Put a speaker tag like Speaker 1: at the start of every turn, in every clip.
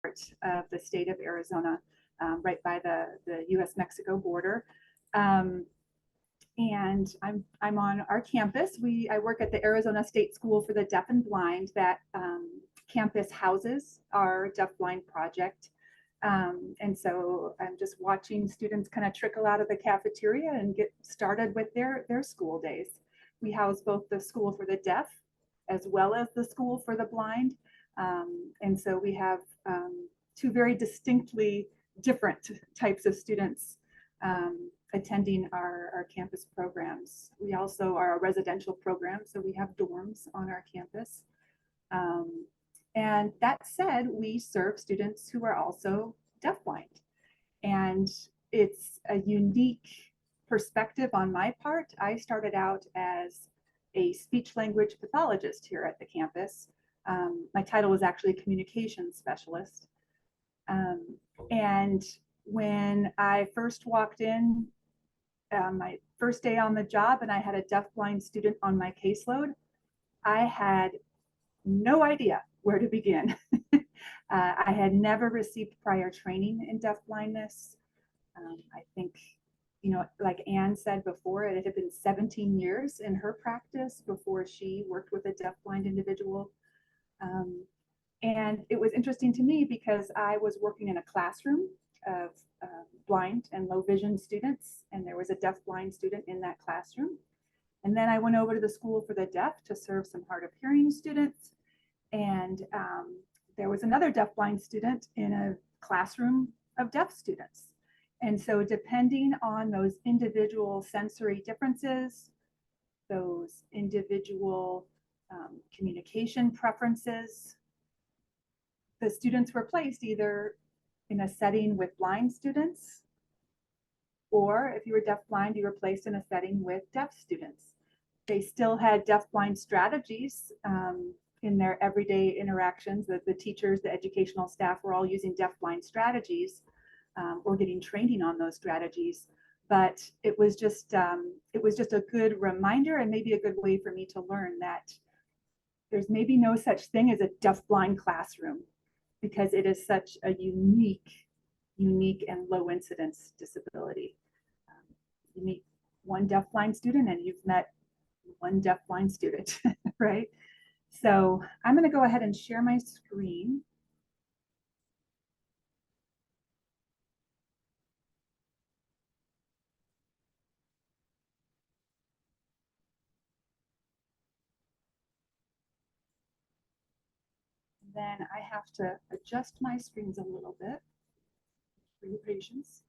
Speaker 1: of the state of Arizona, right by the U.S.-Mexico border. And I'm on our campus. I work at the Arizona State School for the Deaf and Blind. That campus houses our Deafblind Project. And so I'm just watching students kind of trickle out of the cafeteria and get started with their school days. We house both the School for the Deaf as well as the School for the Blind. And so we have two very distinctly different types of students attending our campus programs. We also are a residential program, so we have dorms on our campus. And that said, we serve students who are also deafblind. And it's a unique perspective on my part. I started out as a speech language pathologist here at the campus. My title was actually communication specialist. And when I first walked in, my first day on the job, and I had a deafblind student on my caseload, I had no idea where to begin. I had never received prior training in deafblindness. I think, you know, like Anne said before, it had been 17 years in her practice before she worked with a deafblind individual. And it was interesting to me because I was working in a classroom of blind and low vision students, and there was a deafblind student in that classroom. And then I went over to the School for the Deaf to serve some hard of hearing students. And there was another deafblind student in a classroom of deaf students. And so depending on those individual sensory differences, those individual communication preferences, the students were placed either in a setting with blind students, or if you were deafblind, you were placed in a setting with deaf students. They still had deafblind strategies in their everyday interactions. The teachers, the educational staff were all using deafblind strategies or getting training on those strategies. But it was just a good reminder and maybe a good way for me to learn that there's maybe no such thing as a deafblind classroom, because it is such a unique and low incidence disability. You meet one deafblind student and you've met one deafblind student, right? So I'm going to go ahead and share my screen. Then I have to adjust my screens a little bit for your patience.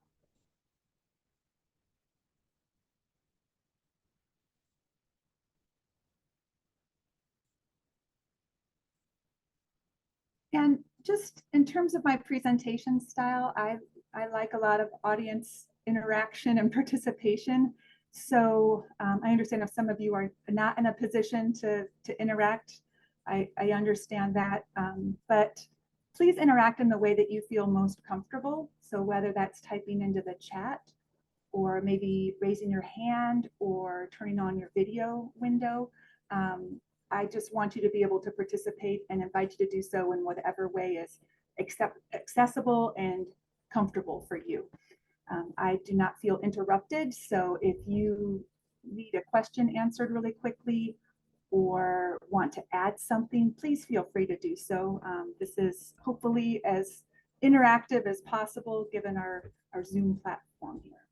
Speaker 1: And just in terms of my presentation style, I like a lot of audience interaction and participation. So I understand if some of you are not in a position to interact, I understand that, but please interact in the way that you feel most comfortable. So whether that's typing into the chat, or maybe raising your hand or turning on your video window, I just want you to be able to participate and invite you to do so in whatever way is accessible and comfortable for you. I do not feel interrupted, so if you need a question answered really quickly or want to add something, please feel free to do so. This is hopefully as interactive as possible given our Zoom platform here.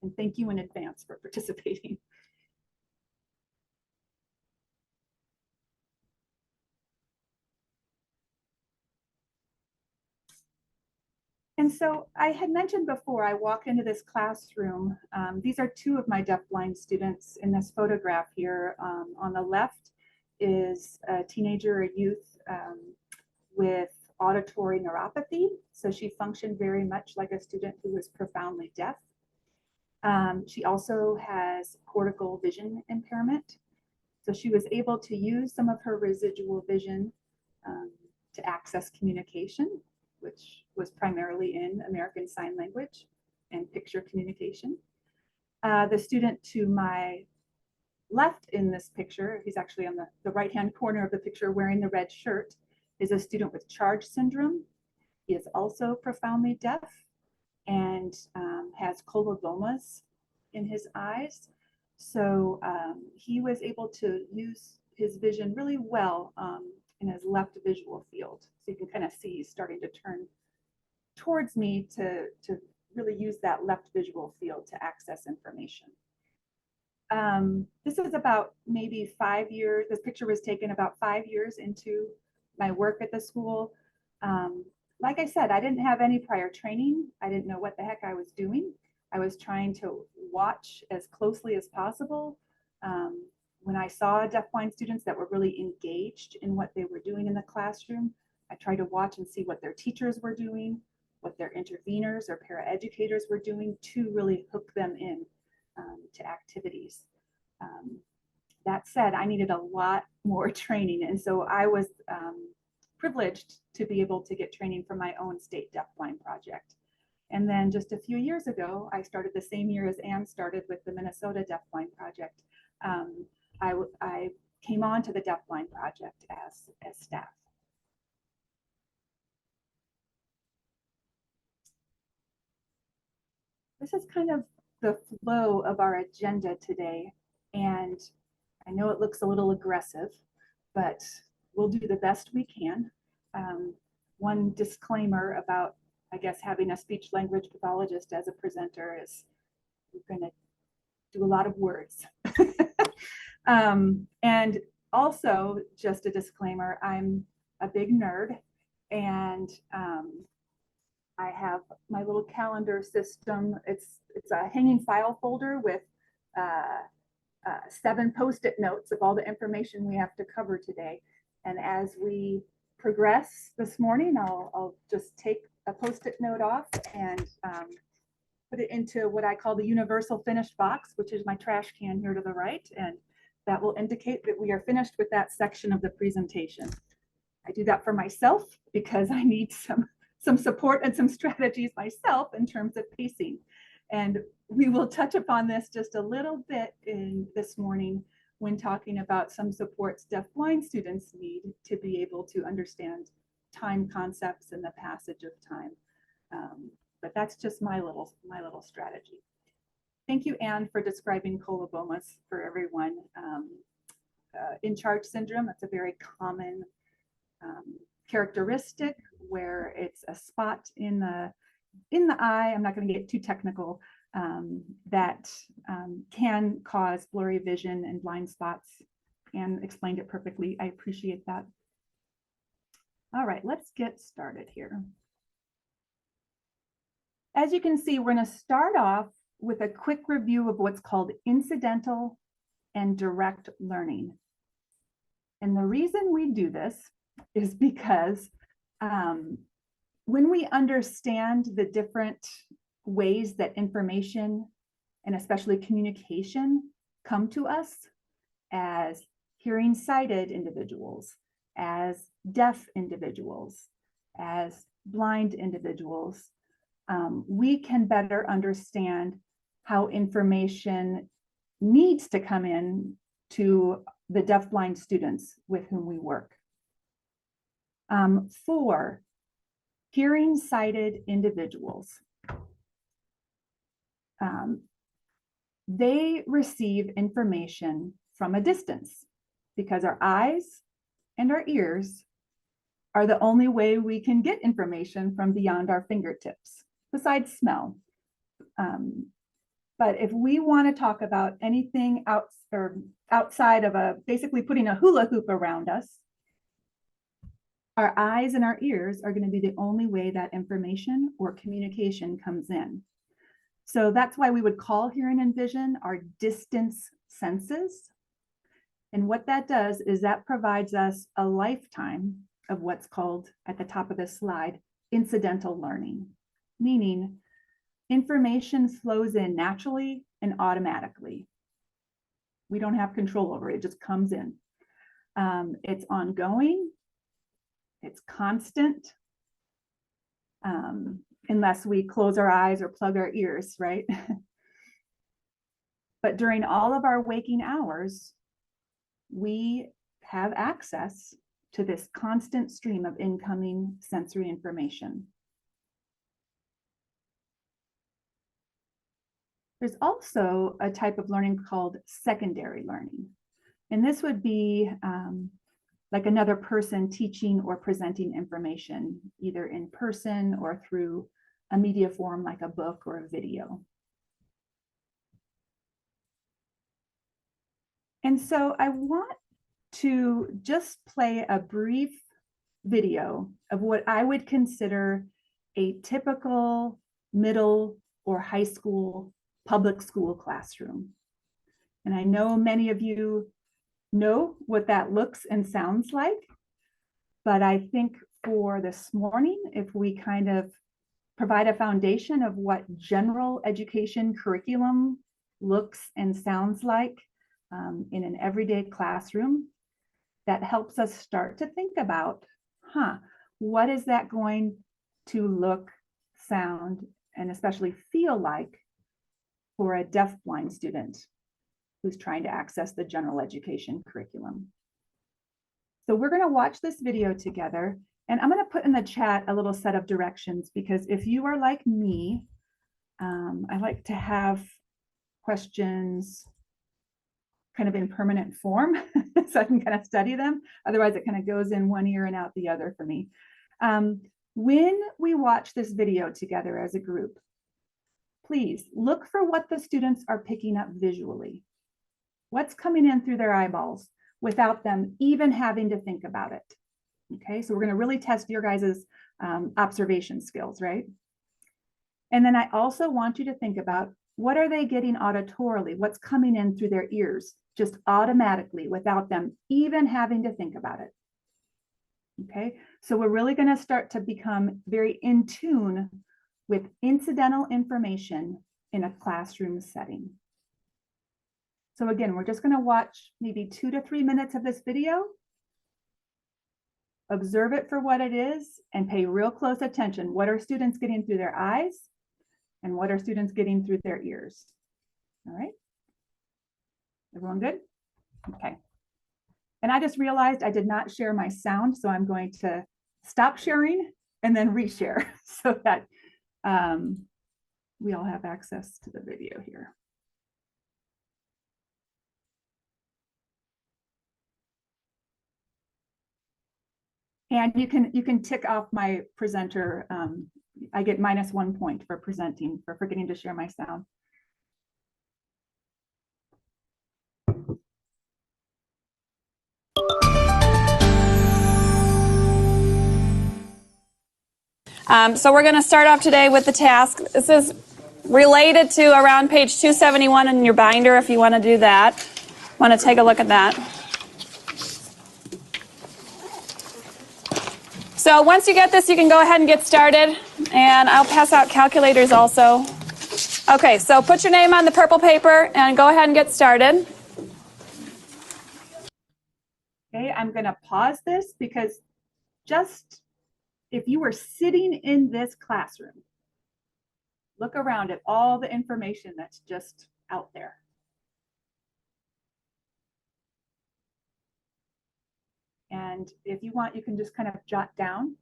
Speaker 1: And thank you in advance for participating. And so I had mentioned before, I walk into this classroom. These are two of my deafblind students in this photograph here. On the left is a teenager or youth with auditory neuropathy. So she functioned very much like a student who was profoundly deaf. She also has cortical vision impairment. So she was able to use some of her residual vision to access communication, which was primarily in American Sign Language and picture communication. The student to my left in this picture, he's actually on the right-hand corner of the picture wearing the red shirt, is a student with charge syndrome. He is also profoundly deaf and has colobomas in his eyes. So he was able to use his vision really well in his left visual field. So you can kind of see he's starting to turn towards me to really use that left visual field to access information. This is about maybe 5 years. This picture was taken about 5 years into my work at the school. Like I said, I didn't have any prior training. I didn't know what the heck I was doing. I was trying to watch as closely as possible. When I saw deafblind students that were really engaged in what they were doing in the classroom, I tried to watch and see what their teachers were doing, what their interveners or paraeducators were doing to really hook them in to activities. That said, I needed a lot more training. And so I was privileged to be able to get training from my own state deafblind project. And then just a few years ago, I started the same year as Anne started with the Minnesota Deafblind Project. I came on to the Deafblind Project as staff. This is kind of the flow of our agenda today. And I know it looks a little aggressive, but we'll do the best we can. One disclaimer about, I guess, having a speech language pathologist as a presenter is we're going to do a lot of words. And also, just a disclaimer, I'm a big nerd, and I have my little calendar system. It's a hanging file folder with 7 Post-it notes of all the information we have to cover today. And as we progress this morning, I'll just take a Post-it note off and put it into what I call the universal finished box, which is my trash can here to the right. And that will indicate that we are finished with that section of the presentation. I do that for myself because I need some support and some strategies myself in terms of pacing. And we will touch upon this just a little bit in this morning when talking about some supports deafblind students need to be able to understand time concepts and the passage of time. But that's just my little strategy. Thank you, Anne, for describing colobomas for everyone. In-charge syndrome, that's a very common characteristic where it's a spot in the eye. I'm not going to get too technical. That can cause blurry vision and blind spots. Anne explained it perfectly. I appreciate that. All right, let's get started here. As you can see, we're going to start off with a quick review of what's called incidental and direct learning. And the reason we do this is because when we understand the different ways that information and especially communication come to us as hearing sighted individuals, as deaf individuals, as blind individuals, we can better understand how information needs to come in to the deafblind students with whom we work. For hearing sighted individuals, they receive information from a distance because our eyes and our ears are the only way we can get information from beyond our fingertips, besides smell. But if we want to talk about anything outside of basically putting a hula hoop around us, our eyes and our ears are going to be the only way that information or communication comes in. So that's why we would call hearing and vision our distance senses. And what that does is that provides us a lifetime of what's called, at the top of this slide, incidental learning, meaning information flows in naturally and automatically. We don't have control over it, it just comes in. It's ongoing, it's constant, unless we close our eyes or plug our ears, right? But during all of our waking hours, we have access to this constant stream of incoming sensory information. There's also a type of learning called secondary learning. And this would be like another person teaching or presenting information, either in person or through a media form like a book or a video. And so I want to just play a brief video of what I would consider a typical middle or high school public school classroom. And I know many of you know what that looks and sounds like, but I think for this morning, if we kind of provide a foundation of what general education curriculum looks and sounds like in an everyday classroom, that helps us start to think about, what is that going to look, sound, and especially feel like for a deafblind student who's trying to access the general education curriculum. So we're going to watch this video together, and I'm going to put in the chat a little set of directions, because if you are like me, I like to have questions kind of in permanent form so I can kind of study them. Otherwise, it kind of goes in one ear and out the other for me. When we watch this video together as a group, please look for what the students are picking up visually. What's coming in through their eyeballs without them even having to think about it. Okay, so we're going to really test your guys' observation skills, right? And then I also want you to think about, what are they getting auditorily? What's coming in through their ears just automatically without them even having to think about it? Okay, so we're really going to start to become very in tune with incidental information in a classroom setting. So again, we're just going to watch maybe 2 to 3 minutes of this video, observe it for what it is, and pay real close attention. What are students getting through their eyes? And what are students getting through their ears? All right. Everyone good? Okay. And I just realized I did not share my sound, so I'm going to stop sharing and then reshare so that we all have access to the video here. And you can tick off my presenter. I get -1 point for presenting, for forgetting to share my sound.
Speaker 2: So we're going to start off today with the task. This is related to around page 271 in your binder if you want to do that. Want to take a look at that. So once you get this, you can go ahead and get started, and I'll pass out calculators also. Okay, so put your name on the purple paper and go ahead and get started.
Speaker 1: Okay, I'm going to pause this because just if you were sitting in this classroom, look around at all the information that's just out there. And if you want, you can just kind of jot down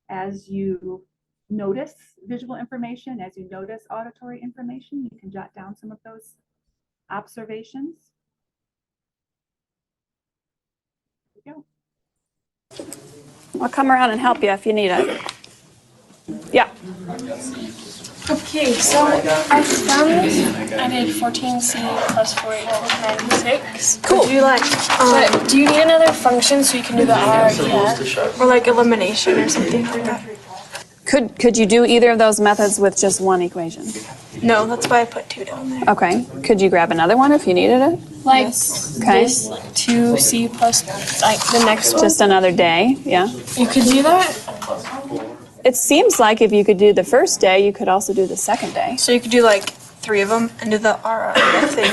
Speaker 1: as you notice visual information, as you notice auditory information, you can jot down some of those observations. There we go.
Speaker 2: I'll come around and help you if you need it. Yeah.
Speaker 3: Okay, so I found this. I did 14C plus 4 equals 96.
Speaker 2: Cool.
Speaker 3: But do you need another function so you can do the R, or like elimination or something like that?
Speaker 2: Could you do either of those methods with just one equation?
Speaker 3: No, that's why I put 2 down there.
Speaker 2: Okay. Could you grab another one if you needed it?
Speaker 3: Like
Speaker 2: Okay.
Speaker 3: this, like 2C plus like the next one.
Speaker 2: Just another day, yeah.
Speaker 3: You could do that?
Speaker 2: It seems like if you could do the first day, you could also do the second day.
Speaker 3: So you could do like 3 of them and do the R thing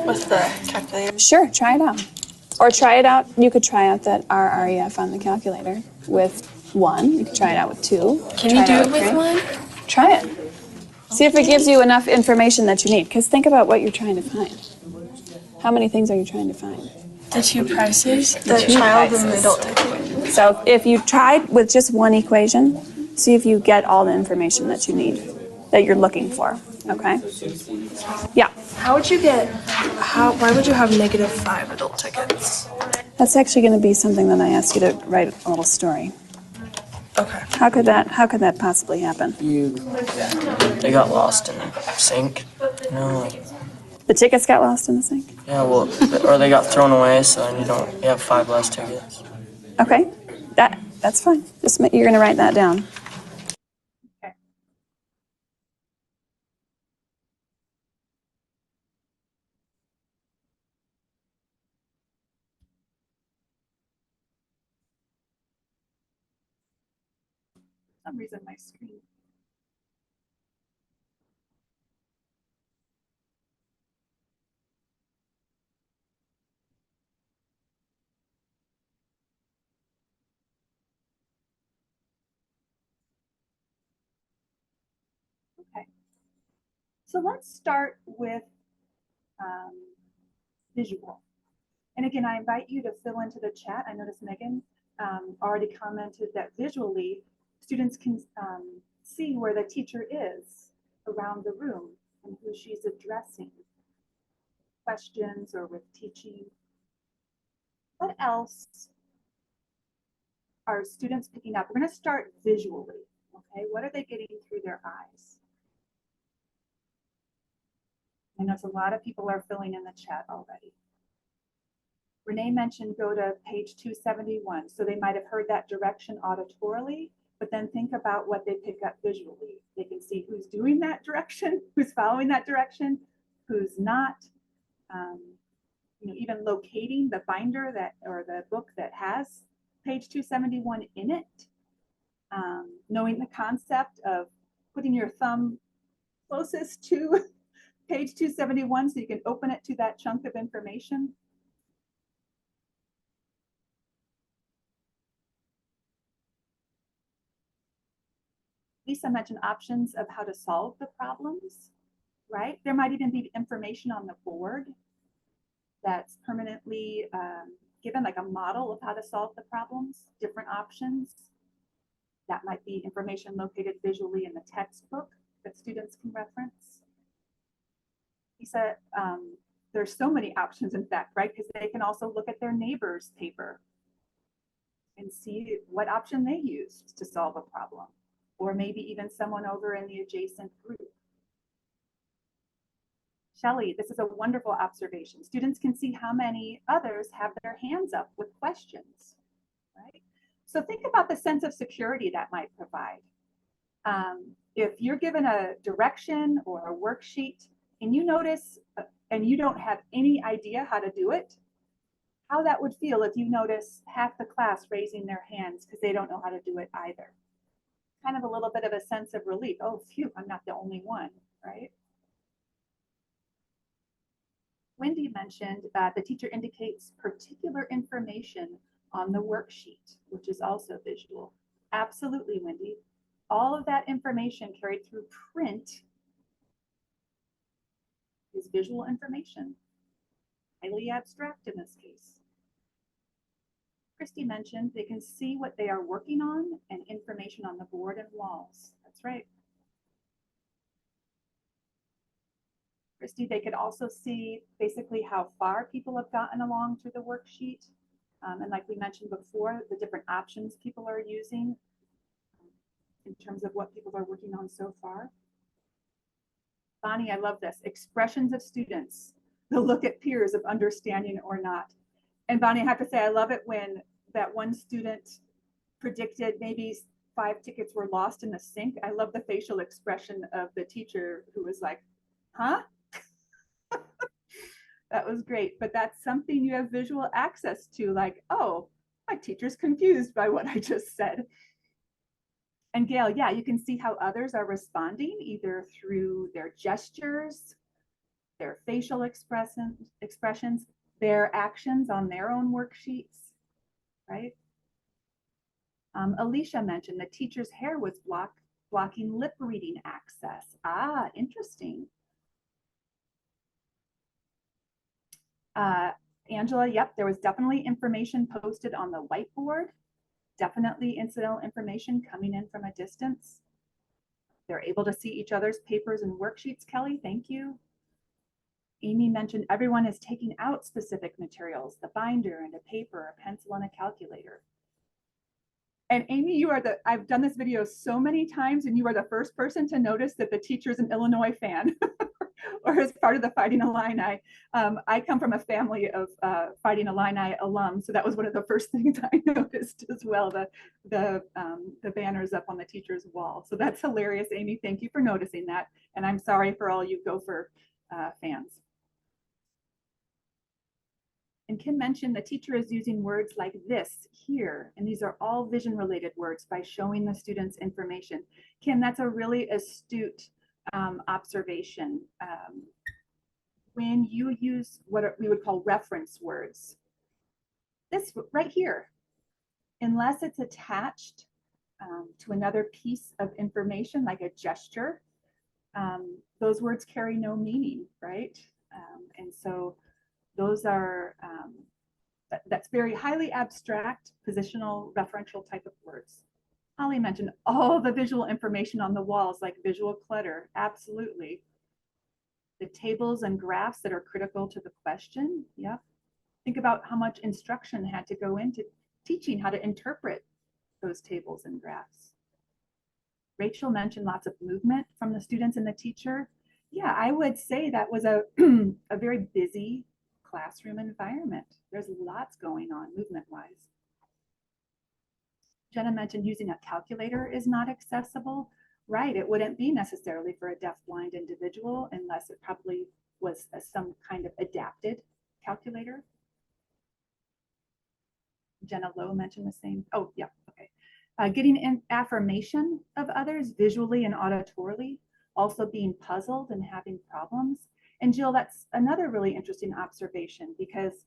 Speaker 3: with the calculator.
Speaker 2: Sure, try it out. Or try it out, you could try out that RREF on the calculator with 1. You could try it out with 2.
Speaker 3: Can you do it with 1?
Speaker 2: Try it. See if it gives you enough information that you need. Because think about what you're trying to find. How many things are you trying to find?
Speaker 3: The two prices, the child and the adult ticket.
Speaker 2: So if you tried with just one equation, see if you get all the information that you need, that you're looking for, okay? Yeah,
Speaker 3: How would you get, why would you have -5 adult tickets?
Speaker 2: that's actually going to be something that I ask you to write a little story.
Speaker 3: Okay.
Speaker 2: How could that possibly happen?
Speaker 4: They got lost in the sink, you know, like,
Speaker 2: The tickets got lost in the sink?
Speaker 4: yeah, well, or they got thrown away, so you have 5 less tickets.
Speaker 2: Okay, that's fine. You're going to write that down.
Speaker 1: Okay. For some reason my screen. Okay. So let's start with visual. And again, I invite you to fill into the chat. I noticed Megan already commented that visually, students can see where the teacher is around the room and who she's addressing, questions or with teaching. What else are students picking up? We're going to start visually, okay? What are they getting through their eyes? I know a lot of people are filling in the chat already. Renee mentioned go to page 271. So they might have heard that direction auditorily, but then think about what they pick up visually. They can see who's doing that direction, who's following that direction, who's not. Even locating the binder or the book that has page 271 in it. Knowing the concept of putting your thumb closest to page 271 so you can open it to that chunk of information. Lisa mentioned options of how to solve the problems, right? There might even be information on the board that's permanently given, like a model of how to solve the problems, different options. That might be information located visually in the textbook that students can reference. Lisa, there's so many options, in fact, right? Because they can also look at their neighbor's paper and see what option they used to solve a problem, or maybe even someone over in the adjacent group. Shelley, this is a wonderful observation. Students can see how many others have their hands up with questions, right? So think about the sense of security that might provide. If you're given a direction or a worksheet and you notice and you don't have any idea how to do it, how that would feel if you notice half the class raising their hands because they don't know how to do it either. Kind of a little bit of a sense of relief. Oh, phew, I'm not the only one, right? Wendy mentioned that the teacher indicates particular information on the worksheet, which is also visual. Absolutely, Wendy. All of that information carried through print is visual information, highly abstract in this case. Christy mentioned they can see what they are working on and information on the board and walls. That's right. Christy, they could also see basically how far people have gotten along through the worksheet. And like we mentioned before, the different options people are using in terms of what people are working on so far. Bonnie, I love this. Expressions of students, the look at peers of understanding or not. And Bonnie, I have to say, I love it when that one student predicted maybe 5 tickets were lost in the sink. I love the facial expression of the teacher who was like, huh? That was great, but that's something you have visual access to, like, oh, my teacher's confused by what I just said. And Gail, yeah, you can see how others are responding either through their gestures, their facial expressions, their actions on their own worksheets, right? Alicia mentioned the teacher's hair was blocking lip reading access. Ah, interesting. Angela, yep, there was definitely information posted on the whiteboard. Definitely incidental information coming in from a distance. They're able to see each other's papers and worksheets, Kelly, thank you. Amy mentioned everyone is taking out specific materials, the binder and a paper, a pencil and a calculator. And Amy, you are I've done this video so many times and you are the first person to notice that the teacher's an Illinois fan or as part of the Fighting Illini. I come from a family of Fighting Illini alums, so that was one of the first things I noticed as well, the banners up on the teacher's wall. So that's hilarious, Amy. Thank you for noticing that. And I'm sorry for all you Gopher fans. And Kim mentioned the teacher is using words like this, here, and these are all vision related words by showing the students information. Kim, that's a really astute observation. When you use what we would call reference words, this right here, unless it's attached to another piece of information like a gesture, those words carry no meaning, right? And so those are, that's very highly abstract, positional, referential type of words. Holly mentioned all the visual information on the walls, like visual clutter, absolutely. The tables and graphs that are critical to the question, yep. Think about how much instruction had to go into teaching how to interpret those tables and graphs. Rachel mentioned lots of movement from the students and the teacher. Yeah, I would say that was a, a very busy classroom environment. There's lots going on movement-wise. Jenna mentioned using a calculator is not accessible. Right, it wouldn't be necessarily for a deaf-blind individual unless it probably was some kind of adapted calculator. Jenna Lowe mentioned the same. Oh, yeah, okay. Getting affirmation of others visually and auditorily, also being puzzled and having problems. And Jill, that's another really interesting observation because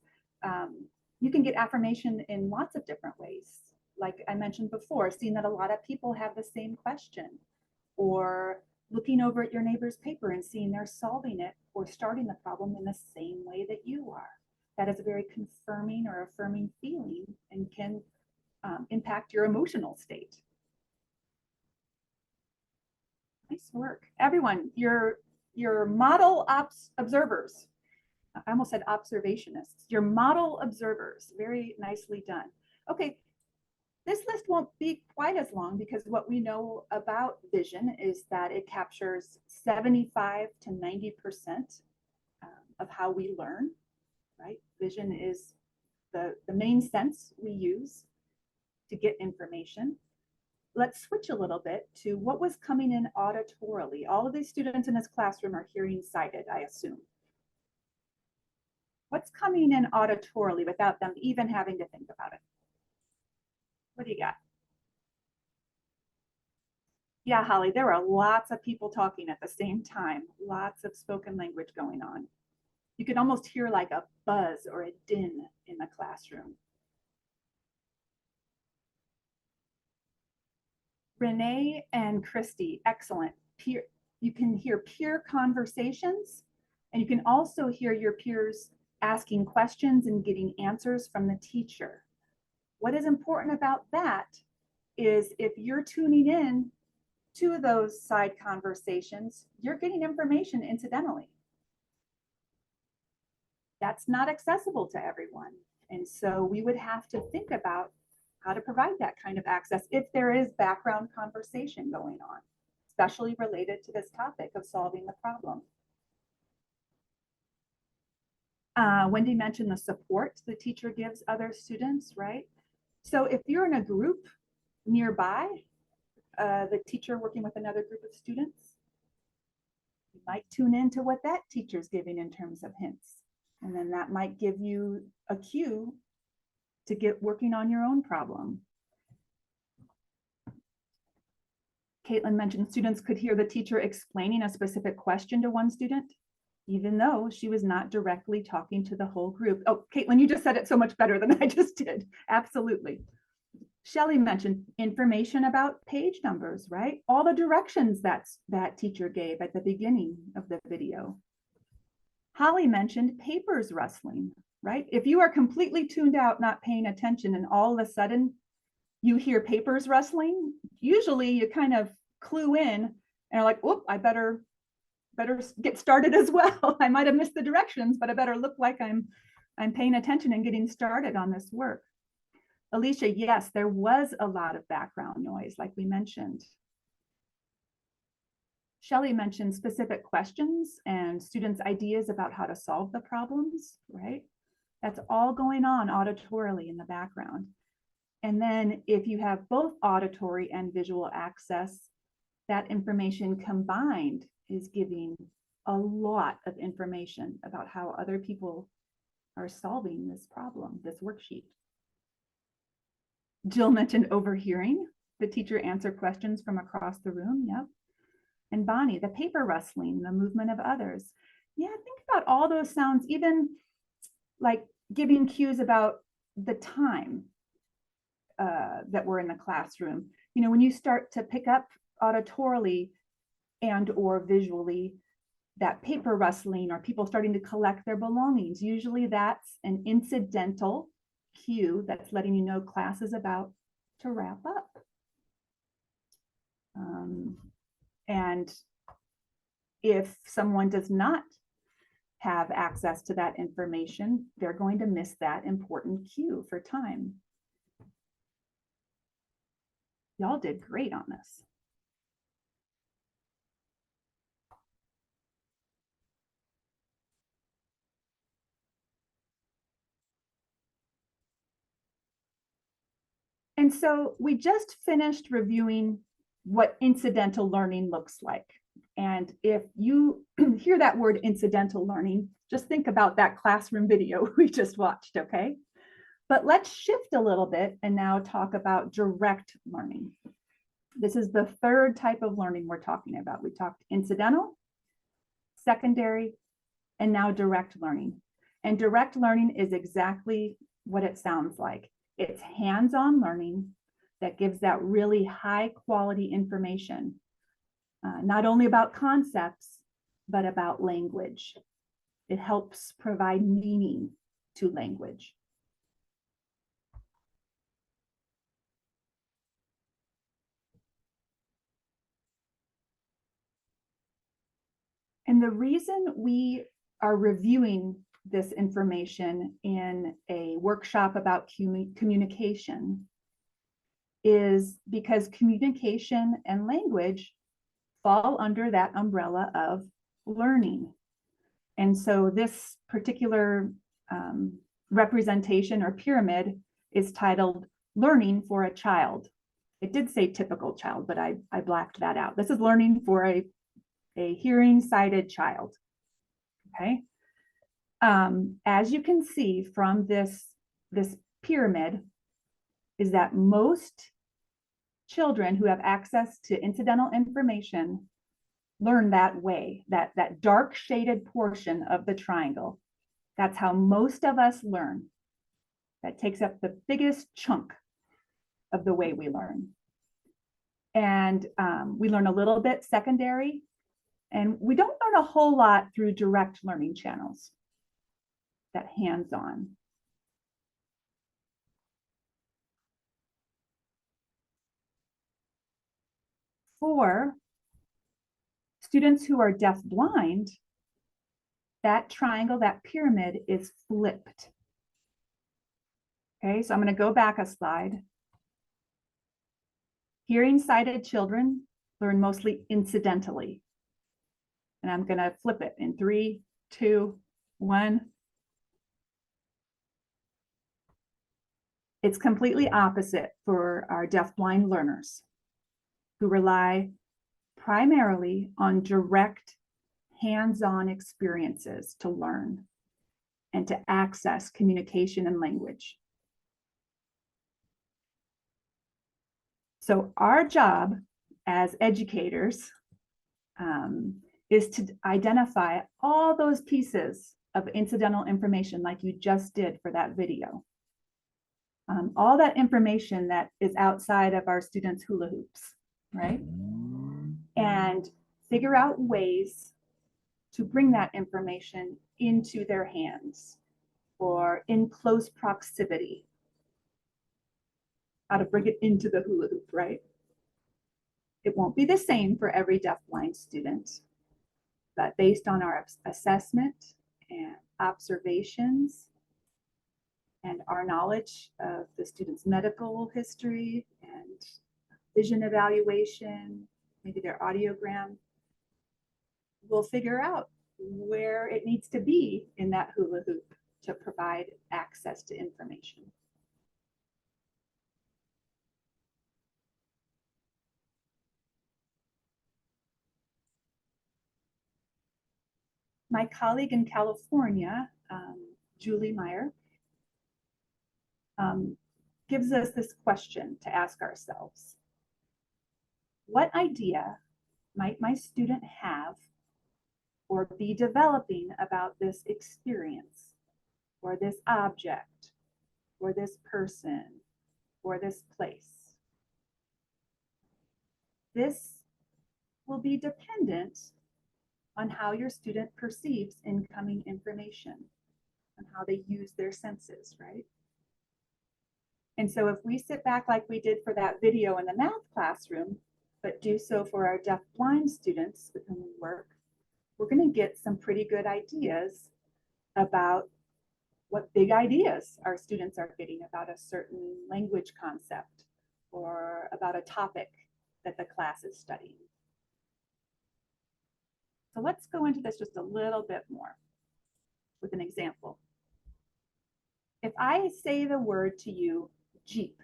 Speaker 1: you can get affirmation in lots of different ways. Like I mentioned before, seeing that a lot of people have the same question, or looking over at your neighbor's paper and seeing they're solving it or starting the problem in the same way that you are. That is a very confirming or affirming feeling and can impact your emotional state. Nice work. Everyone, your model observers. I almost said observationists. Your model observers. Very nicely done. Okay, this list won't be quite as long because what we know about vision is that it captures 75 to 90% of how we learn, right? Vision is the main sense we use to get information. Let's switch a little bit to what was coming in auditorily. All of these students in this classroom are hearing sighted, I assume. What's coming in auditorily without them even having to think about it? What do you got? Yeah, Holly, there are lots of people talking at the same time, lots of spoken language going on. You can almost hear like a buzz or a din in the classroom. Renee and Christy, excellent. You can hear peer conversations, and you can also hear your peers asking questions and getting answers from the teacher. What is important about that is if you're tuning in to those side conversations, you're getting information incidentally. That's not accessible to everyone. And so we would have to think about how to provide that kind of access if there is background conversation going on, especially related to this topic of solving the problem. Wendy mentioned the support the teacher gives other students, right? So if you're in a group nearby, the teacher working with another group of students, you might tune into what that teacher's giving in terms of hints. And then that might give you a cue to get working on your own problem. Caitlin mentioned students could hear the teacher explaining a specific question to one student, even though she was not directly talking to the whole group. Oh, Caitlin, you just said it so much better than I just did. Absolutely. Shelley mentioned information about page numbers, right? All the directions that teacher gave at the beginning of the video. Holly mentioned papers rustling, right? If you are completely tuned out, not paying attention, and all of a sudden you hear papers rustling, usually you kind of clue in and are like, whoop, I better get started as well. I might have missed the directions, but I better look like I'm paying attention and getting started on this work. Alicia, yes, there was a lot of background noise, like we mentioned. Shelley mentioned specific questions and students' ideas about how to solve the problems, right? That's all going on auditorily in the background. And then if you have both auditory and visual access, that information combined is giving a lot of information about how other people are solving this problem, this worksheet. Jill mentioned overhearing, the teacher answer questions from across the room, yep. And Bonnie, the paper rustling, the movement of others. Yeah, think about all those sounds, even like giving cues about the time that we're in the classroom. You know, when you start to pick up auditorily and or visually that paper rustling or people starting to collect their belongings, usually that's an incidental cue that's letting you know class is about to wrap up. And if someone does not have access to that information, they're going to miss that important cue for time. Y'all did great on this. And so we just finished reviewing what incidental learning looks like. And if you hear that word incidental learning, just think about that classroom video we just watched, okay? But let's shift a little bit and now talk about direct learning. This is the third type of learning we're talking about. We talked incidental, secondary, and now direct learning. And direct learning is exactly what it sounds like. It's hands-on learning that gives that really high quality information, not only about concepts, but about language. It helps provide meaning to language. And the reason we are reviewing this information in a workshop about communication is because communication and language fall under that umbrella of learning. And so this particular representation or pyramid is titled Learning for a Child. It did say typical child, but I blacked that out. This is learning for a hearing sighted child, okay? As you can see from this pyramid is that most children who have access to incidental information learn that way, that dark shaded portion of the triangle. That's how most of us learn. That takes up the biggest chunk of the way we learn. And we learn a little bit secondary, and we don't learn a whole lot through direct learning channels, that hands-on. For students who are deaf-blind, that triangle, that pyramid is flipped. Okay, so I'm going to go back a slide. Hearing sighted children learn mostly incidentally. And I'm going to flip it in 3, 2, 1. It's completely opposite for our deaf-blind learners who rely primarily on direct hands-on experiences to learn and to access communication and language. So our job as educators is to identify all those pieces of incidental information like you just did for that video. All that information that is outside of our students' hula hoops, right? And figure out ways to bring that information into their hands or in close proximity. How to bring it into the hula hoop, right? It won't be the same for every deafblind student, but based on our assessment and observations and our knowledge of the student's medical history and vision evaluation, maybe their audiogram, we'll figure out where it needs to be in that hula hoop to provide access to information. My colleague in California, Julie Meyer, gives us this question to ask ourselves. What idea might my student have or be developing about this experience, or this object, or this person, or this place? This will be dependent on how your student perceives incoming information and how they use their senses, right? And so if we sit back like we did for that video in the math classroom, but do so for our deaf-blind students with whom we work, we're going to get some pretty good ideas about what big ideas our students are getting about a certain language concept or about a topic that the class is studying. So let's go into this just a little bit more with an example. If I say the word to you, Jeep,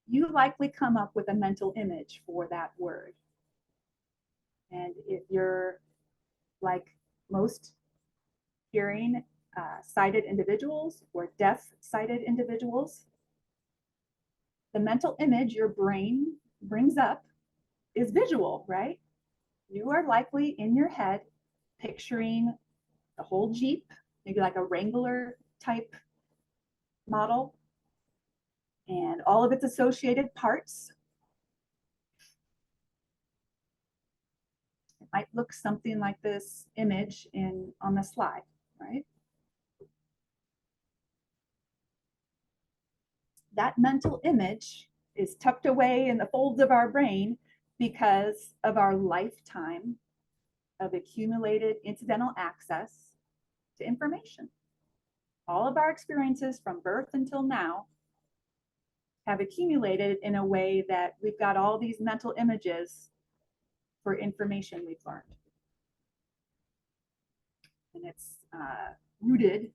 Speaker 1: you likely come up with a mental image for that word. And if you're like most hearing sighted individuals or deaf sighted individuals, the mental image your brain brings up is visual, right? You are likely in your head picturing the whole Jeep, maybe like a Wrangler type model, and all of its associated parts. It might look something like this image on the slide, right? That mental image is tucked away in the folds of our brain because of our lifetime of accumulated incidental access to information. All of our experiences from birth until now have accumulated in a way that we've got all these mental images for information we've learned. And it's rooted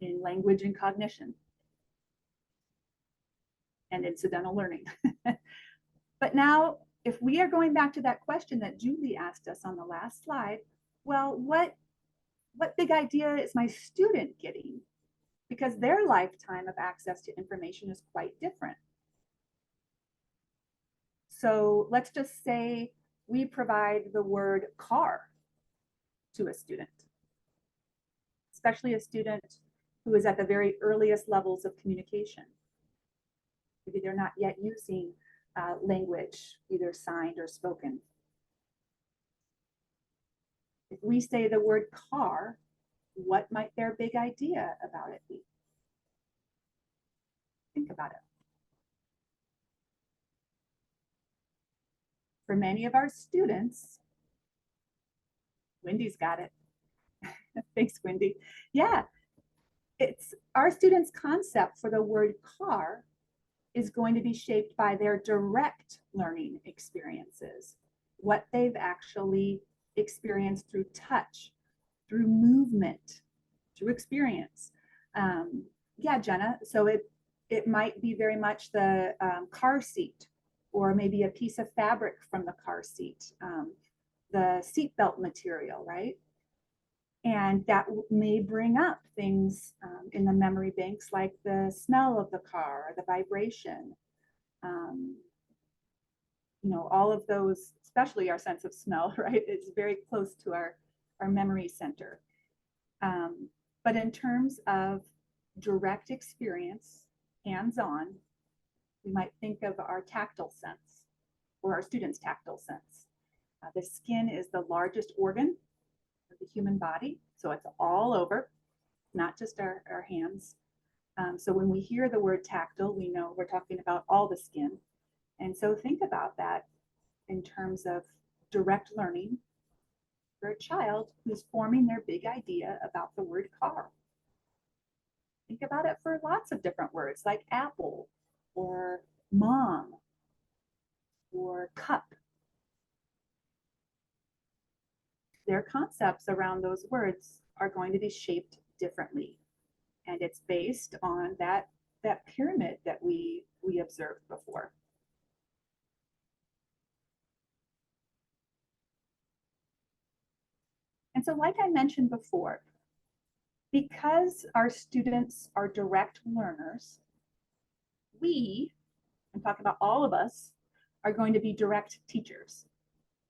Speaker 1: in language and cognition and incidental learning. But now, if we are going back to that question that Julie asked us on the last slide, well, what big idea is my student getting? Because their lifetime of access to information is quite different. So let's just say we provide the word car to a student, especially a student who is at the very earliest levels of communication. Maybe they're not yet using language, either signed or spoken. If we say the word car, what might their big idea about it be? Think about it. For many of our students, Wendy's got it. Thanks, Wendy. Yeah, it's our students' concept for the word car is going to be shaped by their direct learning experiences, what they've actually experienced through touch, through movement, through experience. Yeah, Jenna, so it might be very much the car seat, or maybe a piece of fabric from the car seat, the seatbelt material, right? And that may bring up things in the memory banks like the smell of the car, the vibration, you know, all of those, especially our sense of smell, right? It's very close to our memory center. But in terms of direct experience, hands-on, we might think of our tactile sense, or our students' tactile sense. The skin is the largest organ of the human body. So it's all over, not just our hands. So when we hear the word tactile, we know we're talking about all the skin. And so think about that in terms of direct learning for a child who's forming their big idea about the word car. Think about it for lots of different words like apple or mom or cup. Their concepts around those words are going to be shaped differently. And it's based on that pyramid that we observed before. And so like I mentioned before, because our students are direct learners, I'm talking about all of us, are going to be direct teachers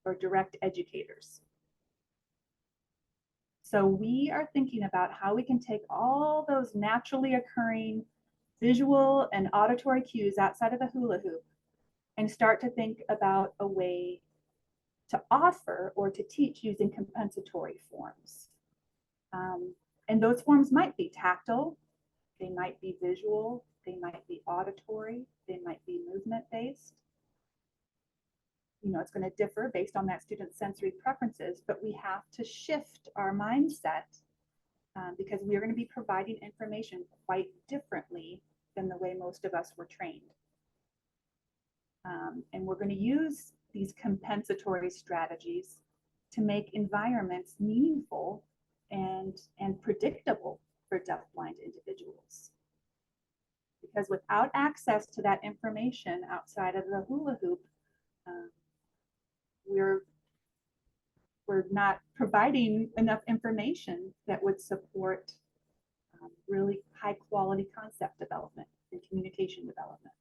Speaker 1: or direct educators. So we are thinking about how we can take all those naturally occurring visual and auditory cues outside of the hula hoop and start to think about a way to offer or to teach using compensatory forms. And those forms might be tactile, they might be visual, they might be auditory, they might be movement-based. You know, it's going to differ based on that student's sensory preferences, but we have to shift our mindset because we are going to be providing information quite differently than the way most of us were trained. And we're going to use these compensatory strategies to make environments meaningful and predictable for deafblind individuals. Because without access to that information outside of the hula hoop, we're not providing enough information that would support really high quality concept development and communication development.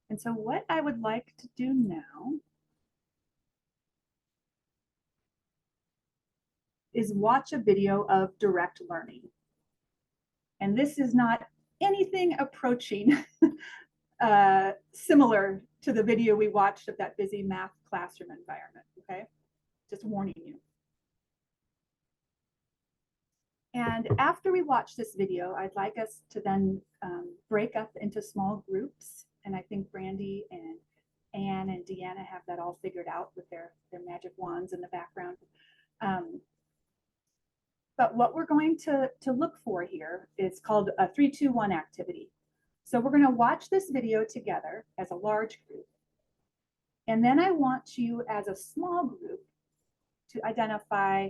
Speaker 1: And so what I would like to do now is watch a video of direct learning. And this is not anything approaching similar to the video we watched of that busy math classroom environment, okay? Just warning you. And after we watch this video, I'd like us to then break up into small groups. And I think Brandy and Anne and Deanna have that all figured out with their magic wands in the background. But what we're going to look for here is called a 3-2-1 activity. So we're going to watch this video together as a large group. And then I want you as a small group to identify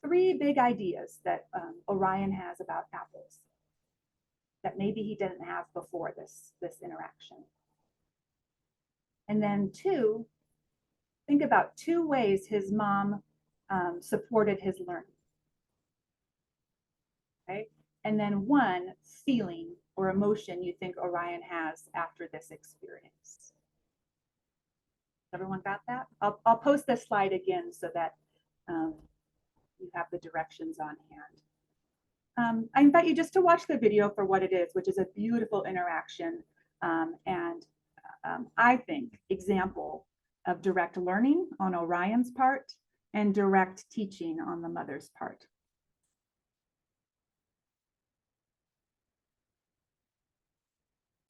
Speaker 1: 3 big ideas that Orion has about apples that maybe he didn't have before this interaction. And then 2, think about 2 ways his mom supported his learning. Okay? And then 1 feeling or emotion you think Orion has after this experience. Everyone got that? I'll post this slide again so that you have the directions on hand. I invite you just to watch the video for what it is, which is a beautiful interaction and I think example of direct learning on Orion's part and direct teaching on the mother's part.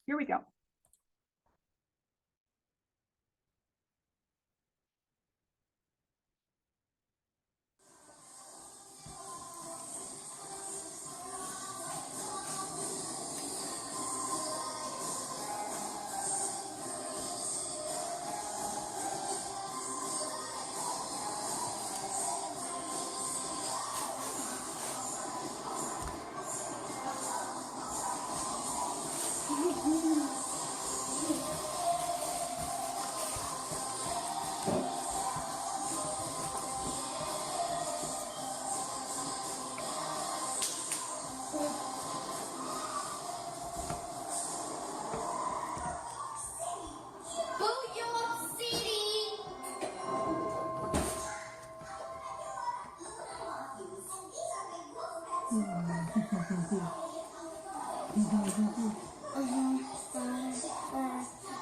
Speaker 1: Here we go.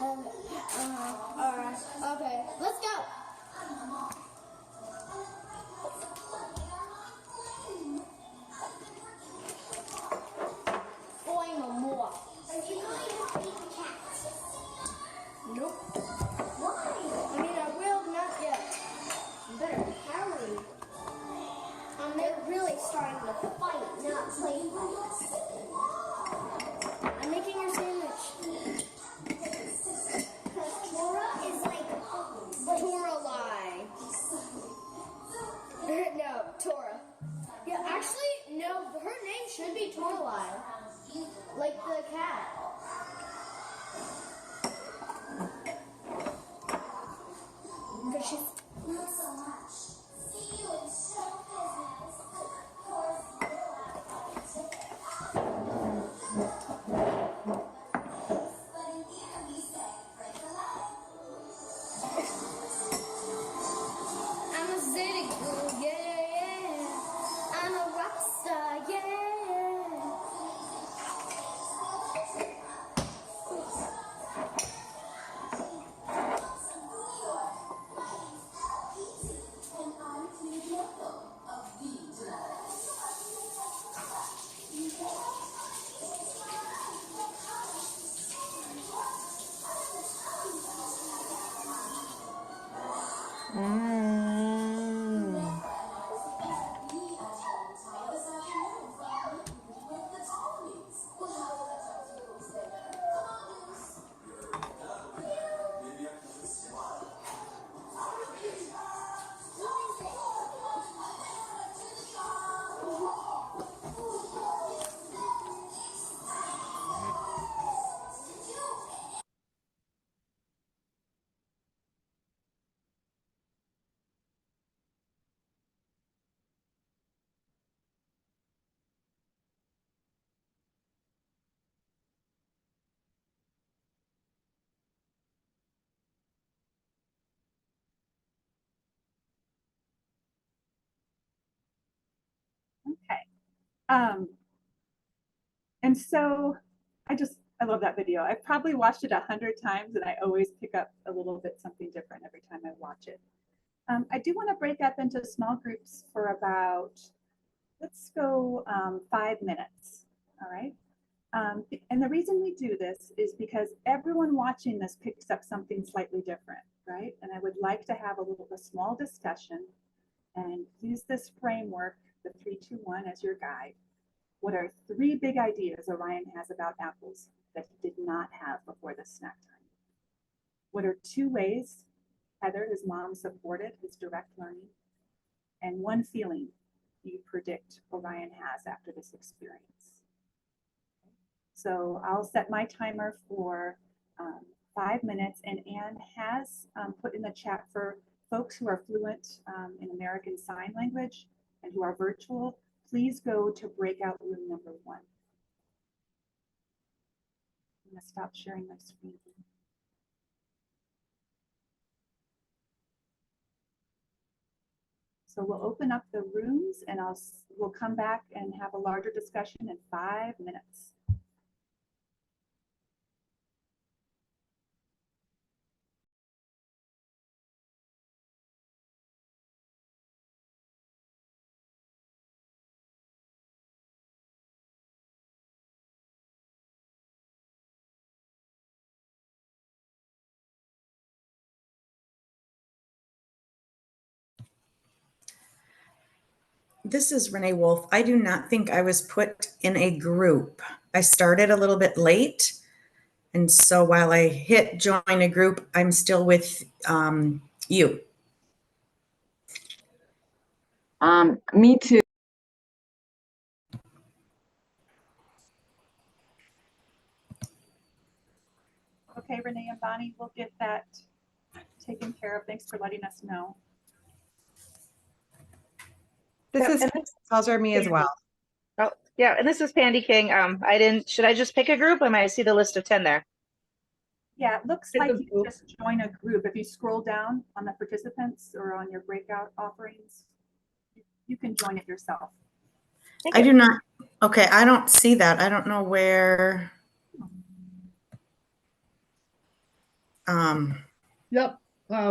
Speaker 5: Alright. Okay. Let's go. Going no more. Are you going to feed the cat? Nope. Why? I mean, I will, not yet. You better hurry. They're really starting to fight, not play fights. I'm making your sandwich. Because Tora is like Toralei. No, Tora. Yeah, actually, no, her name should be Toralei. Like the cat. Because she's... Thanks so much. See you in show business. I'm a city girl, yeah. I'm a rock star, yeah.
Speaker 1: Okay. And so I love that video. I've probably watched it 100 times and I always pick up a little bit something different every time I watch it. I do want to break up into small groups for about, let's go 5 minutes. All right. And the reason we do this is because everyone watching this picks up something slightly different, right? And I would like to have a small discussion and use this framework, the 3-2-1, as your guide. What are 3 big ideas Orion has about apples that he did not have before the snack time? What are 2 ways Heather, his mom, supported his direct learning? And 1 feeling you predict Orion has after this experience. So I'll set my timer for 5 minutes, and Anne has put in the chat for folks who are fluent in American Sign Language and who are virtual, please go to breakout room number 1. I'm gonna stop sharing my screen. So we'll open up the rooms and we'll come back and have a larger discussion in 5 minutes.
Speaker 6: This is Renee Wolf. I do not think I was put in a group. I started a little bit late. And so while I hit join a group, I'm still with you.
Speaker 7: Me too.
Speaker 1: Okay, Renee and Bonnie, we'll get that taken care of. Thanks for letting us know.
Speaker 8: This is Salzer, me as well.
Speaker 9: Oh, yeah, and this is Pandy King. Should I just pick a group? I see the list of 10 there.
Speaker 1: Yeah, it looks like you can just join a group. If you scroll down on the participants or on your breakout offerings, you can join it yourself.
Speaker 6: I do not. Okay, I don't see that. I don't know where.
Speaker 10: Yep.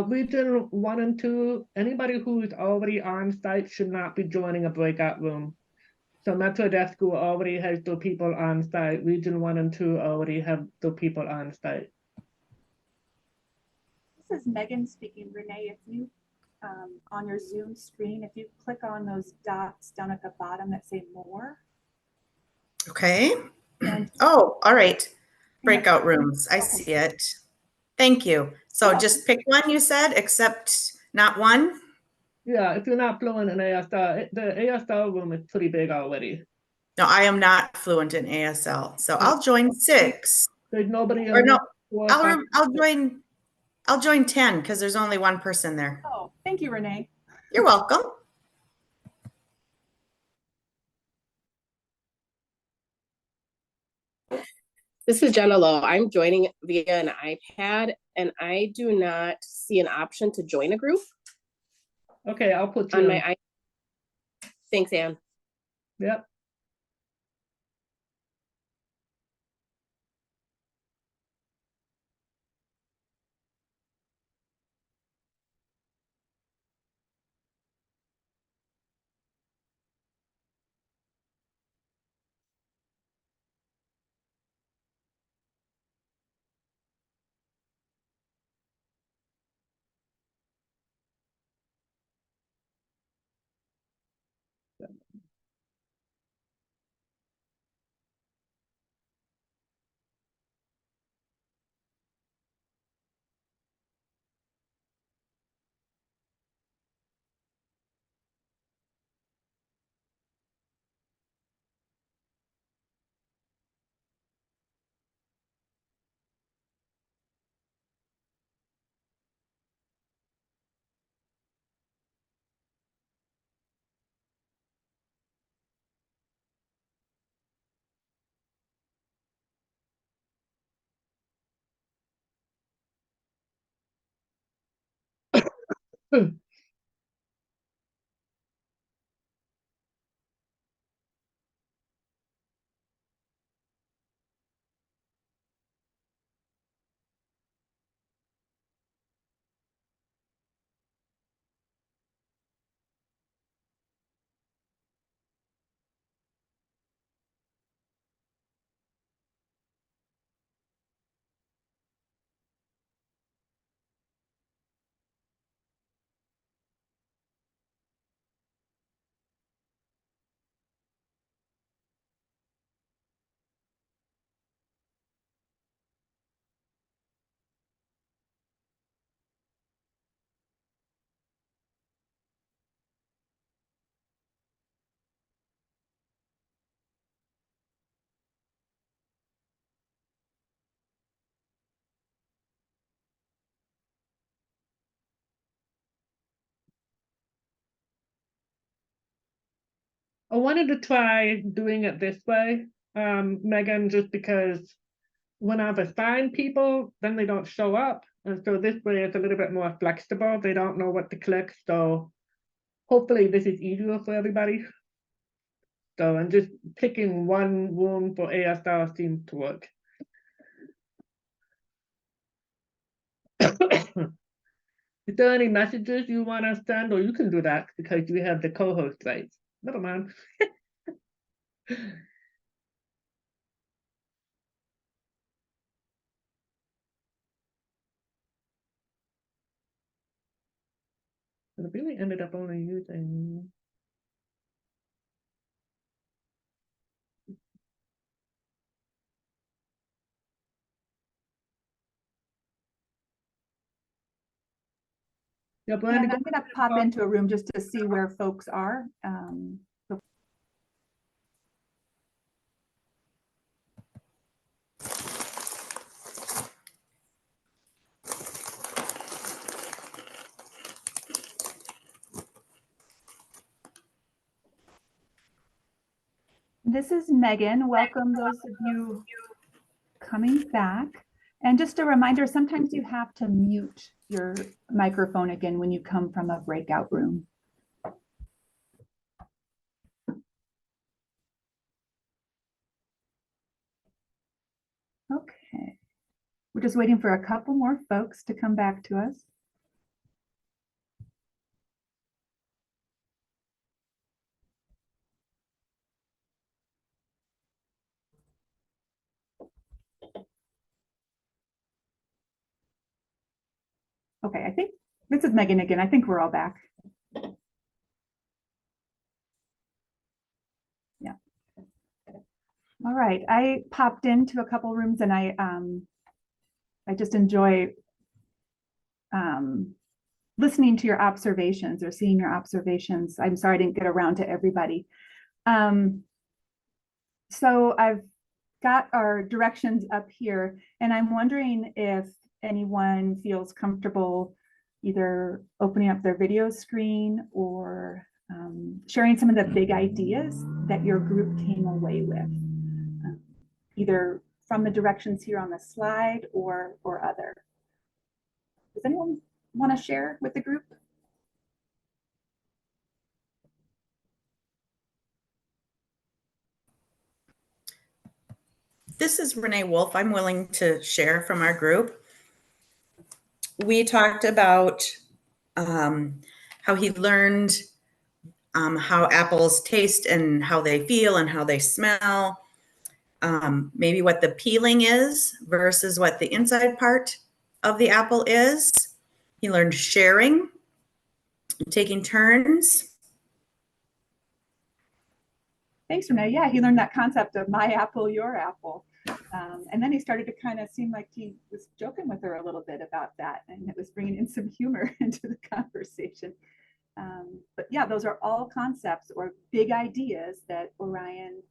Speaker 10: Region 1 and 2, anybody who is already on site should not be joining a breakout room. So Metro Deaf School already has the people on site. Region 1 and 2 already have the people on site.
Speaker 1: This is Megan speaking. Renee, if you, on your Zoom screen, if you click on those dots down at the bottom that say more.
Speaker 6: Okay.
Speaker 1: And
Speaker 6: Oh, all right. Breakout rooms. I
Speaker 1: Okay.
Speaker 6: see it. Thank you. So just pick one, you said, except not one?
Speaker 10: Yeah, if you're not fluent in ASL, the ASL room is pretty big already.
Speaker 6: No, I am not fluent in ASL. So I'll join 6.
Speaker 10: There's nobody in
Speaker 6: Or no,
Speaker 10: there.
Speaker 6: I'll join 10 because there's only one person there.
Speaker 1: Oh, thank you, Renee.
Speaker 6: You're welcome.
Speaker 11: This is Jenna Lowe. I'm joining via an iPad, and I do not see an option to join a group
Speaker 10: Okay, I'll put you
Speaker 11: on
Speaker 10: in.
Speaker 11: my iPad. Thanks, Anne.
Speaker 10: Yep. I wanted to try doing it this way, Megan, just because when I've assigned people, then they don't show up. And so this way it's a little bit more flexible. They don't know what to click. So hopefully this is easier for everybody. So I'm just picking one room for ASL seems to work. Is there any messages you want to send, or you can do that because you have the co-host rights? Never mind. I really ended up only using. Yeah,
Speaker 1: And I'm going to pop into a room just to see where folks are. This is Megan. Welcome those of you coming back. And just a reminder, sometimes you have to mute your microphone again when you come from a breakout room. Okay. We're just waiting for a couple more folks to come back to us. Okay, I think this is Megan again. I think we're all back. Yeah. All right, I popped into a couple rooms and I just enjoy listening to your observations or seeing your observations. I'm sorry I didn't get around to everybody. So I've got our directions up here, and I'm wondering if anyone feels comfortable either opening up their video screen or sharing some of the big ideas that your group came away with, either from the directions here on the slide or other. Does anyone want to share with the group?
Speaker 6: This is Renee Wolf. I'm willing to share from our group. We talked about how he learned how apples taste and how they feel and how they smell. Maybe what the peeling is versus what the inside part of the apple is. He learned sharing, taking turns.
Speaker 1: Thanks, Renee. Yeah, he learned that concept of my apple, your apple. And then he started to kind of seem like he was joking with her a little bit about that. And it was bringing in some humor into the conversation. But yeah, those are all concepts or big ideas that Orion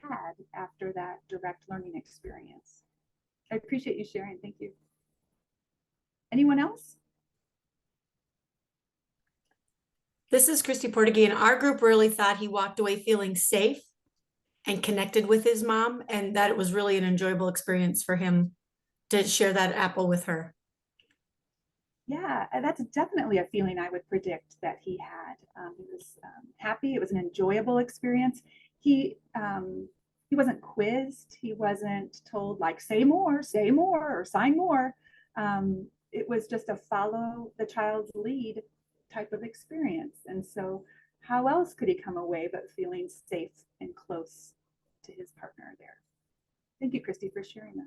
Speaker 1: had after that direct learning experience. I appreciate you sharing. Thank you. Anyone else?
Speaker 12: This is Christy Portuguese, and our group really thought he walked away feeling safe and connected with his mom, and that it was really an enjoyable experience for him to share that apple with her.
Speaker 1: Yeah, that's definitely a feeling I would predict that he had. He was happy. It was an enjoyable experience. He wasn't quizzed. He wasn't told like, say more, or sign more. It was just a follow the child's lead type of experience. And so how else could he come away but feeling safe and close to his partner there? Thank you, Christy, for sharing that.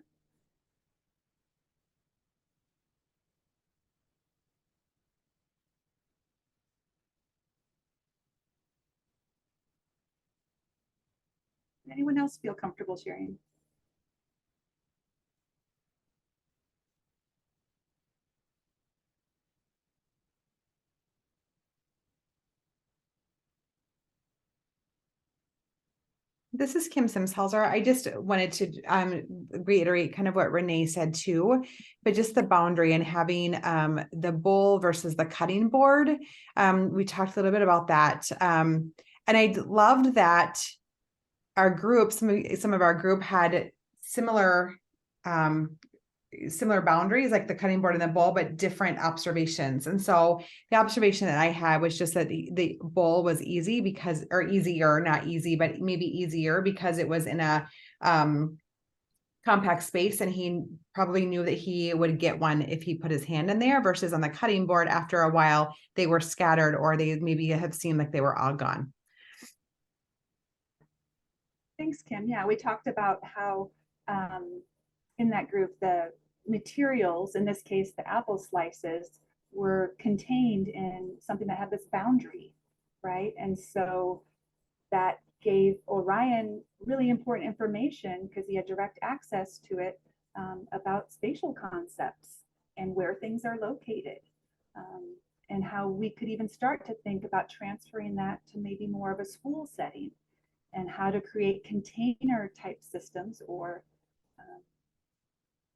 Speaker 1: Anyone else feel comfortable sharing?
Speaker 8: This is Kim Simshauser. I just wanted to reiterate kind of what Renee said too, but just the boundary and having the bowl versus the cutting board. We talked a little bit about that. And I loved that our group, some of our group had similar boundaries, like the cutting board and the bowl, but different observations. And so the observation that I had was just that the bowl was easy because, or easier, not easy, but maybe easier because it was in a compact space, and he probably knew that he would get one if he put his hand in there, versus on the cutting board, after a while, they were scattered, or they maybe have seemed like they were all gone.
Speaker 1: Thanks, Kim. Yeah, we talked about how in that group, the materials, in this case, the apple slices, were contained in something that had this boundary, right? And so that gave Orion really important information because he had direct access to it about spatial concepts and where things are located, and how we could even start to think about transferring that to maybe more of a school setting, and how to create container type systems or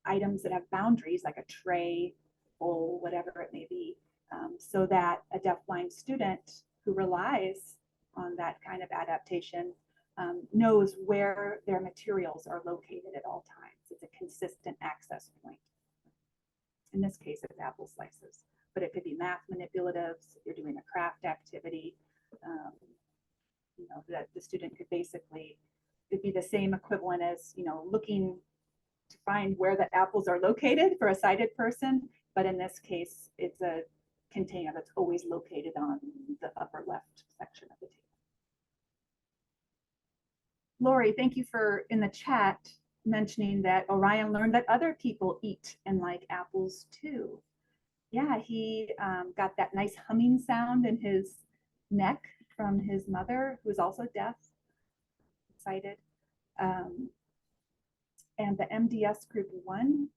Speaker 1: items that have boundaries, like a tray, bowl, whatever it may be, so that a deafblind student who relies on that kind of adaptation knows where their materials are located at all times. It's a consistent access point. In this case, it's apple slices, but it could be math manipulatives. If you're doing a craft activity, you know, that the student could basically, it'd be the same equivalent as, you know, looking to find where the apples are located for a sighted person, but in this case, it's a container that's always located on the upper left section of the table. Lori, thank you for, in the chat, mentioning that Orion learned that other people eat and like apples too. Yeah, he got that nice humming sound in his neck from his mother, who is also deaf, sighted. And the MDS group 1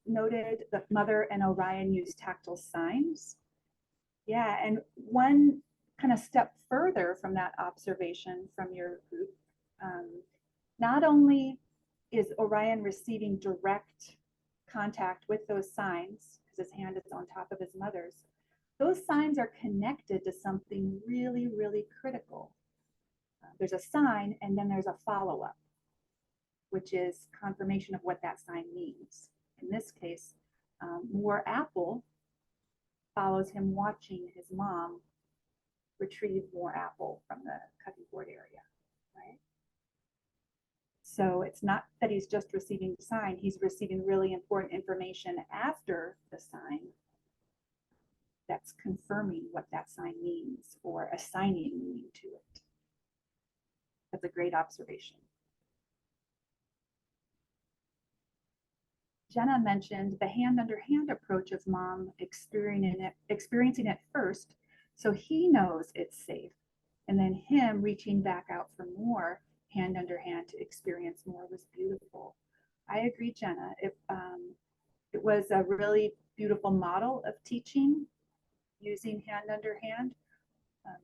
Speaker 1: noted that mother and Orion used tactile signs. Yeah, and one kind of step further from that observation from your group, not only is Orion receiving direct contact with those signs, because his hand is on top of his mother's, those signs are connected to something really, really critical. There's a sign and then there's a follow-up, which is confirmation of what that sign means. In this case, more apple follows him watching his mom retrieve more apple from the cutting board area, right? So it's not that he's just receiving the sign, he's receiving really important information after the sign that's confirming what that sign means or assigning meaning to it. That's a great observation. Jenna mentioned the hand under hand approach of mom experiencing it first, so he knows it's safe, and then him reaching back out for more hand under hand to experience more was beautiful. I agree, Jenna. It was a really beautiful model of teaching using hand under hand.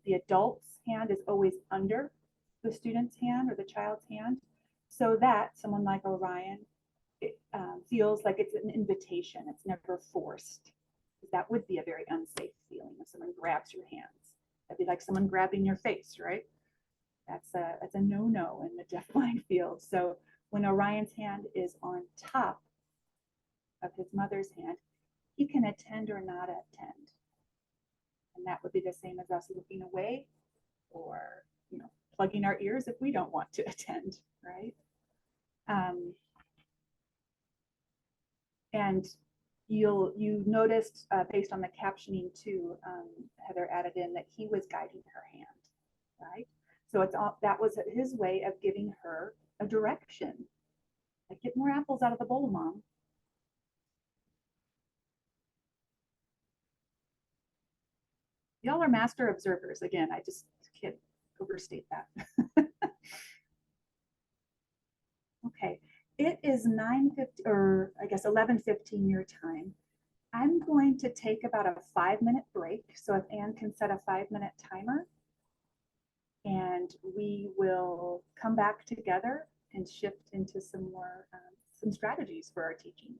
Speaker 1: The adult's hand is always under the student's hand or the child's hand, so that someone like Orion feels like it's an invitation. It's never forced. That would be a very unsafe feeling if someone grabs your hands. That'd be like someone grabbing your face, right? That's a no-no in the deafblind field. So when Orion's hand is on top of his mother's hand, he can attend or not attend. And that would be the same as us looking away or, you know, plugging our ears if we don't want to attend, right? And you noticed based on the captioning too, Heather added in that he was guiding her hand, right? So it's all, that was his way of giving her a direction. Like, get more apples out of the bowl, Mom. Y'all are master observers. Again, I just can't overstate that. Okay, it is 9:50, or I guess 11:15 your time. I'm going to take about a 5-minute break. So if Anne can set a 5-minute timer, and we will come back together and shift into some more, some strategies for our teaching.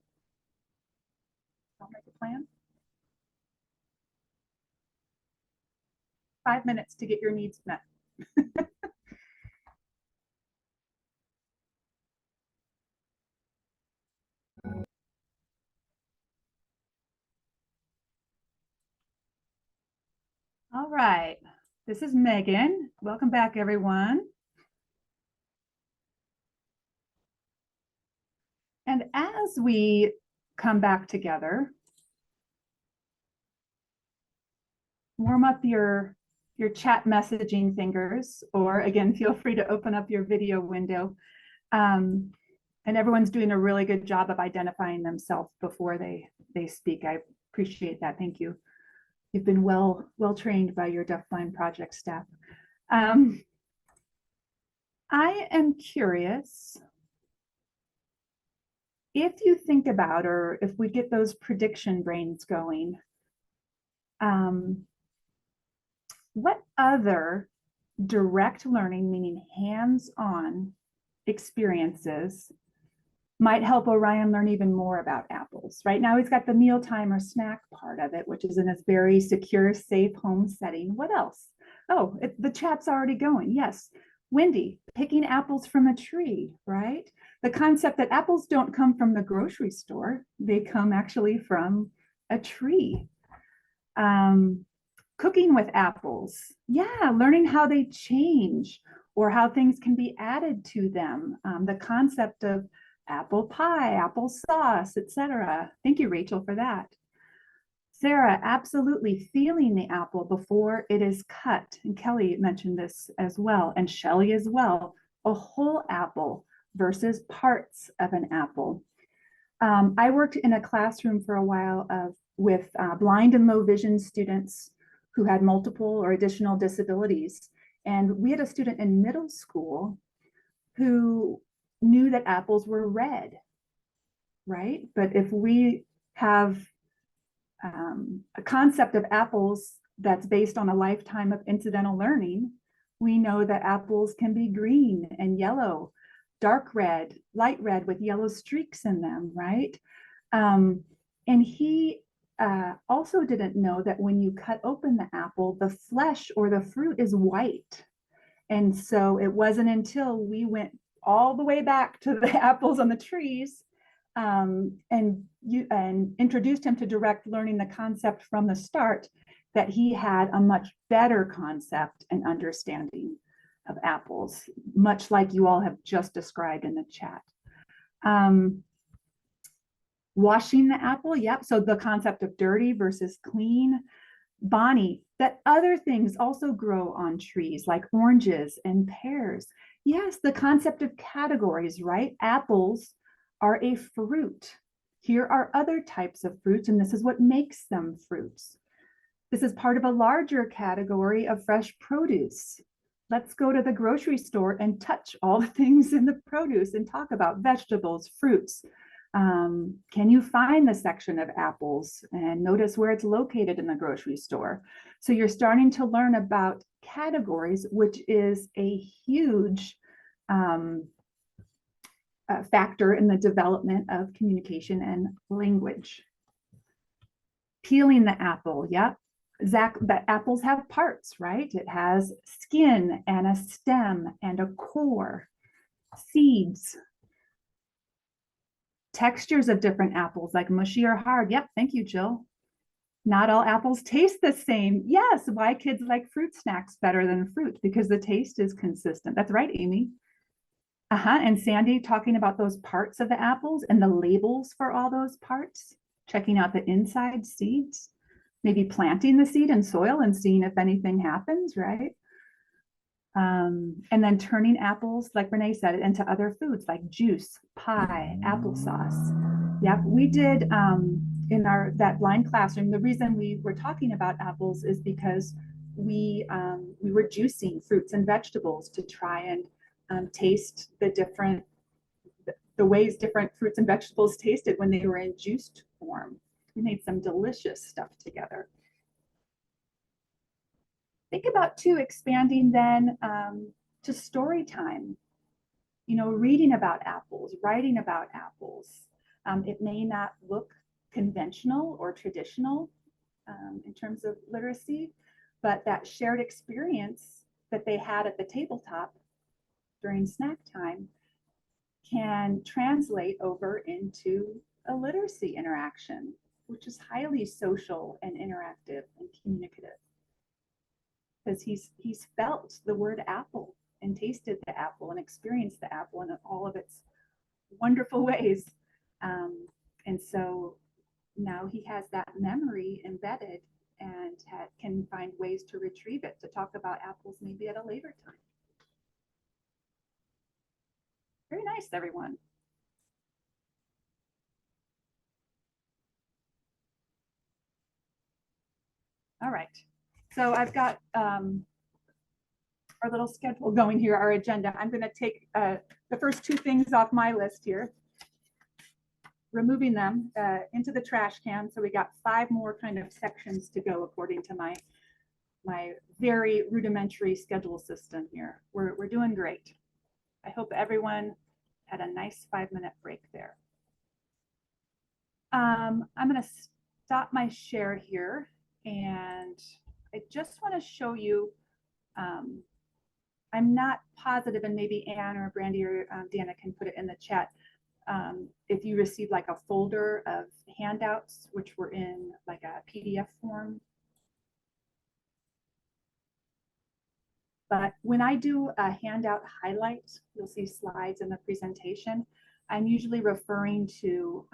Speaker 1: Sound like a plan? 5 minutes to get your needs met. All right, this is Megan. Welcome back, everyone. And as we come back together, warm up your chat messaging fingers, or again, feel free to open up your video window. And everyone's doing a really good job of identifying themselves before they speak. I appreciate that. Thank you. You've been well trained by your Deafblind Project staff. I am curious if you think about, or if we get those prediction brains going, what other direct learning, meaning hands-on experiences, might help Orion learn even more about apples? Right now he's got the mealtime or snack part of it, which is in a very secure, safe home setting. What else? Oh, the chat's already going. Yes, Wendy, picking apples from a tree, right? The concept that apples don't come from the grocery store, they come actually from a tree. Cooking with apples, yeah, learning how they change or how things can be added to them. The concept of apple pie, applesauce, etc. Thank you, Rachel, for that. Sarah, absolutely feeling the apple before it is cut. And Kelly mentioned this as well, and Shelley as well. A whole apple versus parts of an apple. I worked in a classroom for a while with blind and low vision students who had multiple or additional disabilities. And we had a student in middle school who knew that apples were red, right? But if we have a concept of apples that's based on a lifetime of incidental learning, we know that apples can be green and yellow, dark red, light red with yellow streaks in them, right? And he also didn't know that when you cut open the apple, the flesh or the fruit is white. And so it wasn't until we went all the way back to the apples on the trees and introduced him to direct learning the concept from the start that he had a much better concept and understanding of apples, much like you all have just described in the chat. Washing the apple, yep. So the concept of dirty versus clean. Bonnie, that other things also grow on trees like oranges and pears. Yes, the concept of categories, right? Apples are a fruit. Here are other types of fruits, and this is what makes them fruits. This is part of a larger category of fresh produce. Let's go to the grocery store and touch all the things in the produce and talk about vegetables, fruits. Can you find the section of apples and notice where it's located in the grocery store? So you're starting to learn about categories, which is a huge factor in the development of communication and language. Peeling the apple, yep. Zach, the apples have parts, right? It has skin and a stem and a core, seeds, textures of different apples, like mushy or hard. Yep, thank you, Jill. Not all apples taste the same. Yes, why kids like fruit snacks better than fruit? Because the taste is consistent. That's right, Amy. And Sandy talking about those parts of the apples and the labels for all those parts, checking out the inside seeds, maybe planting the seed in soil and seeing if anything happens, right? And then turning apples, like Renee said, into other foods like juice, pie, applesauce. Yep, we did in that blind classroom. The reason we were talking about apples is because we were juicing fruits and vegetables to try and taste the ways different fruits and vegetables tasted when they were in juiced form. We made some delicious stuff together. Think about too, expanding then to story time. You know, reading about apples, writing about apples. It may not look conventional or traditional in terms of literacy, but that shared experience that they had at the tabletop during snack time can translate over into a literacy interaction, which is highly social and interactive and communicative. Because he's felt the word apple and tasted the apple and experienced the apple in all of its wonderful ways. And so now he has that memory embedded and can find ways to retrieve it, to talk about apples maybe at a later time. Very nice, everyone. All right. So I've got our little schedule going here, our agenda. I'm going to take the first two things off my list here, removing them into the trash can. So we got 5 more kind of sections to go according to my very rudimentary schedule system here. We're doing great. I hope everyone had a nice 5-minute break there. I'm going to stop my share here, and I just want to show you, I'm not positive, and maybe Anne or Brandy or Deanna can put it in the chat, if you received like a folder of handouts, which were in like a PDF form. But when I do a handout highlight, you'll see slides in the presentation. I'm usually referring to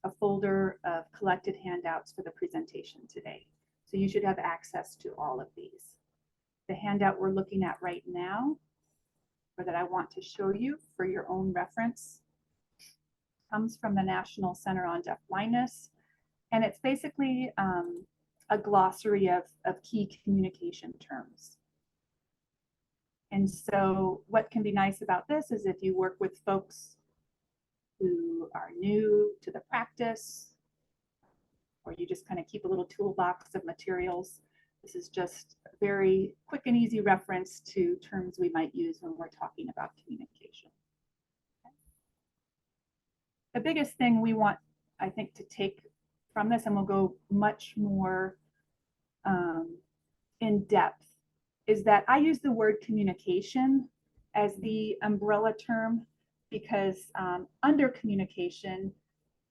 Speaker 1: a folder of collected handouts for the presentation today. So you should have access to all of these. The handout we're looking at right now, or that I want to show you for your own reference, comes from the National Center on Deafblindness. And it's basically a glossary of key communication terms. And so what can be nice about this is if you work with folks who are new to the practice, or you just kind of keep a little toolbox of materials, this is just a very quick and easy reference to terms we might use when we're talking about communication. The biggest thing we want, I think, to take from this, and we'll go much more in depth, is that I use the word communication as the umbrella term because under communication,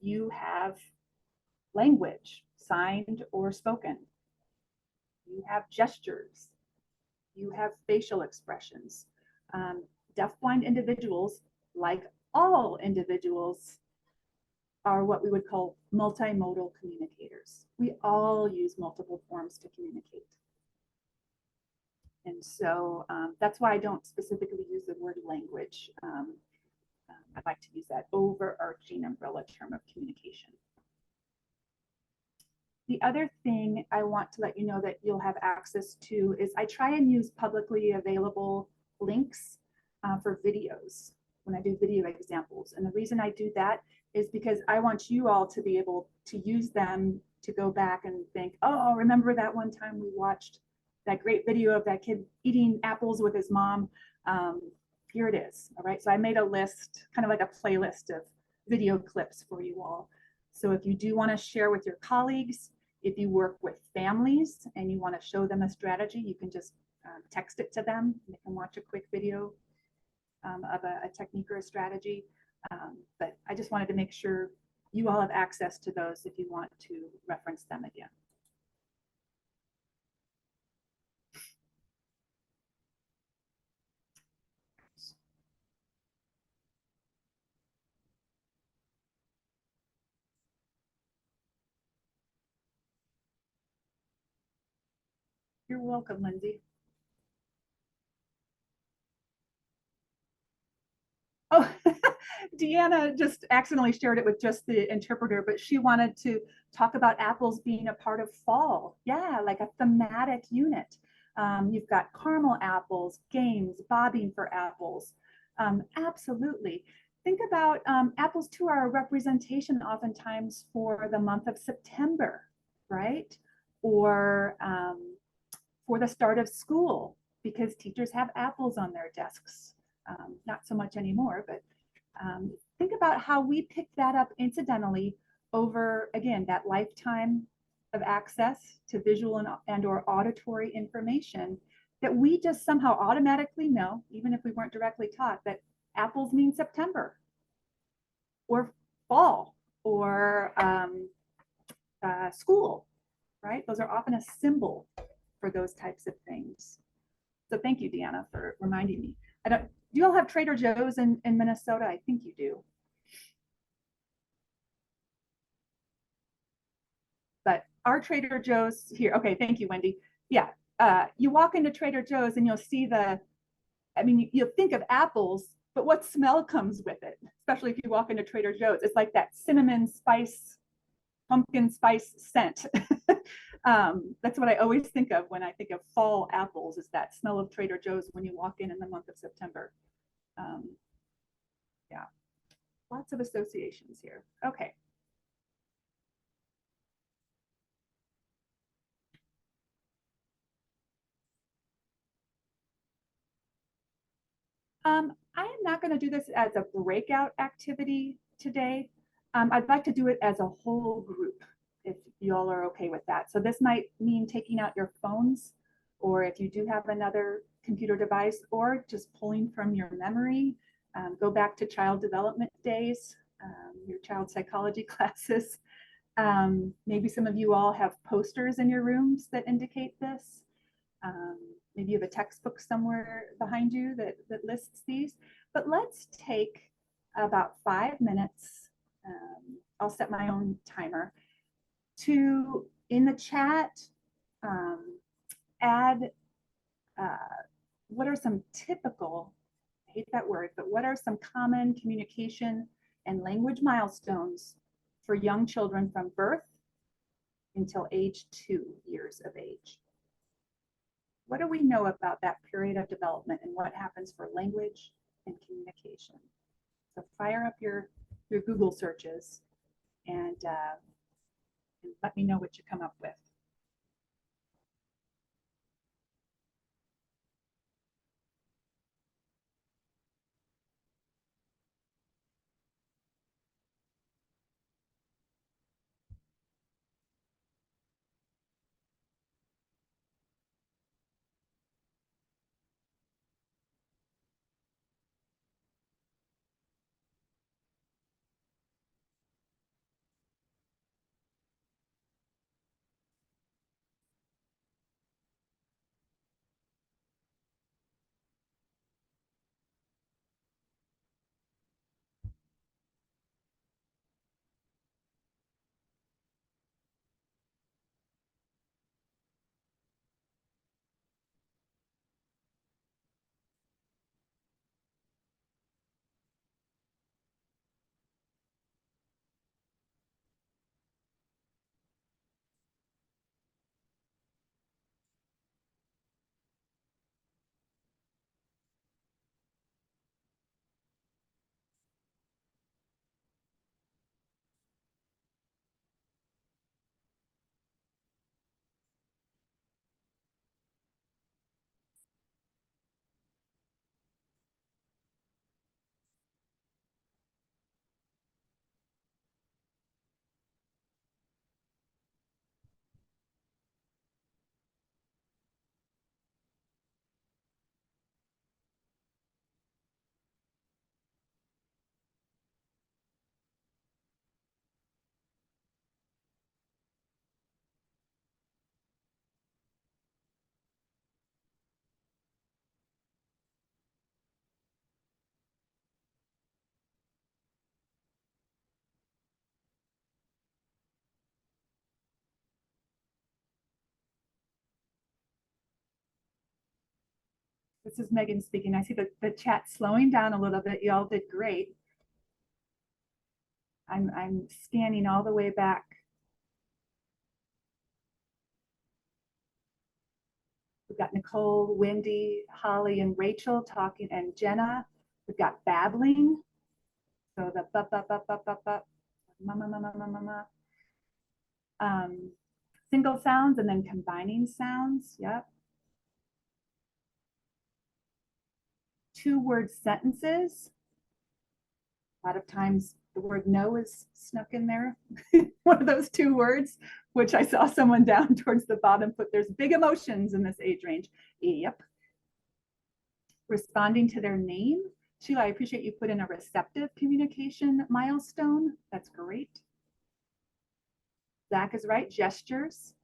Speaker 1: you have language, signed or spoken. You have gestures. You have facial expressions. Deafblind individuals, like all individuals, are what we would call multimodal communicators. We all use multiple forms to communicate. And so that's why I don't specifically use the word language. I'd like to use that overarching umbrella term of communication. The other thing I want to let you know that you'll have access to is I try and use publicly available links for videos when I do video examples. And the reason I do that is because I want you all to be able to use them to go back and think, oh, remember that one time we watched that great video of that kid eating apples with his mom. Here it is. All right. So I made a list, kind of like a playlist of video clips for you all. So if you do want to share with your colleagues, if you work with families and you want to show them a strategy, you can just text it to them. They can watch a quick video of a technique or a strategy. But I just wanted to make sure you all have access to those if you want to reference them again. You're welcome, Lindsay. Oh, Deanna just accidentally shared it with just the interpreter, but she wanted to talk about apples being a part of fall. Yeah, like a thematic unit. You've got caramel apples, games, bobbing for apples. Absolutely. Think about apples too are a representation oftentimes for the month of September, right? Or for the start of school, because teachers have apples on their desks. Not so much anymore, but think about how we pick that up incidentally over, again, that lifetime of access to visual and or auditory information that we just somehow automatically know, even if we weren't directly taught, that apples mean September or fall or school, right? Those are often a symbol for those types of things. So thank you, Deanna, for reminding me. Do you all have Trader Joe's in Minnesota? I think you do. But our Trader Joe's here, okay, thank you, Wendy. Yeah, you walk into Trader Joe's and you'll see you'll think of apples, but what smell comes with it? Especially if you walk into Trader Joe's, it's like that cinnamon spice, pumpkin spice scent. That's what I always think of when I think of fall apples, is that smell of Trader Joe's when you walk in the month of September. Yeah, lots of associations here. Okay. I am not going to do this as a breakout activity today. I'd like to do it as a whole group, if you all are okay with that. So this might mean taking out your phones, or if you do have another computer device, or just pulling from your memory, go back to child development days, your child psychology classes. Maybe some of you all have posters in your rooms that indicate this. Maybe you have a textbook somewhere behind you that lists these, but let's take about 5 minutes. I'll set my own timer to, in the chat, add what are some typical, I hate that word, but what are some common communication and language milestones for young children from birth until age 2 years of age? What do we know about that period of development and what happens for language and communication? So fire up your Google searches and let me know what you come up with. This is Megan speaking. I see the chat slowing down a little bit. Y'all did great. I'm scanning all the way back. We've got Nicole, Wendy, Holly, and Rachel talking, and Jenna. We've got babbling. So the mama. Single sounds and then combining sounds. Yep. 2-word sentences. A lot of times the word no is snuck in there. One of those 2 words, which I saw someone down towards the bottom put, there's big emotions in this age range. Yep. Responding to their name. Sheila, I appreciate you put in a receptive communication milestone. That's great. Zach is right, gestures.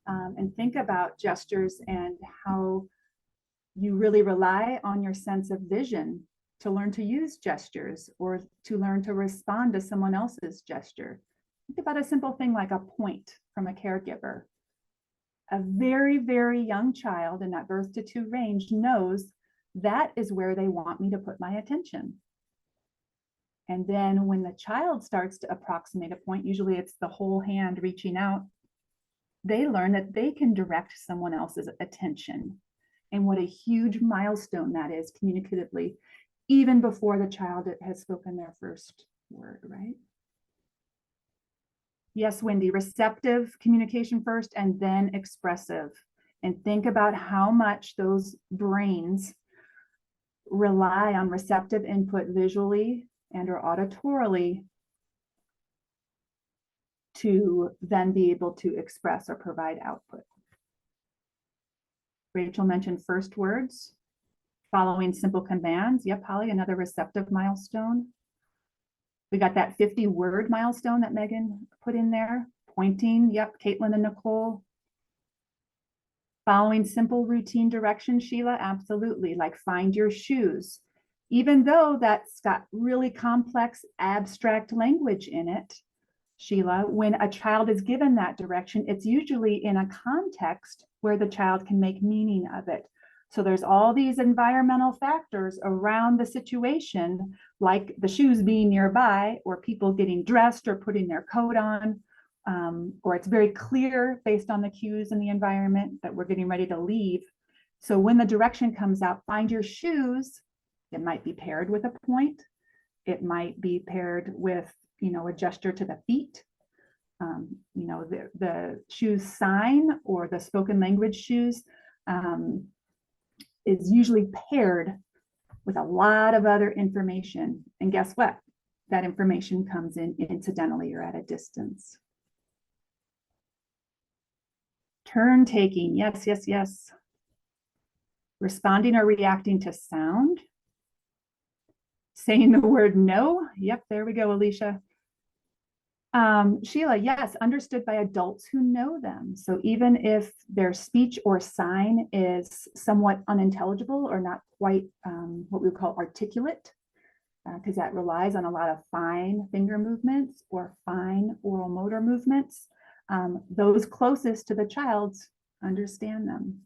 Speaker 1: And think about gestures and how you really rely on your sense of vision to learn to use gestures or to learn to respond to someone else's gesture. Think about a simple thing like a point from a caregiver. A very, very young child in that birth to 2 range knows that is where they want me to put my attention. And then when the child starts to approximate a point, usually it's the whole hand reaching out, they learn that they can direct someone else's attention. And what a huge milestone that is communicatively, even before the child has spoken their first word, right? Yes, Wendy, receptive communication first and then expressive. And think about how much those brains rely on receptive input visually and or auditorily to then be able to express or provide output. Rachel mentioned first words, following simple commands. Yep, Holly, another receptive milestone. We got that 50-word milestone that Megan put in there. Pointing, yep, Caitlin and Nicole. Following simple routine directions, Sheila, absolutely. Like find your shoes, even though that's got really complex abstract language in it, Sheila, when a child is given that direction, it's usually in a context where the child can make meaning of it. So there's all these environmental factors around the situation, like the shoes being nearby, or people getting dressed or putting their coat on, or it's very clear based on the cues in the environment that we're getting ready to leave. So when the direction comes out, find your shoes, it might be paired with a point. It might be paired with, a gesture to the feet. The shoes sign or the spoken language shoes is usually paired with a lot of other information. And guess what? That information comes in incidentally or at a distance. Turn taking, yes, yes, yes. Responding or reacting to sound. Saying the word no. Yep, there we go, Alicia. Sheila, yes, understood by adults who know them. So even if their speech or sign is somewhat unintelligible or not quite what we would call articulate, because that relies on a lot of fine finger movements or fine oral motor movements, those closest to the child understand them.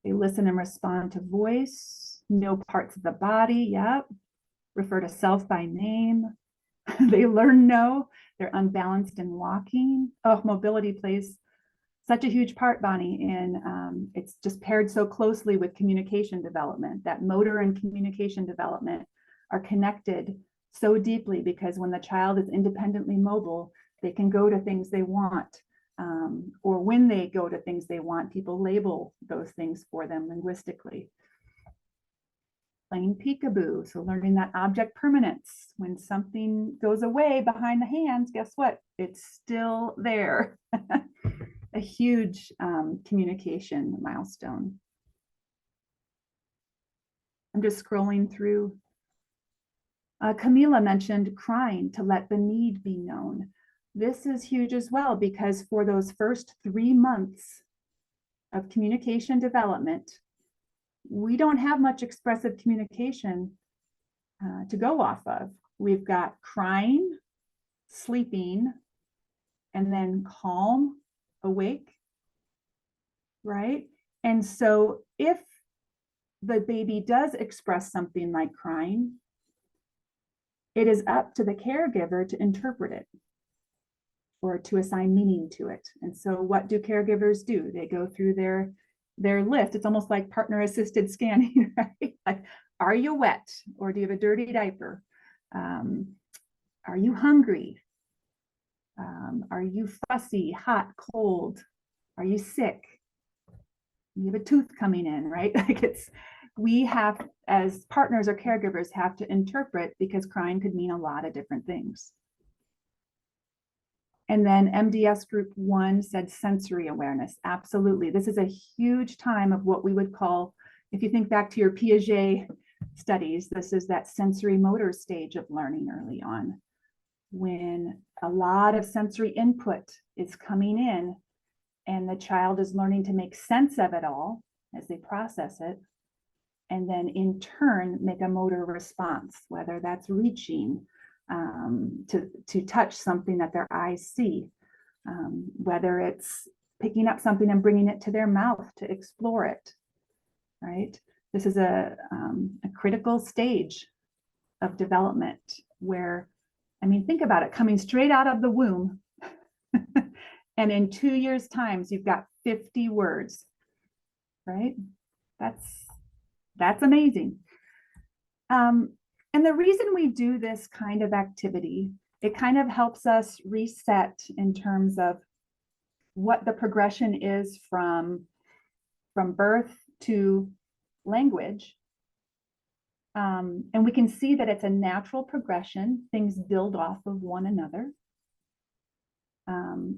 Speaker 1: They listen and respond to voice, know parts of the body, yep. Refer to self by name. They learn no, they're unbalanced in walking. Oh, mobility plays such a huge part, Bonnie, in it's just paired so closely with communication development. That motor and communication development are connected so deeply, because when the child is independently mobile, they can go to things they want. Or when they go to things they want, people label those things for them linguistically. Playing peekaboo, so learning that object permanence. When something goes away behind the hands, guess what? It's still there. A huge communication milestone. I'm just scrolling through. Camila mentioned crying to let the need be known. This is huge as well, because for those first 3 months of communication development, we don't have much expressive communication to go off of. We've got crying, sleeping, and then calm, awake, right? And so if the baby does express something like crying, it is up to the caregiver to interpret it or to assign meaning to it. And so what do caregivers do? They go through their list. It's almost like partner assisted scanning, right? Like, are you wet, or do you have a dirty diaper? Are you hungry? Are you fussy, hot, cold? Are you sick? You have a tooth coming in, right? Like we have, as partners or caregivers, have to interpret, because crying could mean a lot of different things. And then MDS group 1 said sensory awareness. Absolutely. This is a huge time of what we would call, if you think back to your Piaget studies, this is that sensory motor stage of learning early on, when a lot of sensory input is coming in and the child is learning to make sense of it all as they process it, and then in turn make a motor response, whether that's reaching, to touch something that their eyes see, whether it's picking up something and bringing it to their mouth to explore it, right? This is a critical stage of development where, I mean, think about it, coming straight out of the womb, and in 2 years' time, you've got 50 words, right? That's amazing. And the reason we do this kind of activity, it kind of helps us reset in terms of what the progression is from birth to language. And we can see that it's a natural progression. Things build off of one another.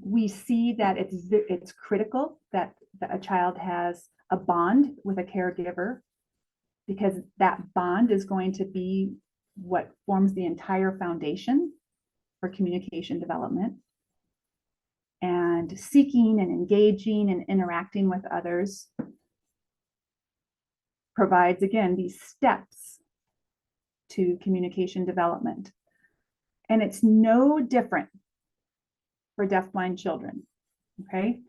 Speaker 1: We see that it's critical that a child has a bond with a caregiver, because that bond is going to be what forms the entire foundation for communication development. And seeking and engaging and interacting with others provides, again, these steps to communication development. And it's no different for deafblind children, okay?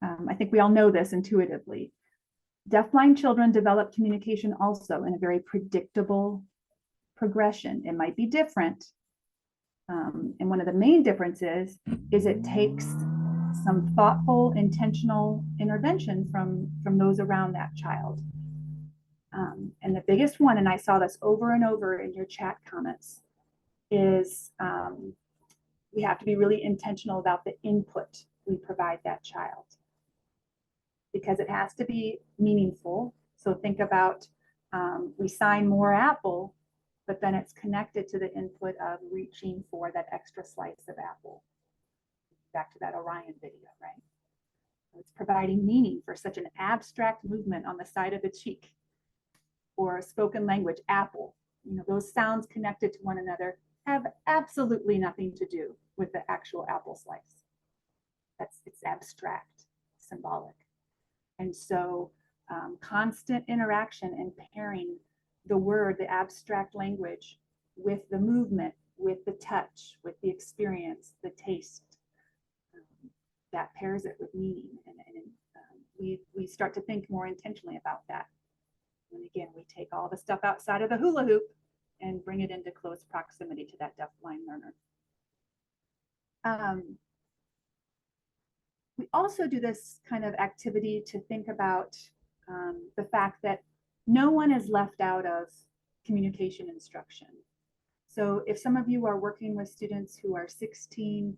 Speaker 1: I think we all know this intuitively. Deafblind children develop communication also in a very predictable progression. It might be different. And one of the main differences is it takes some thoughtful, intentional intervention from those around that child. And the biggest one, and I saw this over and over in your chat comments, is we have to be really intentional about the input we provide that child, because it has to be meaningful. So think about, we sign more apple, but then it's connected to the input of reaching for that extra slice of apple. Back to that Orion video, right? It's providing meaning for such an abstract movement on the side of the cheek, or spoken language, apple. You know, those sounds connected to one another have absolutely nothing to do with the actual apple slice. It's abstract, symbolic. And so constant interaction and pairing the word, the abstract language, with the movement, with the touch, with the experience, the taste, that pairs it with meaning. And we start to think more intentionally about that. And again, we take all the stuff outside of the hula hoop and bring it into close proximity to that deafblind learner. We also do this kind of activity to think about the fact that no one is left out of communication instruction. So if some of you are working with students who are 16,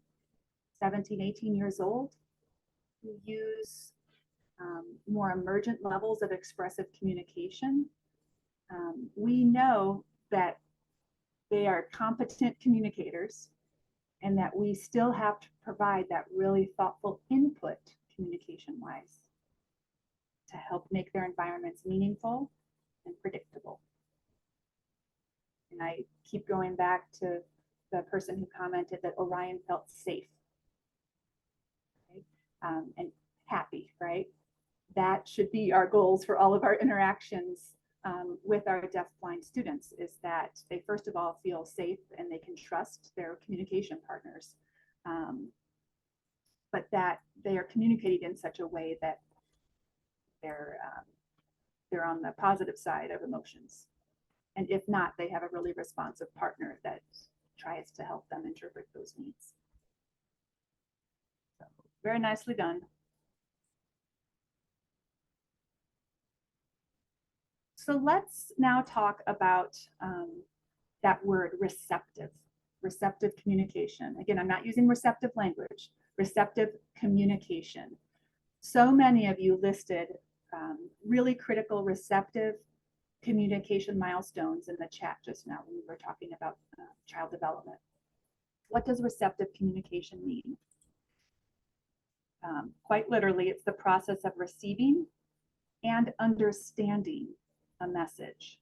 Speaker 1: 17, 18 years old, who use more emergent levels of expressive communication, we know that they are competent communicators, and that we still have to provide that really thoughtful input communication-wise to help make their environments meaningful and predictable. And I keep going back to the person who commented that Orion felt safe, right? And happy, right? That should be our goals for all of our interactions with our deafblind students, is that they first of all feel safe and they can trust their communication partners, but that they are communicating in such a way that they're on the positive side of emotions. And if not, they have a really responsive partner that tries to help them interpret those needs. So, very nicely done. So let's now talk about that word receptive communication. Again, I'm not using receptive language, receptive communication. So many of you listed really critical receptive communication milestones in the chat just now when we were talking about child development. What does receptive communication mean? Quite literally, it's the process of receiving and understanding a message.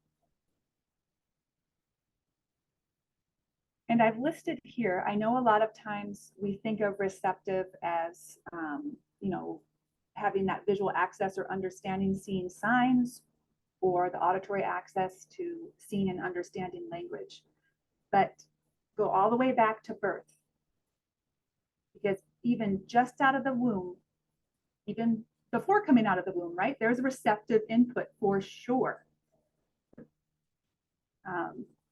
Speaker 1: And I've listed here, I know a lot of times we think of receptive as, you know, having that visual access or understanding, seeing signs, or the auditory access to seeing and understanding language. But go all the way back to birth, because even just out of the womb, even before coming out of the womb, right, there's receptive input for sure.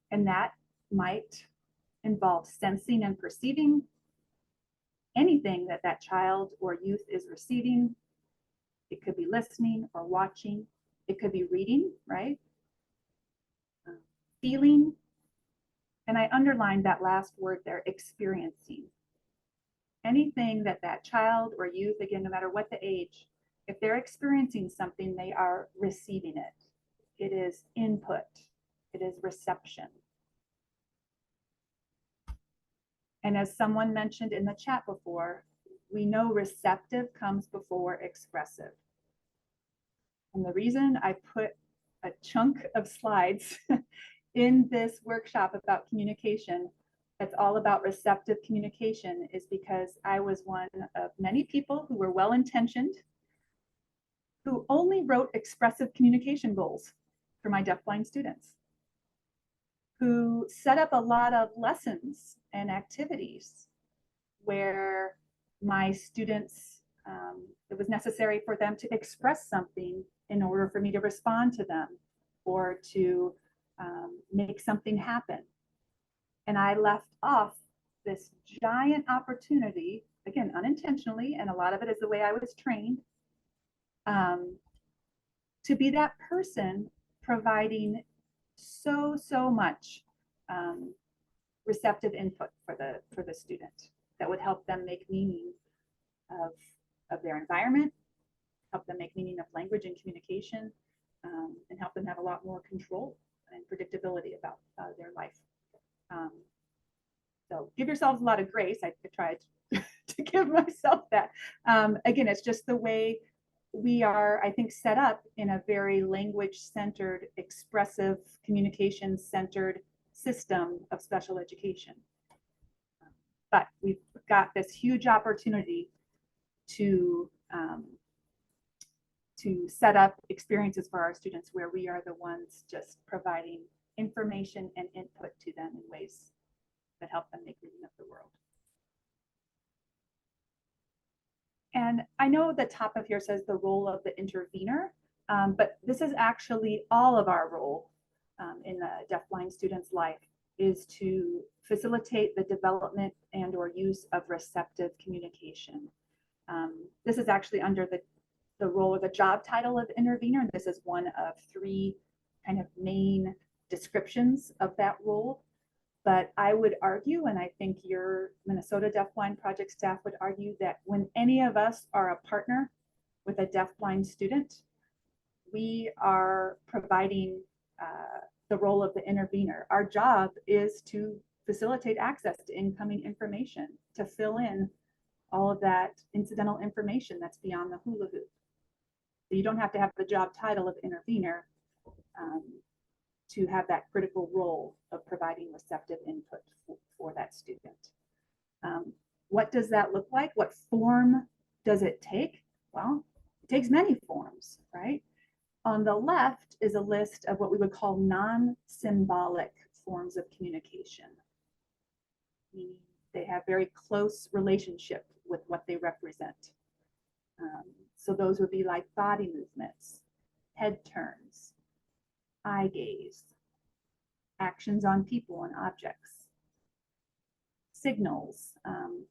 Speaker 1: And that might involve sensing and perceiving anything that that child or youth is receiving. It could be listening or watching. It could be reading, right? Feeling. And I underlined that last word there, experiencing. Anything that that child or youth, again, no matter what the age, if they're experiencing something, they are receiving it. It is input. It is reception. And as someone mentioned in the chat before, we know receptive comes before expressive. And the reason I put a chunk of slides in this workshop about communication that's all about receptive communication is because I was one of many people who were well-intentioned, who only wrote expressive communication goals for my deafblind students, who set up a lot of lessons and activities where my students, it was necessary for them to express something in order for me to respond to them or to make something happen. And I left off this giant opportunity, again, unintentionally, and a lot of it is the way I was trained, to be that person providing so much receptive input for the student that would help them make meaning of their environment, help them make meaning of language and communication, and help them have a lot more control and predictability about their life. So give yourselves a lot of grace. I tried to give myself that. Again, it's just the way we are, I think, set up in a very language-centered, expressive, communication-centered system of special education. But we've got this huge opportunity to set up experiences for our students where we are the ones just providing information and input to them in ways that help them make meaning of the world. And I know the top of here says the role of the intervener, but this is actually all of our role in the deafblind student's life, is to facilitate the development and or use of receptive communication. This is actually under the role or the job title of intervener. And this is one of 3 kind of main descriptions of that role. But I would argue, and I think your Minnesota Deafblind Project staff would argue, that when any of us are a partner with a deafblind student, we are providing the role of the intervener. Our job is to facilitate access to incoming information, to fill in all of that incidental information that's beyond the hula hoop. So you don't have to have the job title of intervener to have that critical role of providing receptive input for that student. What does that look like? What form does it take? Well, it takes many forms, right? On the left is a list of what we would call non-symbolic forms of communication. Meaning they have very close relationship with what they represent. So those would be like body movements, head turns, eye gaze, actions on people and objects, signals.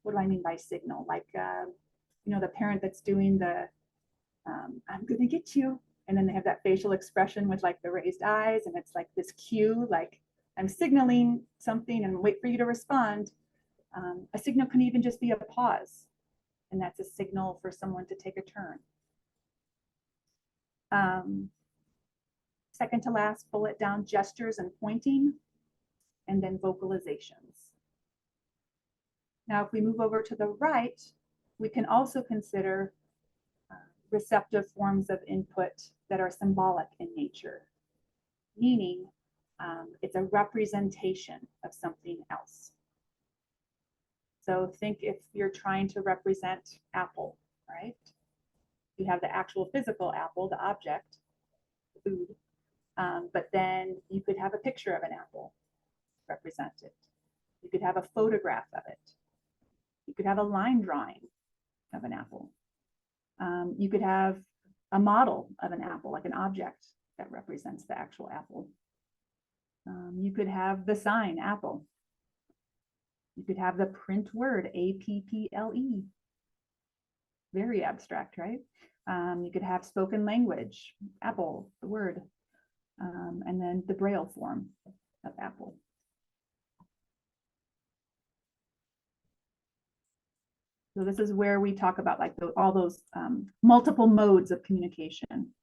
Speaker 1: What do I mean by signal? Like, you know, the parent that's doing the, I'm gonna get you. And then they have that facial expression with like the raised eyes, and it's like this cue, like I'm signaling something and wait for you to respond. A signal can even just be a pause, and that's a signal for someone to take a turn. Second to last bullet down, gestures and pointing, and then vocalizations. Now, if we move over to the right, we can also consider receptive forms of input that are symbolic in nature, meaning it's a representation of something else. So think if you're trying to represent apple, right? You have the actual physical apple, the object, the food, but then you could have a picture of an apple represented. You could have a photograph of it. You could have a line drawing of an apple. You could have a model of an apple, like an object that represents the actual apple. You could have the sign apple. You could have the print word APPLE. Very abstract, right? You could have spoken language, apple, the word, and then the Braille form of apple. So this is where we talk about like all those multiple modes of communication.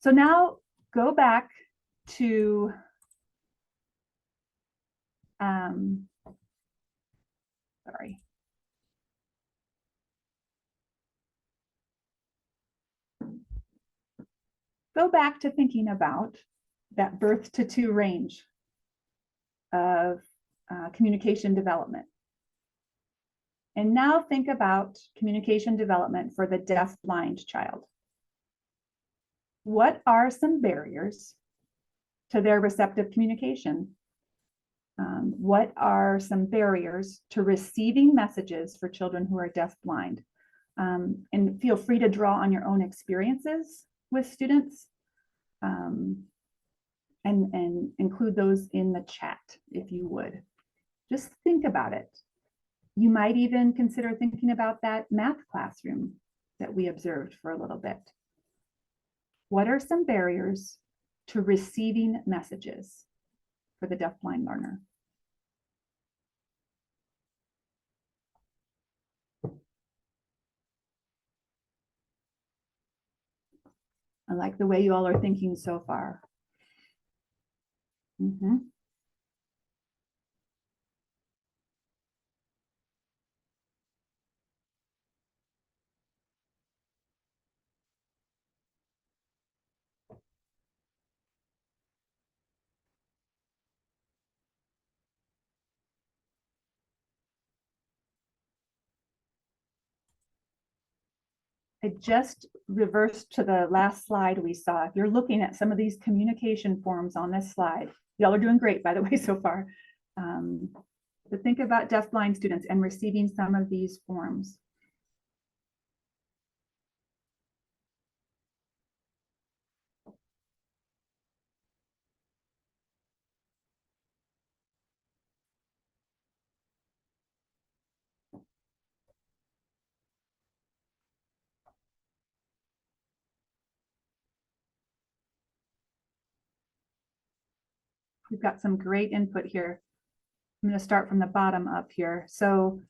Speaker 1: So now go back to sorry. Go back to thinking about that birth to 2 range of communication development. And now think about communication development for the deaf-blind child. what are some barriers to their receptive communication? What are some barriers to receiving messages for children who are deafblind? And feel free to draw on your own experiences with students and include those in the chat if you would. Just think about it. You might even consider thinking about that math classroom that we observed for a little bit. What are some barriers to receiving messages for the deafblind learner? I like the way you all are thinking so far. I just reversed to the last slide we saw. If you're looking at some of these communication forms on this slide, y'all are doing great, by the way, so far. But think about deafblind students and receiving some of these forms. We've got some great input here. I'm going to start from the bottom up here. So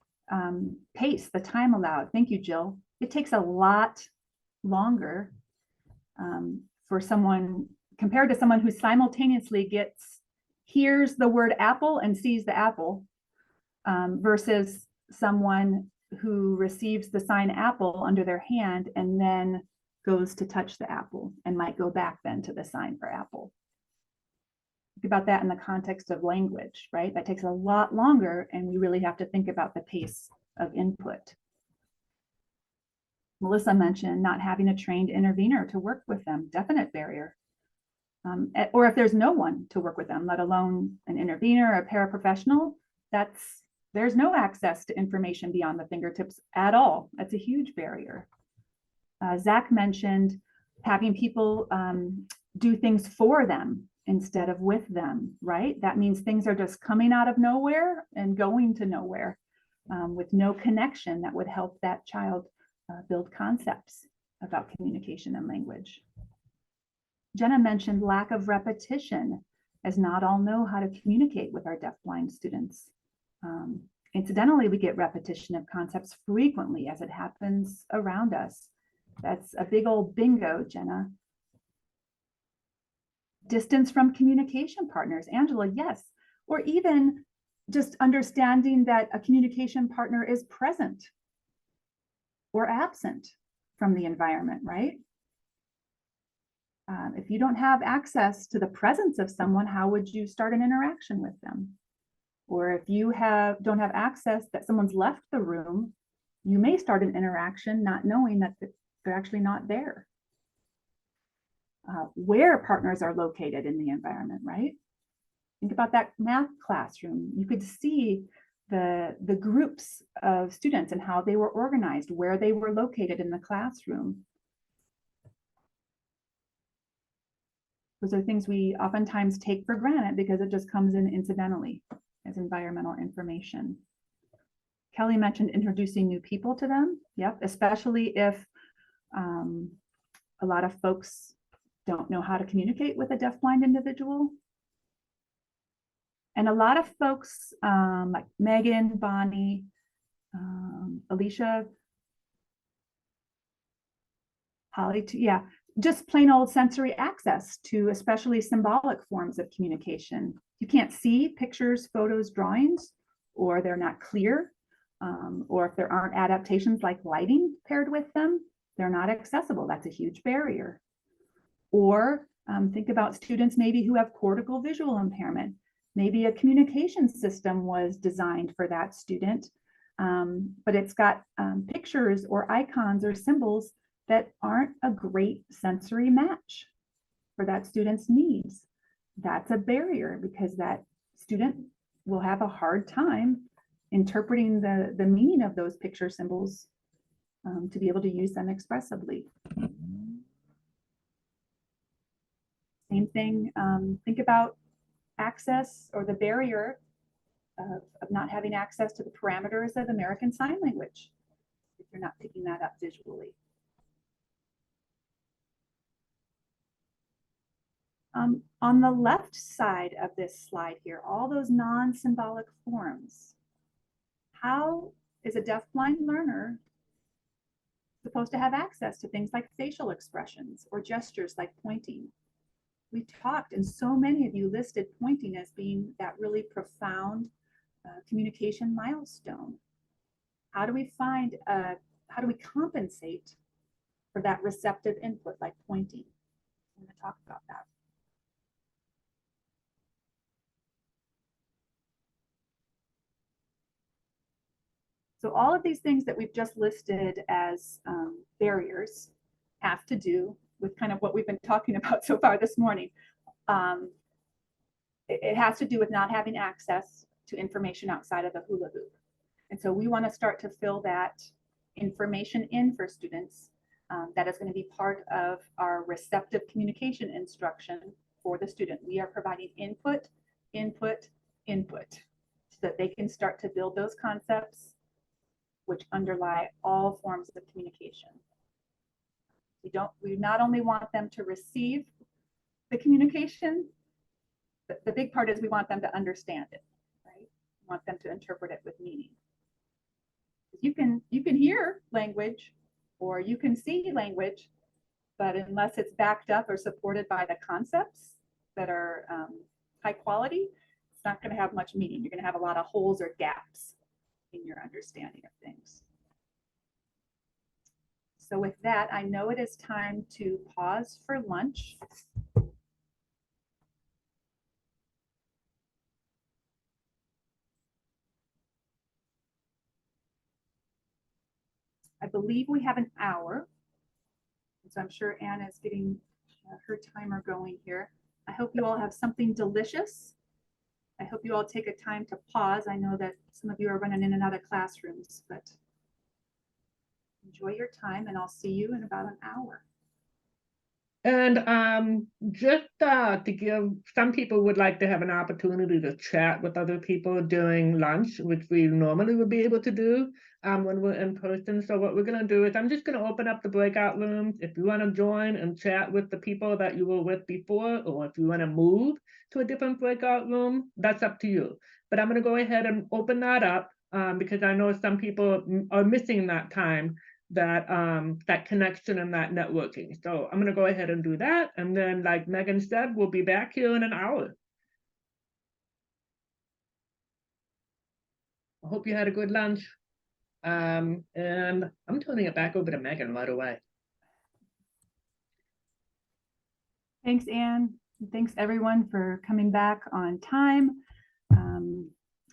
Speaker 1: pace, the time allowed. Thank you, Jill. It takes a lot longer for someone, compared to someone who simultaneously hears the word apple and sees the apple versus someone who receives the sign apple under their hand and then goes to touch the apple and might go back then to the sign for apple. Think about that in the context of language, right? That takes a lot longer, and we really have to think about the pace of input. Melissa mentioned not having a trained intervener to work with them, definite barrier. Or if there's no one to work with them, let alone an intervener, a paraprofessional, there's no access to information beyond the fingertips at all. That's a huge barrier. Zach mentioned having people do things for them instead of with them, right? That means things are just coming out of nowhere and going to nowhere with no connection that would help that child build concepts about communication and language. Jenna mentioned lack of repetition, as not all know how to communicate with our deafblind students. Incidentally, we get repetition of concepts frequently as it happens around us. That's a big old bingo, Jenna. Distance from communication partners, Angela, yes. Or even just understanding that a communication partner is present or absent from the environment, right? If you don't have access to the presence of someone, how would you start an interaction with them? Or if you don't have access that someone's left the room, you may start an interaction not knowing that they're actually not there. Where partners are located in the environment, right? Think about that math classroom. You could see the groups of students and how they were organized, where they were located in the classroom. Those are things we oftentimes take for granted because it just comes in incidentally as environmental information. Kelly mentioned introducing new people to them. Yep, especially if a lot of folks don't know how to communicate with a deafblind individual. And a lot of folks like Megan, Bonnie, Alicia, Holly, yeah, just plain old sensory access to especially symbolic forms of communication. You can't see pictures, photos, drawings, or they're not clear, or if there aren't adaptations like lighting paired with them, they're not accessible. That's a huge barrier. Or think about students maybe who have cortical visual impairment. Maybe a communication system was designed for that student, but it's got pictures or icons or symbols that aren't a great sensory match for that student's needs. That's a barrier because that student will have a hard time interpreting the meaning of those picture symbols to be able to use them expressively. Same thing, think about access or the barrier of not having access to the parameters of American Sign Language if you're not picking that up visually. On the left side of this slide here, all those non-symbolic forms. How is a deafblind learner supposed to have access to things like facial expressions or gestures like pointing? We talked, and so many of you listed pointing as being that really profound communication milestone. How do we compensate for that receptive input like pointing? I'm going to talk about that. So all of these things that we've just listed as barriers have to do with kind of what we've been talking about so far this morning. It has to do with not having access to information outside of the hula hoop. And so we want to start to fill that information in for students. That is going to be part of our receptive communication instruction for the student. We are providing input, input, input, so that they can start to build those concepts which underlie all forms of communication. We not only want them to receive the communication, but the big part is we want them to understand it, right? We want them to interpret it with meaning. You can hear language or you can see language, but unless it's backed up or supported by the concepts that are high quality, it's not going to have much meaning. You're going to have a lot of holes or gaps in your understanding of things. So with that, I know it is time to pause for lunch. I believe we have an hour. So I'm sure Anna is getting her timer going here. I hope you all have something delicious. I hope you all take a time to pause. I know that some of you are running in and out of classrooms, but enjoy your time and I'll see you in about an hour.
Speaker 10: And just to give, some people would like to have an opportunity to chat with other people during lunch, which we normally would be able to do when we're in person. So what we're going to do is I'm just going to open up the breakout rooms. If you want to join and chat with the people that you were with before, or if you want to move to a different breakout room, that's up to you. But I'm going to go ahead and open that up because I know some people are missing that time, that connection and that networking. So I'm going to go ahead and do that. And then, like Megan said, we'll be back here in an hour. I hope you had a good lunch. And I'm turning it back over to Megan right away.
Speaker 1: Thanks, Anne. Thanks everyone for coming back on time.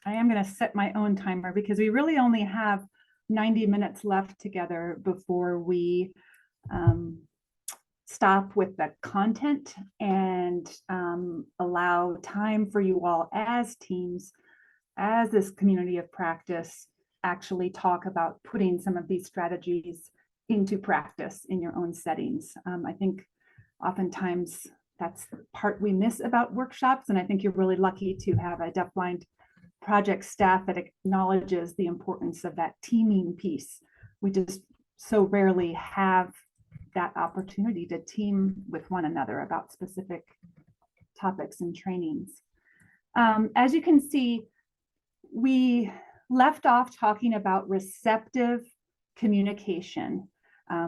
Speaker 1: I am going to set my own timer because we really only have 90 minutes left together before we stop with the content and allow time for you all as teams, as this community of practice, actually talk about putting some of these strategies into practice in your own settings. I think oftentimes that's the part we miss about workshops, and I think you're really lucky to have a Deafblind Project staff that acknowledges the importance of that teaming piece. We just so rarely have that opportunity to team with one another about specific topics and trainings. As you can see, we left off talking about receptive communication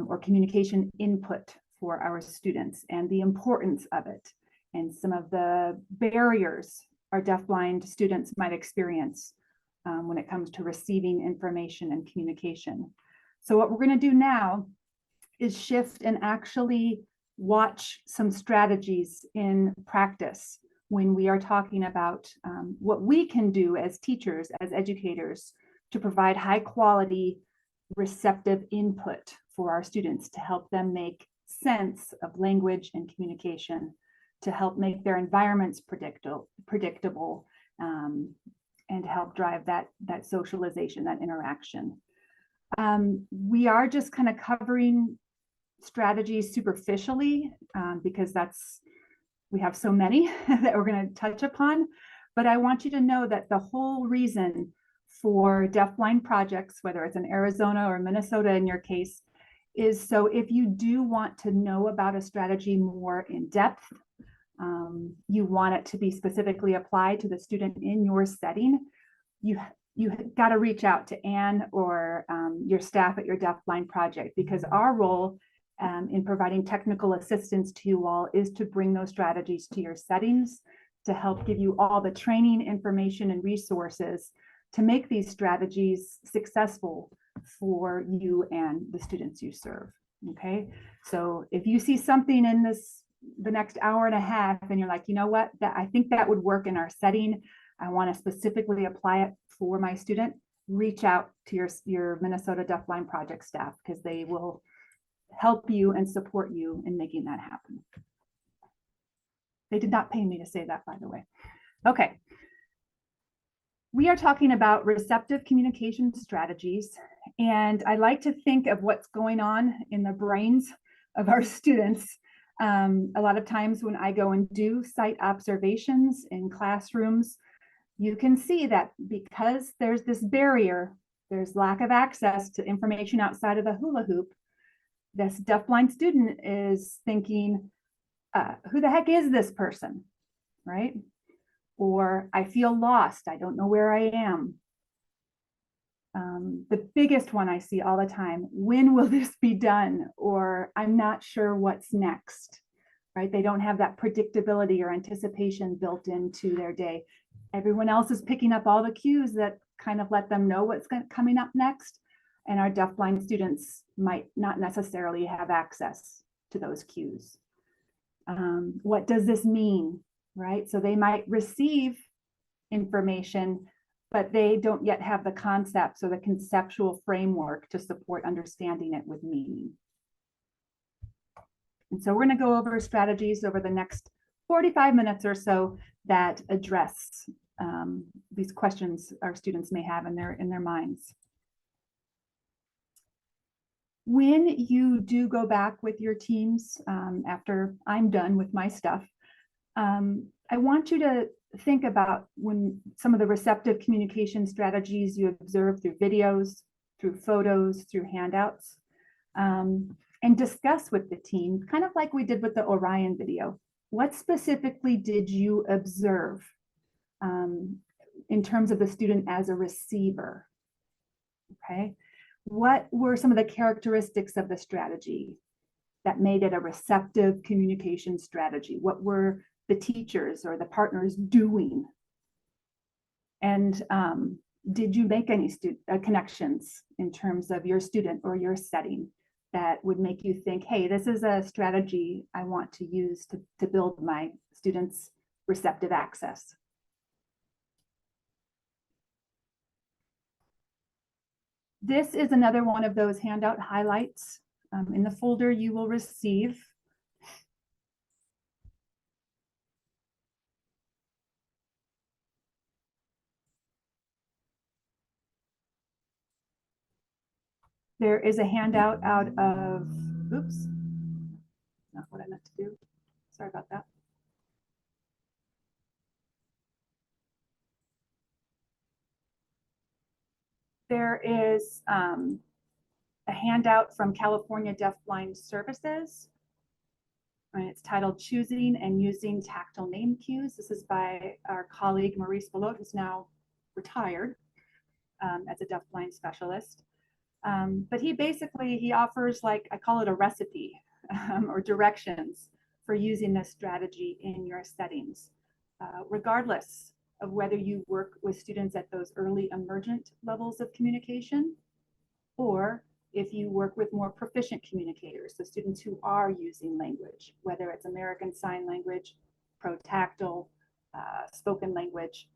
Speaker 1: or communication input for our students and the importance of it and some of the barriers our deafblind students might experience when it comes to receiving information and communication. So what we're going to do now is shift and actually watch some strategies in practice when we are talking about what we can do as teachers, as educators, to provide high quality receptive input for our students to help them make sense of language and communication, to help make their environments predictable, and help drive that socialization, that interaction. We are just kind of covering strategies superficially because we have so many that we're going to touch upon. But I want you to know that the whole reason for deafblind projects, whether it's in Arizona or Minnesota in your case, is so if you do want to know about a strategy more in depth, you want it to be specifically applied to the student in your setting, you got to reach out to Anne or your staff at your Deafblind Project, because our role in providing technical assistance to you all is to bring those strategies to your settings, to help give you all the training, information, and resources to make these strategies successful for you and the students you serve. Okay, so if you see something in the next hour and a half and you're like, you know what, I think that would work in our setting, I want to specifically apply it for my student, reach out to your Minnesota Deafblind Project staff, because they will help you and support you in making that happen. They did not pay me to say that, by the way. Okay. We are talking about receptive communication strategies, and I like to think of what's going on in the brains of our students. A lot of times when I go and do site observations in classrooms, you can see that because there's this barrier, there's lack of access to information outside of the hula hoop, this deafblind student is thinking, who the heck is this person, right? Or I feel lost, I don't know where I am. The biggest one I see all the time, when will this be done? Or I'm not sure what's next, right? They don't have that predictability or anticipation built into their day. Everyone else is picking up all the cues that kind of let them know what's coming up next. And our deafblind students might not necessarily have access to those cues. What does this mean, right? So they might receive information, but they don't yet have the concepts or the conceptual framework to support understanding it with meaning. And so we're going to go over strategies over the next 45 minutes or so that address these questions our students may have in their minds. When you do go back with your teams after I'm done with my stuff, I want you to think about when some of the receptive communication strategies you observe through videos, through photos, through handouts, and discuss with the team, kind of like we did with the Orion video. What specifically did you observe in terms of the student as a receiver? Okay. What were some of the characteristics of the strategy that made it a receptive communication strategy? What were the teachers or the partners doing? And did you make any connections in terms of your student or your setting that would make you think, hey, this is a strategy I want to use to build my students' receptive access? This is another one of those handout highlights. In the folder you will receive there is a handout out of, oops, not what I meant to do. Sorry about that. There is a handout from California Deafblind Services, and it's titled Choosing and Using Tactile Name Cues. This is by our colleague Maurice Belot, who's now retired as a deafblind specialist. But he offers, like, I call it a recipe or directions for using this strategy in your settings, regardless of whether you work with students at those early emergent levels of communication, or if you work with more proficient communicators, so students who are using language, whether it's American Sign Language, protactile, spoken language,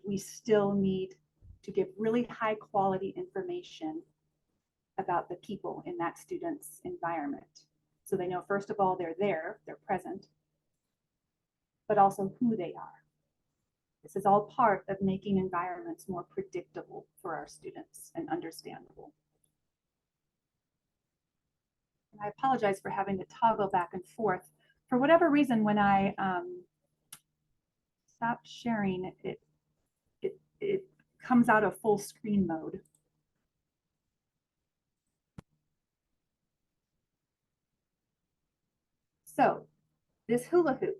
Speaker 1: we still need to give really high quality information about the people in that student's environment. So they know, first of all, they're there, they're present, but also who they are. This is all part of making environments more predictable for our students and understandable. And I apologize for having to toggle back and forth. For whatever reason, when I stop sharing, it comes out of full screen mode. So this hula hoop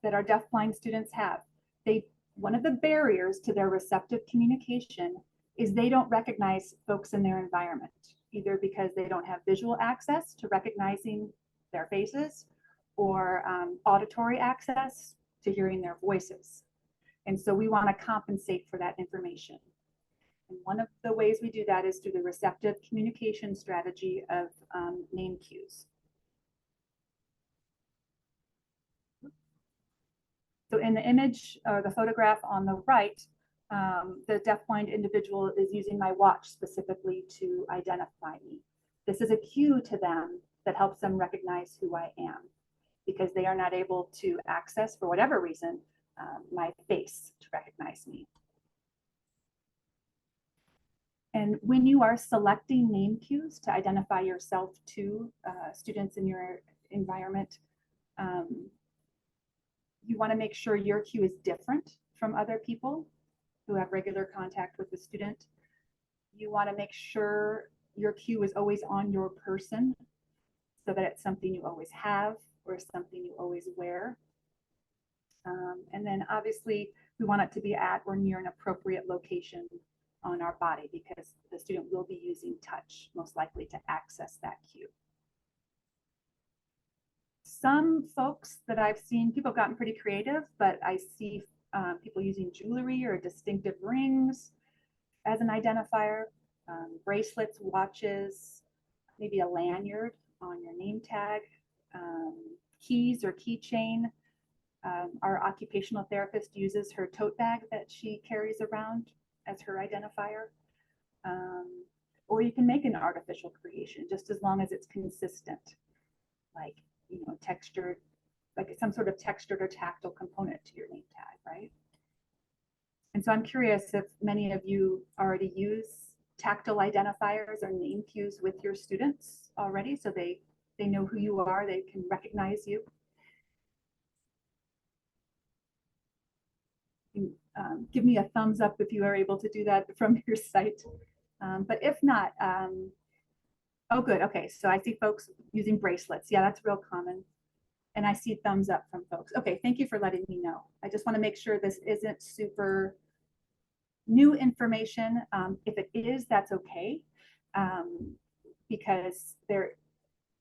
Speaker 1: that our deafblind students have, one of the barriers to their receptive communication is they don't recognize folks in their environment, either because they don't have visual access to recognizing their faces or auditory access to hearing their voices. And so we want to compensate for that information. And one of the ways we do that is through the receptive communication strategy of name cues. So in the image or the photograph on the right, the deafblind individual is using my watch specifically to identify me. This is a cue to them that helps them recognize who I am, because they are not able to access, for whatever reason, my face to recognize me. And when you are selecting name cues to identify yourself to students in your environment, you want to make sure your cue is different from other people who have regular contact with the student. You want to make sure your cue is always on your person, so that it's something you always have or something you always wear. And then obviously we want it to be at or near an appropriate location on our body, because the student will be using touch most likely to access that cue. Some folks that I've seen, people have gotten pretty creative, but I see people using jewelry or distinctive rings as an identifier, bracelets, watches, maybe a lanyard on your name tag, keys or keychain. Our occupational therapist uses her tote bag that she carries around as her identifier. Or you can make an artificial creation, just as long as it's consistent, like, you know, textured, like some sort of textured or tactile component to your name tag, right? And so I'm curious if many of you already use tactile identifiers or name cues with your students already, so they know who you are, they can recognize you. Give me a thumbs up if you are able to do that from your site. But if not, oh good, okay, so I see folks using bracelets. Yeah, that's real common. And I see thumbs up from folks. Okay, thank you for letting me know. I just want to make sure this isn't super new information. If it is, that's okay. Because there,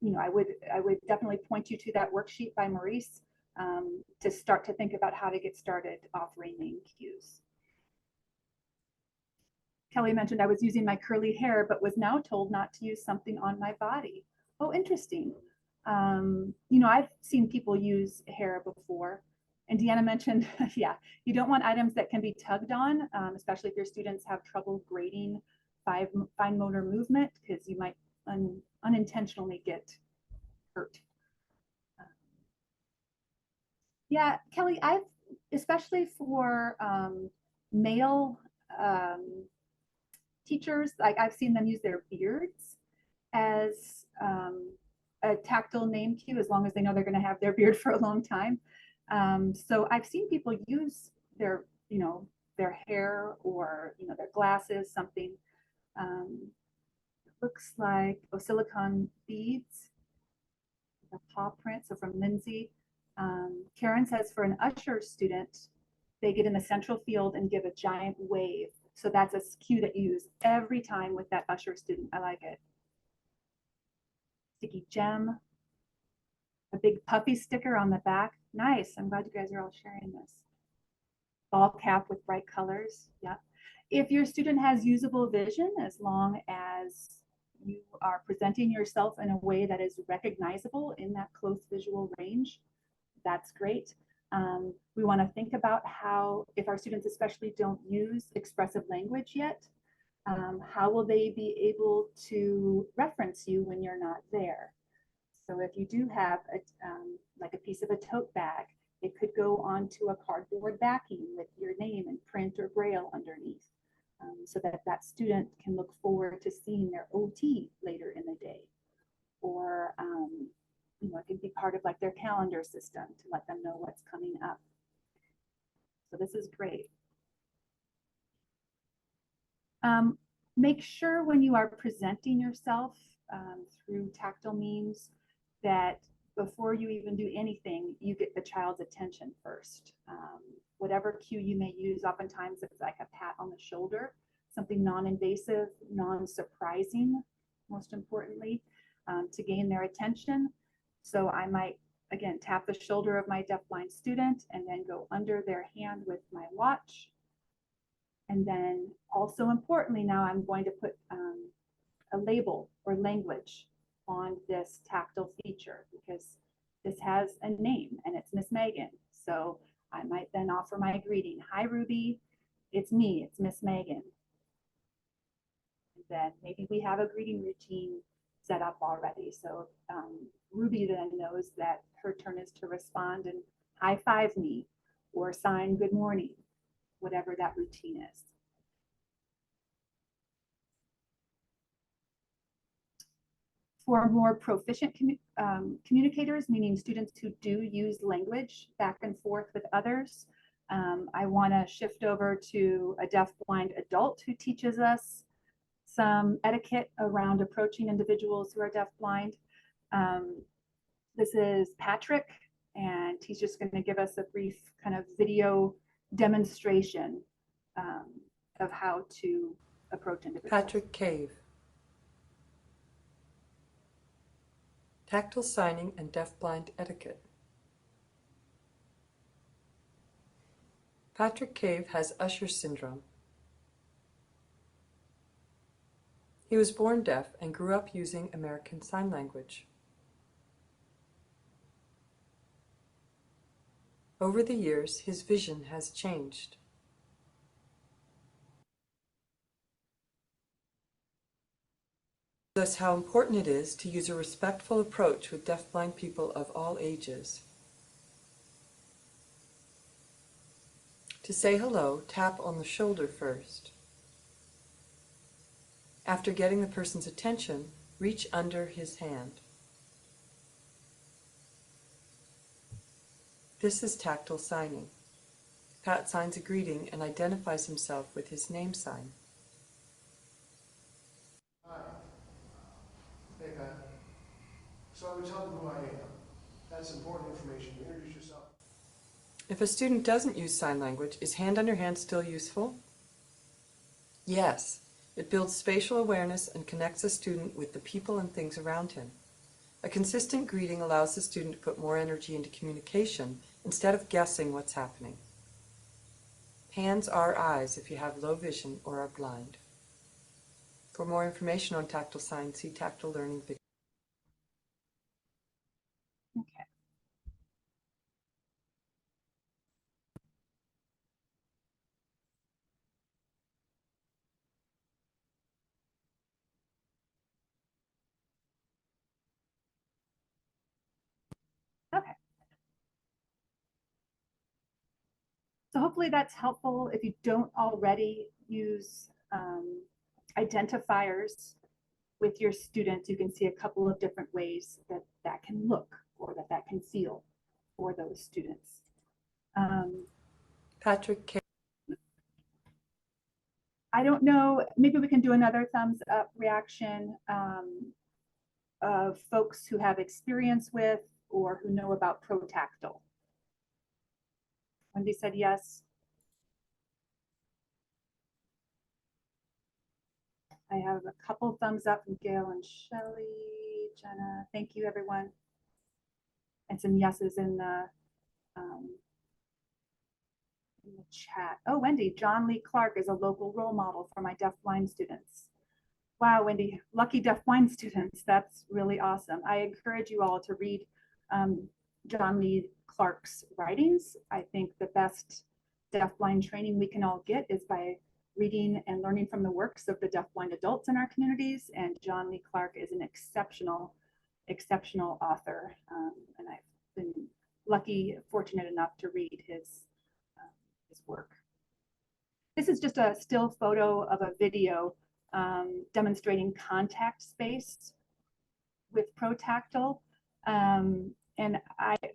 Speaker 1: you know, I would definitely point you to that worksheet by Maurice to start to think about how to get started offering name cues. Kelly mentioned I was using my curly hair, but was now told not to use something on my body. Oh, interesting. You know, I've seen people use hair before. And Deanna mentioned, yeah, you don't want items that can be tugged on, especially if your students have trouble grading fine motor movement, because you might unintentionally get hurt. Yeah, Kelly, especially for male teachers, like I've seen them use their beards as a tactile name cue, as long as they know they're going to have their beard for a long time. So I've seen people use their, you know, their hair or, you know, their glasses, something. Looks like silicone beads, the paw print. So from Lindsay. Karen says for an usher student, they get in the central field and give a giant wave. So that's a cue that you use every time with that usher student. I like it. Sticky gem, a big puffy sticker on the back. Nice. I'm glad you guys are all sharing this. Ball cap with bright colors. Yeah. If your student has usable vision, as long as you are presenting yourself in a way that is recognizable in that close visual range, that's great. We want to think about how, if our students especially don't use expressive language yet, How will they be able to reference you when you're not there? So if you do have like a piece of a tote bag, it could go onto a cardboard backing with your name in print or braille underneath, so that that student can look forward to seeing their OT later in the day. Or it could be part of like their calendar system to let them know what's coming up. So this is great. Make sure when you are presenting yourself through tactile means that before you even do anything, you get the child's attention first. Whatever cue you may use, oftentimes it's like a pat on the shoulder, something non-invasive, non-surprising, most importantly, to gain their attention. So I might, again, tap the shoulder of my deafblind student and then go under their hand with my watch. And then also importantly, now I'm going to put a label or language on this tactile feature, because this has a name and it's Miss Megan. So I might then offer my greeting. Hi, Ruby. It's me. It's Miss Megan. And then maybe we have a greeting routine set up already. So Ruby then knows that her turn is to respond and high five me or sign good morning, whatever that routine is. For more proficient communicators, meaning students who do use language back and forth with others, I want to shift over to a deafblind adult who teaches us some etiquette around approaching individuals who are deafblind. This is Patrick, and he's just going to give us a brief kind of video demonstration of how to approach individuals.
Speaker 13: Patrick Cave. Tactile signing and deafblind etiquette. Patrick Cave has Usher syndrome. He was born deaf and grew up using American Sign Language. Over the years, his vision has changed. Thus, how important it is to use a respectful approach with deafblind people of all ages. To say hello, tap on the shoulder first. After getting the person's attention, reach under his hand. This is tactile signing. Pat signs a greeting and identifies himself with his name sign.
Speaker 14: Hi. Hey, Pat. So I would tell them who I am. That's important information. You introduce yourself.
Speaker 13: If a student doesn't use sign language, is hand under hand still useful? Yes. It builds spatial awareness and connects a student with the people and things around him. A consistent greeting allows the student to put more energy into communication instead of guessing what's happening. Hands are eyes if you have low vision or are blind. For more information on tactile signs, see Tactile Learning video.
Speaker 1: Okay. Okay. So hopefully that's helpful. If you don't already use identifiers with your students, you can see a couple of different ways that that can look or that that can feel for those students.
Speaker 13: Patrick K.
Speaker 1: I don't know, maybe we can do another thumbs up reaction of folks who have experience with or who know about protactile. Wendy said yes. I have a couple thumbs up from Gail and Shelley, Jenna. Thank you, everyone. And some yeses in the chat. Oh, Wendy, John Lee Clark is a local role model for my deafblind students. Wow, Wendy, lucky deafblind students. That's really awesome. I encourage you all to read John Lee Clark's writings. I think the best deafblind training we can all get is by reading and learning from the works of the deafblind adults in our communities. And John Lee Clark is an exceptional author. And I've been fortunate enough to read his work. This is just a still photo of a video demonstrating contact space with Protactile. And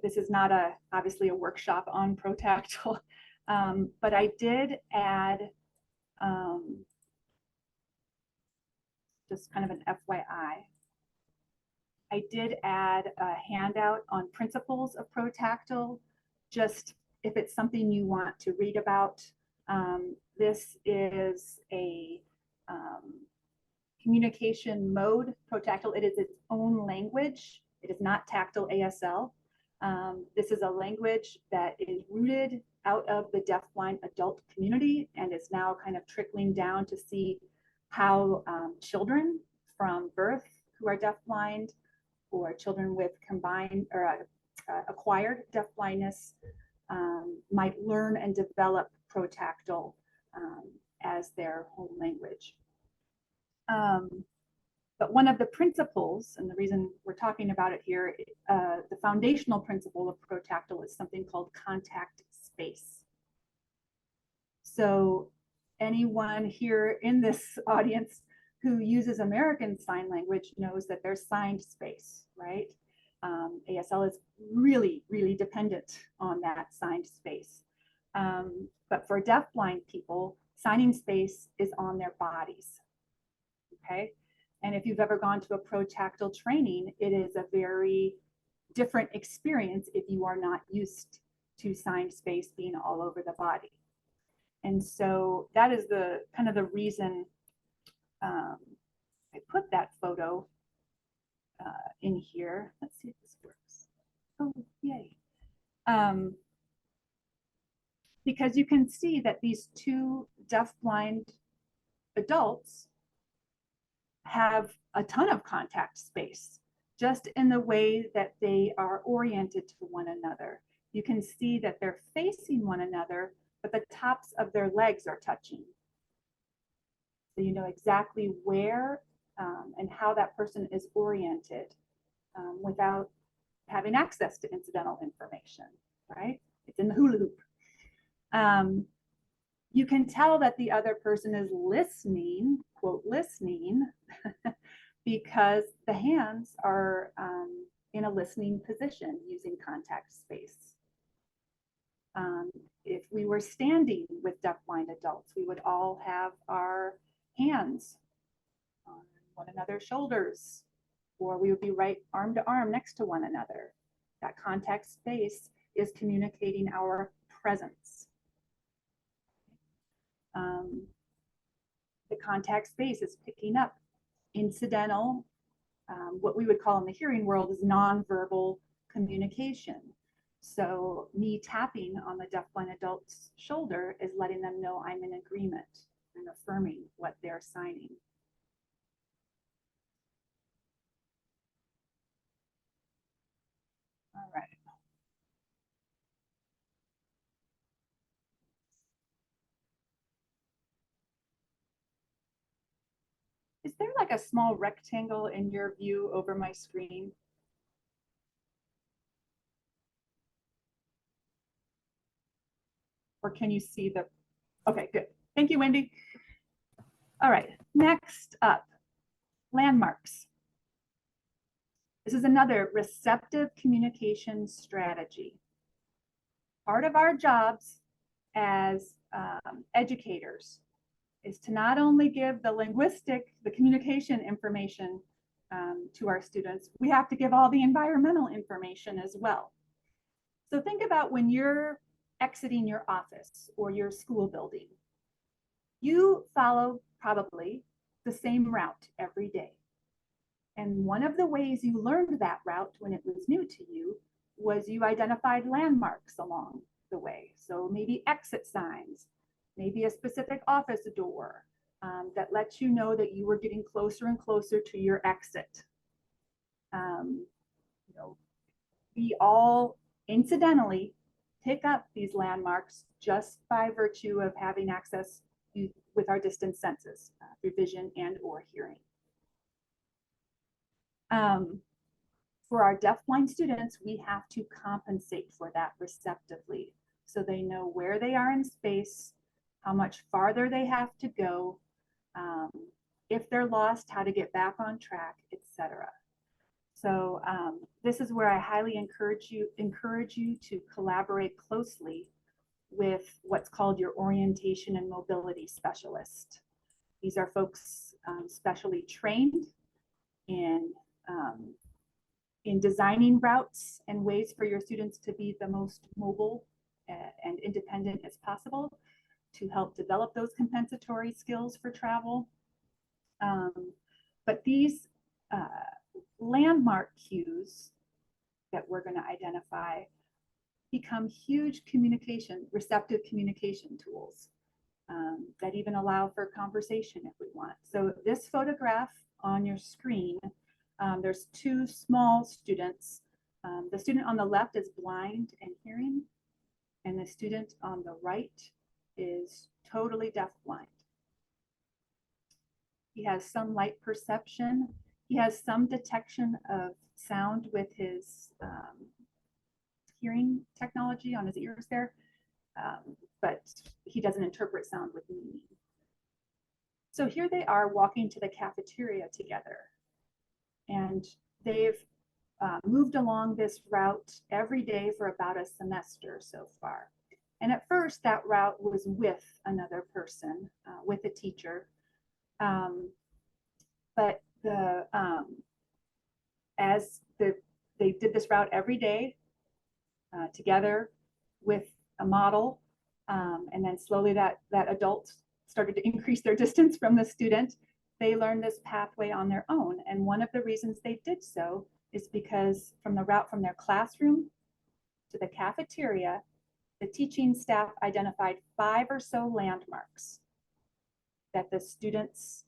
Speaker 1: this is not obviously a workshop on Protactile, but I did add, just kind of an FYI, I did add a handout on principles of Protactile, just if it's something you want to read about. This is a communication mode, Protactile. It is its own language. It is not tactile ASL. This is a language that is rooted out of the deafblind adult community and is now kind of trickling down to see how children from birth who are deafblind, or children with combined or acquired deafblindness might learn and develop Protactile as their home language. But one of the principles, and the reason we're talking about it here, the foundational principle of Protactile is something called contact space. So anyone here in this audience who uses American Sign Language knows that there's signed space, right? ASL is really, really dependent on that signed space. But for deafblind people, signing space is on their bodies, okay? And if you've ever gone to a Protactile training, it is a very different experience if you are not used to signed space being all over the body. And so that is the kind of the reason I put that photo in here. Let's see if this works. Oh, yay. Because you can see that these two deafblind adults have a ton of contact space, just in the way that they are oriented to one another. You can see that they're facing one another, but the tops of their legs are touching. So you know exactly where and how that person is oriented without having access to incidental information, right? It's in the hula hoop. You can tell that the other person is listening, quote, listening, because the hands are in a listening position using contact space. If we were standing with deafblind adults, we would all have our hands on one another's shoulders, or we would be right arm to arm next to one another. That contact space is communicating our presence. The contact space is picking up incidental, what we would call in the hearing world is nonverbal communication. So me tapping on the deafblind adult's shoulder is letting them know I'm in agreement and affirming what they're signing. All right. Is there like a small rectangle in your view over my screen? Or can you see the, okay, good. Thank you, Wendy. All right, next up, landmarks. This is another receptive communication strategy. Part of our jobs as educators is to not only give the communication information to our students, we have to give all the environmental information as well. So think about when you're exiting your office or your school building. You follow probably the same route every day. And one of the ways you learned that route when it was new to you was you identified landmarks along the way. So maybe exit signs, maybe a specific office door that lets you know that you were getting closer and closer to your exit. You know, we all incidentally pick up these landmarks just by virtue of having access with our distance senses through vision and or hearing. For our deafblind students, we have to compensate for that receptively, so they know where they are in space, how much farther they have to go, if they're lost, how to get back on track, etc. So this is where I highly encourage you to collaborate closely with what's called your orientation and mobility specialist. These are folks specially trained in designing routes and ways for your students to be the most mobile and independent as possible, to help develop those compensatory skills for travel. But these landmark cues that we're going to identify become huge receptive communication tools that even allow for conversation if we want. So this photograph on your screen, there's two small students. The student on the left is blind and hearing, and the student on the right is totally deafblind. He has some light perception. He has some detection of sound with his hearing technology on his ears there, but he doesn't interpret sound with meaning. So here they are walking to the cafeteria together, and they've moved along this route every day for about a semester so far. And at first that route was with another person, with a teacher. But they did this route every day together with a model, and then slowly that adult started to increase their distance from the student. They learned this pathway on their own, and one of the reasons they did so is because from the route from their classroom to the cafeteria, the teaching staff identified 5 or so landmarks that the students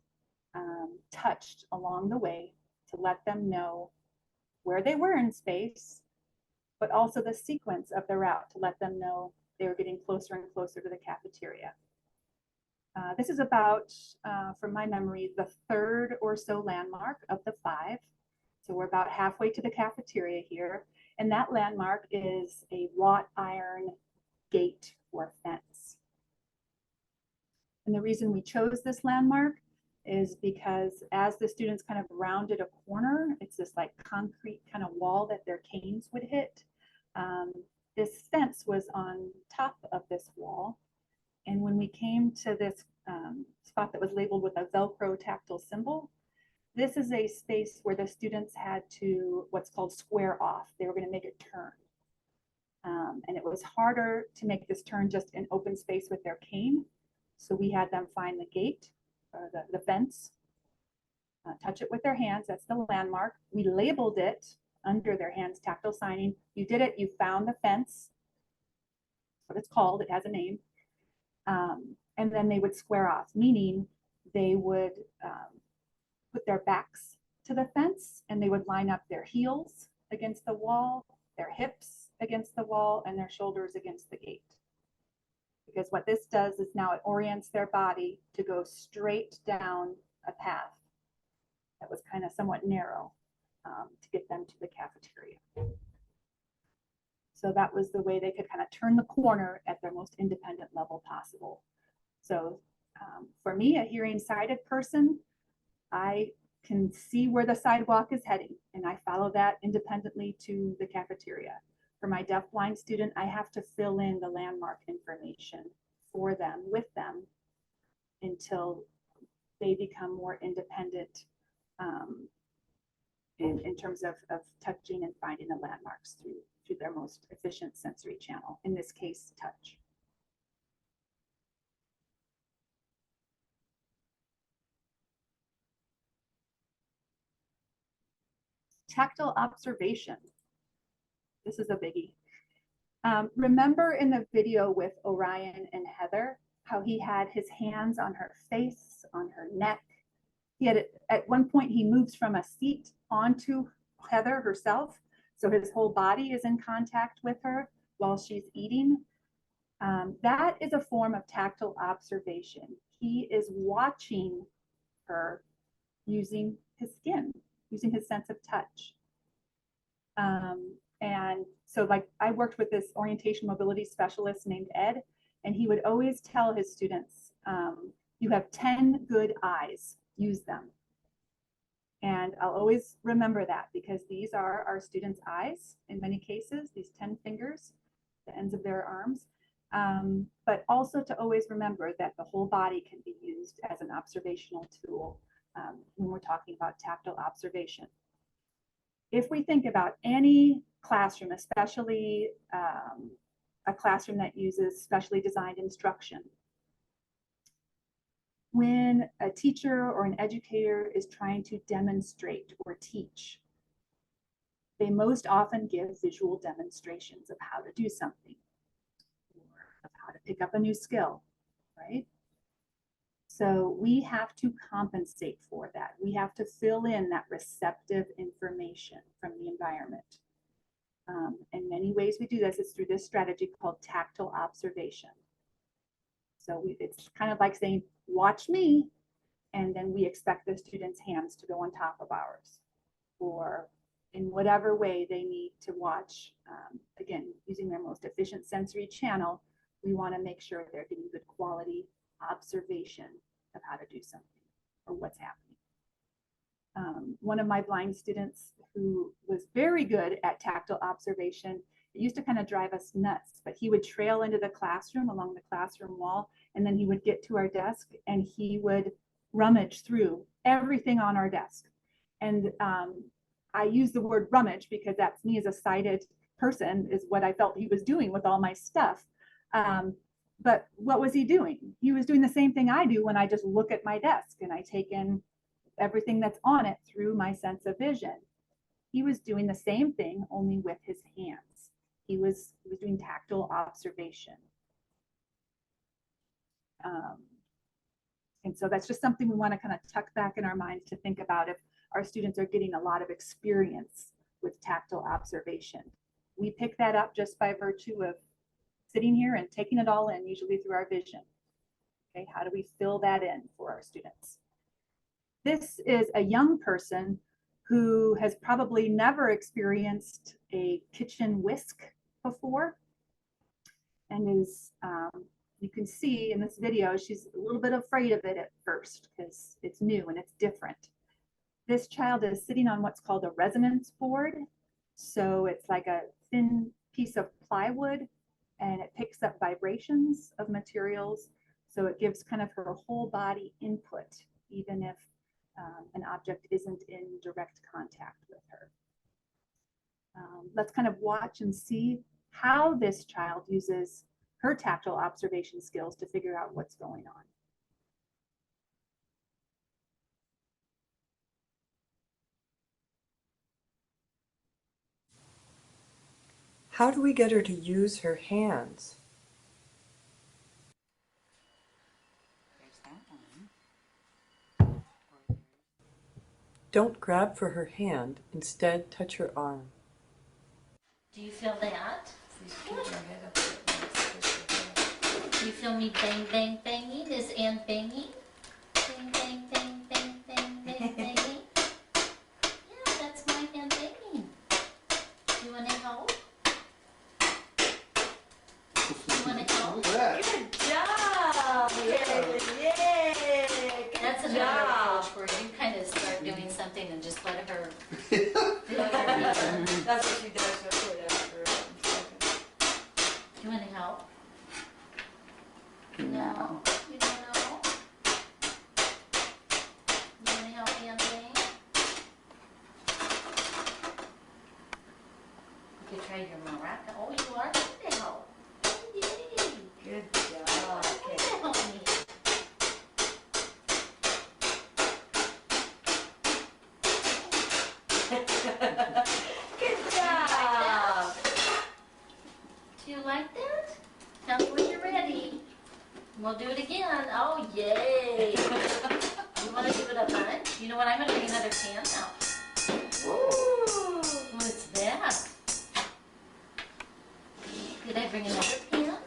Speaker 1: touched along the way to let them know where they were in space, but also the sequence of the route to let them know they were getting closer and closer to the cafeteria. This is about, from my memory, the 3rd or so landmark of the 5. So we're about halfway to the cafeteria here. And that landmark is a wrought iron gate or fence. And the reason we chose this landmark is because as the students kind of rounded a corner, it's this like concrete kind of wall that their canes would hit. This fence was on top of this wall. And when we came to this spot that was labeled with a Velcro tactile symbol, this is a space where the students had to what's called square off. They were going to make a turn. And it was harder to make this turn just in open space with their cane. So we had them find the gate, or the fence, touch it with their hands. That's the landmark. We labeled it under their hands, tactile signing. You did it, you found the fence. That's what it's called, it has a name. And then they would square off, meaning they would put their backs to the fence, and they would line up their heels against the wall, their hips against the wall, and their shoulders against the gate. Because what this does is now it orients their body to go straight down a path that was kind of somewhat narrow to get them to the cafeteria. So that was the way they could kind of turn the corner at their most independent level possible. So for me, a hearing sighted person, I can see where the sidewalk is heading, and I follow that independently to the cafeteria. For my deafblind student, I have to fill in the landmark information for them, with them, until they become more independent in terms of touching and finding the landmarks through their most efficient sensory channel, in this case, touch. Tactile observation. This is a biggie. Remember in the video with Orion and Heather, how he had his hands on her face, on her neck. He had, at one point, he moves from a seat onto Heather herself. So his whole body is in contact with her while she's eating. That is a form of tactile observation. he is watching her using his skin, using his sense of touch. And so like I worked with this orientation mobility specialist named Ed, and he would always tell his students, you have 10 good eyes, use them. And I'll always remember that because these are our students' eyes in many cases, these 10 fingers, the ends of their arms. But also to always remember that the whole body can be used as an observational tool when we're talking about tactile observation. If we think about any classroom, especially a classroom that uses specially designed instruction, when a teacher or an educator is trying to demonstrate or teach, they most often give visual demonstrations of how to do something, or of how to pick up a new skill, right? So we have to compensate for that. We have to fill in that receptive information from the environment. In many ways we do this is through this strategy called tactile observation. So it's kind of like saying, watch me, and then we expect the students' hands to go on top of ours, or in whatever way they need to watch. Again, using their most efficient sensory channel, we want to make sure they're getting good quality observation of how to do something or what's happening. One of my blind students who was very good at tactile observation, it used to kind of drive us nuts, but he would trail into the classroom along the classroom wall, and then he would get to our desk and he would rummage through everything on our desk. And I use the word rummage because that's me as a sighted person is what I felt he was doing with all my stuff. But what was he doing? He was doing the same thing I do when I just look at my desk and I take in everything that's on it through my sense of vision. He was doing the same thing, only with his hands. He was doing tactile observation. And so that's just something we want to kind of tuck back in our minds to think about if our students are getting a lot of experience with tactile observation. We pick that up just by virtue of sitting here and taking it all in, usually through our vision. Okay, how do we fill that in for our students? This is a young person who has probably never experienced a kitchen whisk before, and is, you can see in this video, she's a little bit afraid of it at first because it's new and it's different. This child is sitting on what's called a resonance board. So it's like a thin piece of plywood, and it picks up vibrations of materials. So it gives kind of her whole body input, even if an object isn't in direct contact with her. Let's kind of watch and see how this child uses her tactile observation skills to figure out what's going on.
Speaker 13: How do we get her to use her hands? Don't grab for her hand, instead touch her arm.
Speaker 15: Do you feel that? Do you feel me bang, bang, banging? Is Ann banging? Bang, bang, bang, bang, bang, bang, banging? Yeah, that's my hand banging. You want to help? You want to help?
Speaker 12: Good job! Yay!
Speaker 15: That's
Speaker 12: Good
Speaker 15: another
Speaker 12: job.
Speaker 15: approach where you kind of start doing something and just let her.
Speaker 12: That's what she does. That's what
Speaker 15: You want to help? No. You don't know? You want to help Ann bang? You could try your maraca. Oh, you are going to help. Yay!
Speaker 12: Good job.
Speaker 15: Okay. Help me.
Speaker 12: Good job.
Speaker 15: Do you like that? Tell me when you're ready. We'll do it again. Oh, yay. You want to give it a punch? You know what? I'm going to bring another pan out. Ooh, what's that? Did I bring another pan?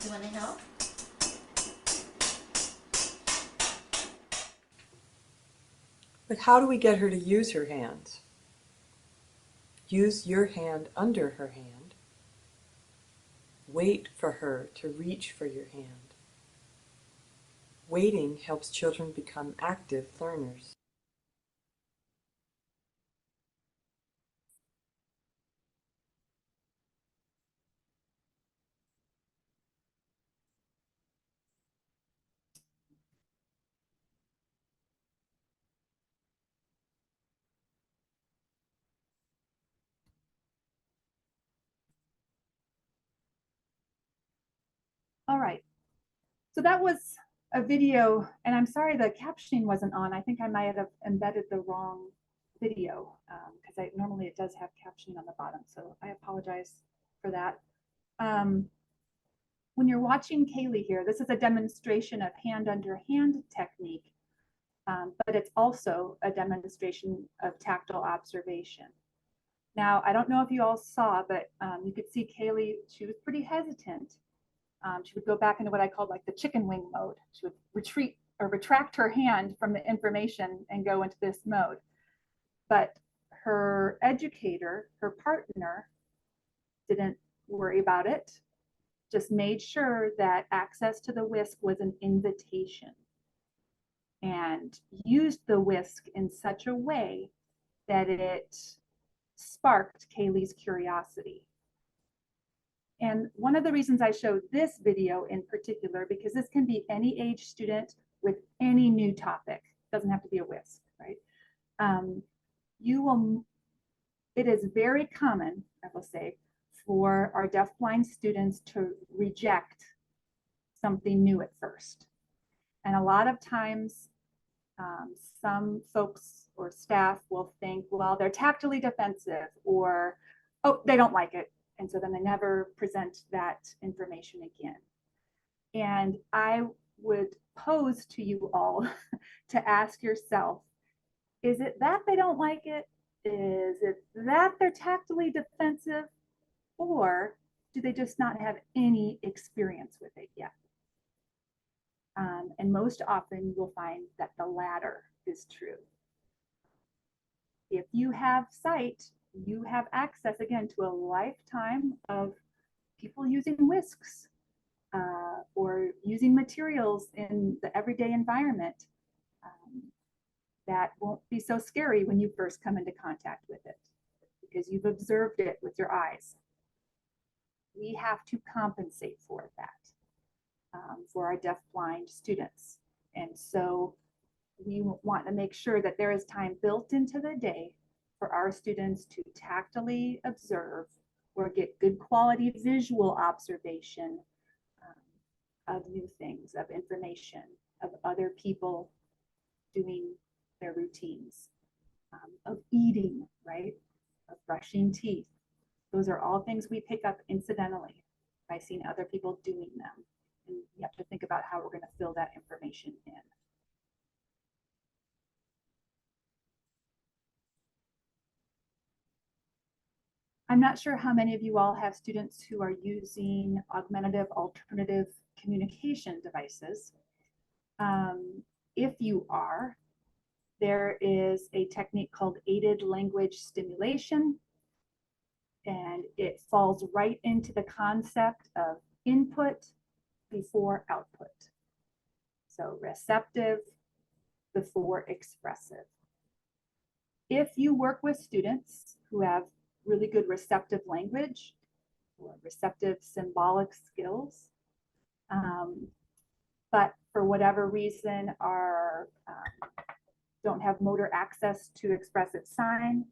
Speaker 15: You want to help?
Speaker 13: But how do we get her to use her hands? Use your hand under her hand. Wait for her to reach for your hand. Waiting helps children become active learners.
Speaker 1: All right. So that was a video, and I'm sorry the captioning wasn't on. I think I might have embedded the wrong video because normally it does have captioning on the bottom. So I apologize for that. When you're watching Kaylee here, this is a demonstration of hand under hand technique, but it's also a demonstration of tactile observation. Now, I don't know if you all saw, but you could see Kaylee, she was pretty hesitant. She would go back into what I called like the chicken wing mode. She would retreat or retract her hand from the information and go into this mode. But her educator, her partner, didn't worry about it, just made sure that access to the whisk was an invitation and used the whisk in such a way that it sparked Kaylee's curiosity. And one of the reasons I showed this video in particular, because this can be any age student with any new topic, doesn't have to be a whisk, right? It is very common, I will say, for our deafblind students to reject something new at first. And a lot of times, some folks or staff will think, well, they're tactily defensive, or, oh, they don't like it. And so then they never present that information again. And I would pose to you all to ask yourself, is it that they don't like it? Is it that they're tactily defensive? Or do they just not have any experience with it yet? And most often you will find that the latter is true. If you have sight, you have access again to a lifetime of people using whisks or using materials in the everyday environment that won't be so scary when you first come into contact with it because you've observed it with your eyes. We have to compensate for that for our deafblind students. And so we want to make sure that there is time built into the day for our students to tactily observe or get good quality visual observation of new things, of information, of other people doing their routines, of eating, right? Of brushing teeth. Those are all things we pick up incidentally by seeing other people doing them. And we have to think about how we're going to fill that information in. I'm not sure how many of you all have students who are using augmentative alternative communication devices. If you are, there is a technique called aided language stimulation, and it falls right into the concept of input before output. So receptive before expressive. If you work with students who have really good receptive language or receptive symbolic skills, but for whatever reason don't have motor access to expressive sign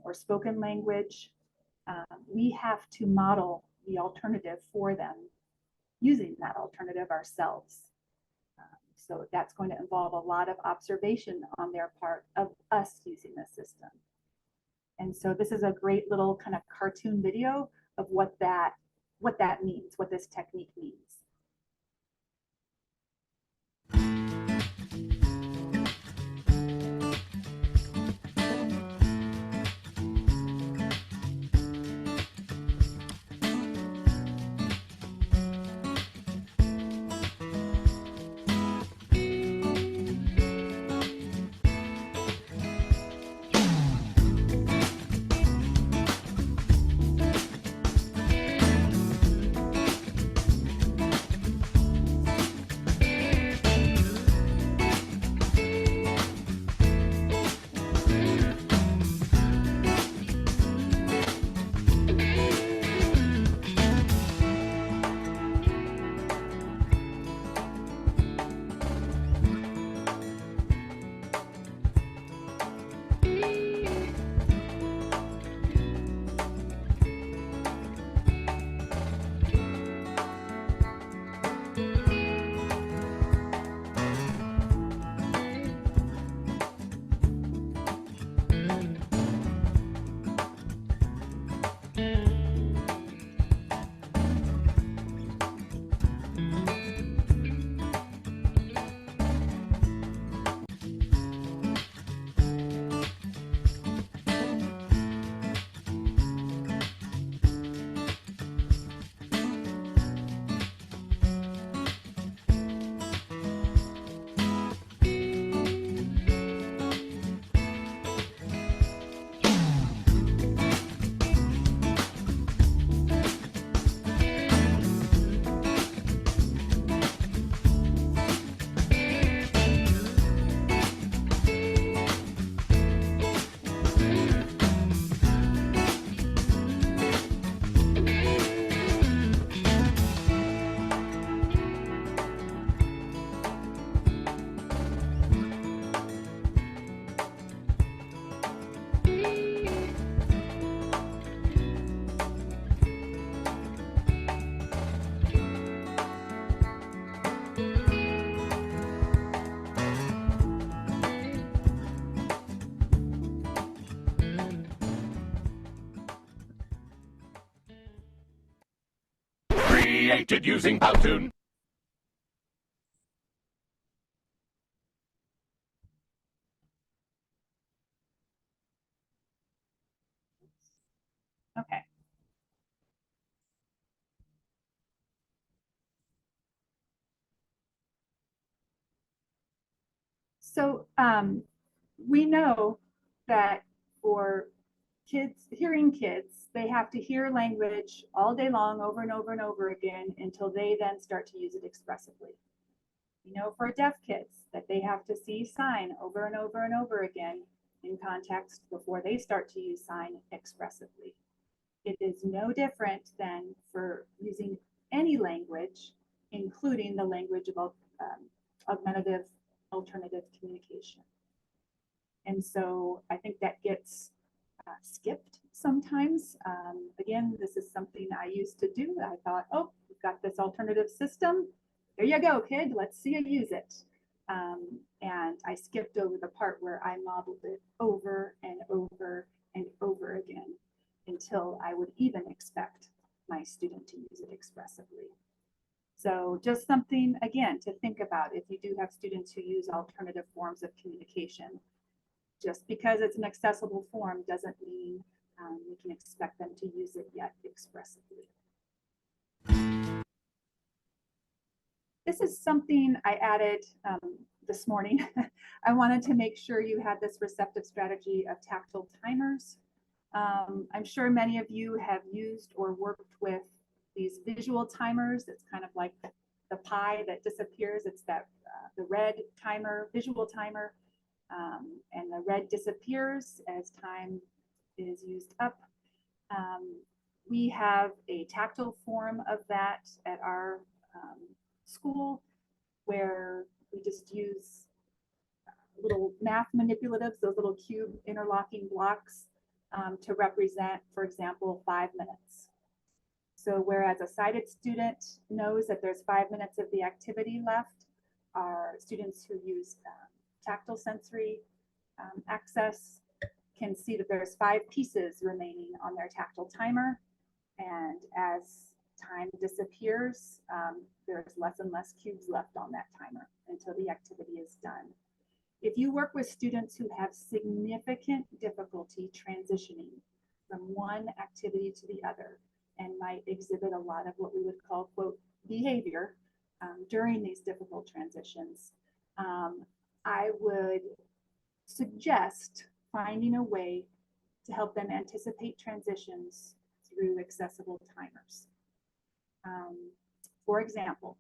Speaker 1: or spoken language, we have to model the alternative for them using that alternative ourselves. So that's going to involve a lot of observation on their part of us using the system. And so this is a great little kind of cartoon video of what that means, what this technique means.
Speaker 16: Created using Powtoon.
Speaker 1: Okay. So we know that for kids, hearing kids, they have to hear language all day long over and over and over again until they then start to use it expressively. We know for deaf kids that they have to see sign over and over and over again in context before they start to use sign expressively. It is no different than for using any language, including the language of augmentative alternative communication. And so I think that gets skipped sometimes. Again, this is something I used to do. I thought, oh, we've got this alternative system. There you go, kid. Let's see you use it. And I skipped over the part where I modeled it over and over and over again until I would even expect my student to use it expressively. So just something, again, to think about if you do have students who use alternative forms of communication. Just because it's an accessible form doesn't mean we can expect them to use it yet expressively. This is something I added this morning. I wanted to make sure you had this receptive strategy of tactile timers. I'm sure many of you have used or worked with these visual timers. It's kind of like the pie that disappears. It's that the red timer, visual timer, and the red disappears as time is used up. We have a tactile form of that at our school where we just use little math manipulatives, those little cube interlocking blocks to represent, for example, 5 minutes. So whereas a sighted student knows that there's 5 minutes of the activity left, our students who use tactile sensory access can see that there's 5 pieces remaining on their tactile timer. And as time disappears, there's less and less cubes left on that timer until the activity is done. If you work with students who have significant difficulty transitioning from one activity to the other and might exhibit a lot of what we would call, quote, behavior during these difficult transitions, I would suggest finding a way to help them anticipate transitions through accessible timers. For example,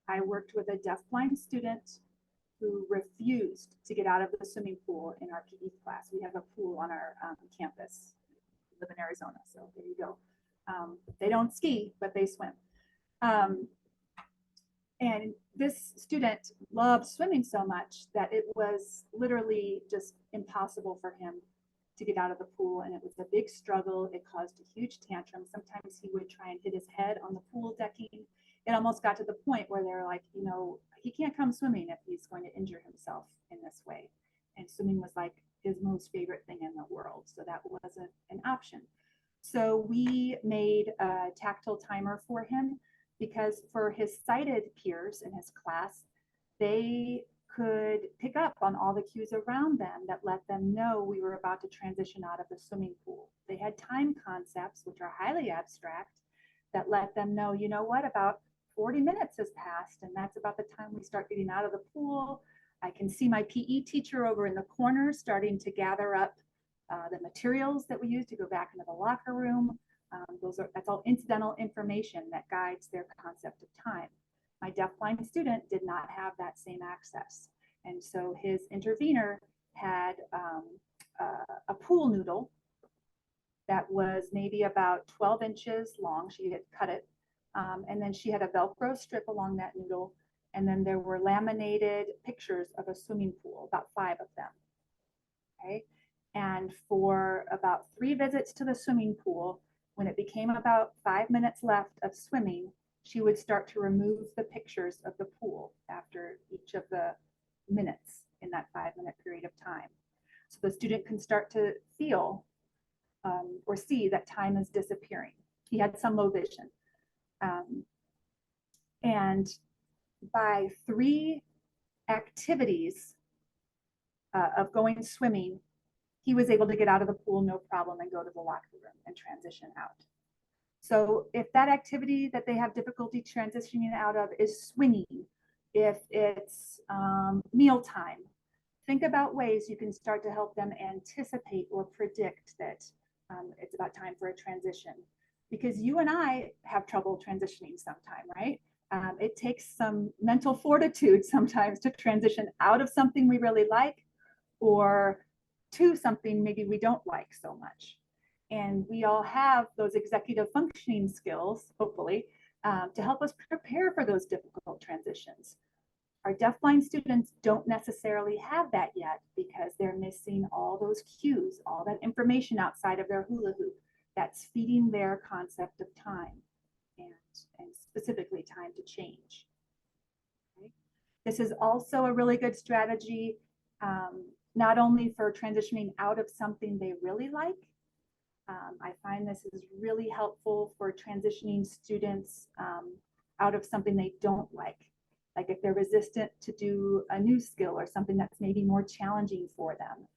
Speaker 1: I worked with a deafblind student who refused to get out of the swimming pool in our PE class. We have a pool on our campus. We live in Arizona, so there you go. They don't ski, but they swim. And this student loved swimming so much that it was literally just impossible for him to get out of the pool. And it was a big struggle. It caused a huge tantrum. Sometimes he would try and hit his head on the pool decking. It almost got to the point where they're like, you know, he can't come swimming if he's going to injure himself in this way. And swimming was like his most favorite thing in the world. So that wasn't an option. So we made a tactile timer for him because for his sighted peers in his class, they could pick up on all the cues around them that let them know we were about to transition out of the swimming pool. They had time concepts, which are highly abstract, that let them know, you know what, about 40 minutes has passed, and that's about the time we start getting out of the pool. I can see my PE teacher over in the corner starting to gather up the materials that we use to go back into the locker room. That's all incidental information that guides their concept of time. My deafblind student did not have that same access. And so his intervener had a pool noodle that was maybe about 12 inches long. She had cut it. And then she had a Velcro strip along that noodle. And then there were laminated pictures of a swimming pool, about 5 of them. Okay. And for about 3 visits to the swimming pool, when it became about 5 minutes left of swimming, she would start to remove the pictures of the pool after each of the minutes in that 5-minute period of time. So the student can start to feel or see that time is disappearing. He had some low vision. And by 3 activities of going swimming, he was able to get out of the pool no problem and go to the locker room and transition out. So if that activity that they have difficulty transitioning out of is swinging, if it's mealtime, think about ways you can start to help them anticipate or predict that it's about time for a transition. Because you and I have trouble transitioning sometime, right? It takes some mental fortitude sometimes to transition out of something we really like or to something maybe we don't like so much. And we all have those executive functioning skills, hopefully, to help us prepare for those difficult transitions. Our deafblind students don't necessarily have that yet because they're missing all those cues, all that information outside of their hula hoop that's feeding their concept of time and specifically time to change. Okay. This is also a really good strategy, not only for transitioning out of something they really like. I find this is really helpful for transitioning students out of something they don't like if they're resistant to do a new skill or something that's maybe more challenging for them.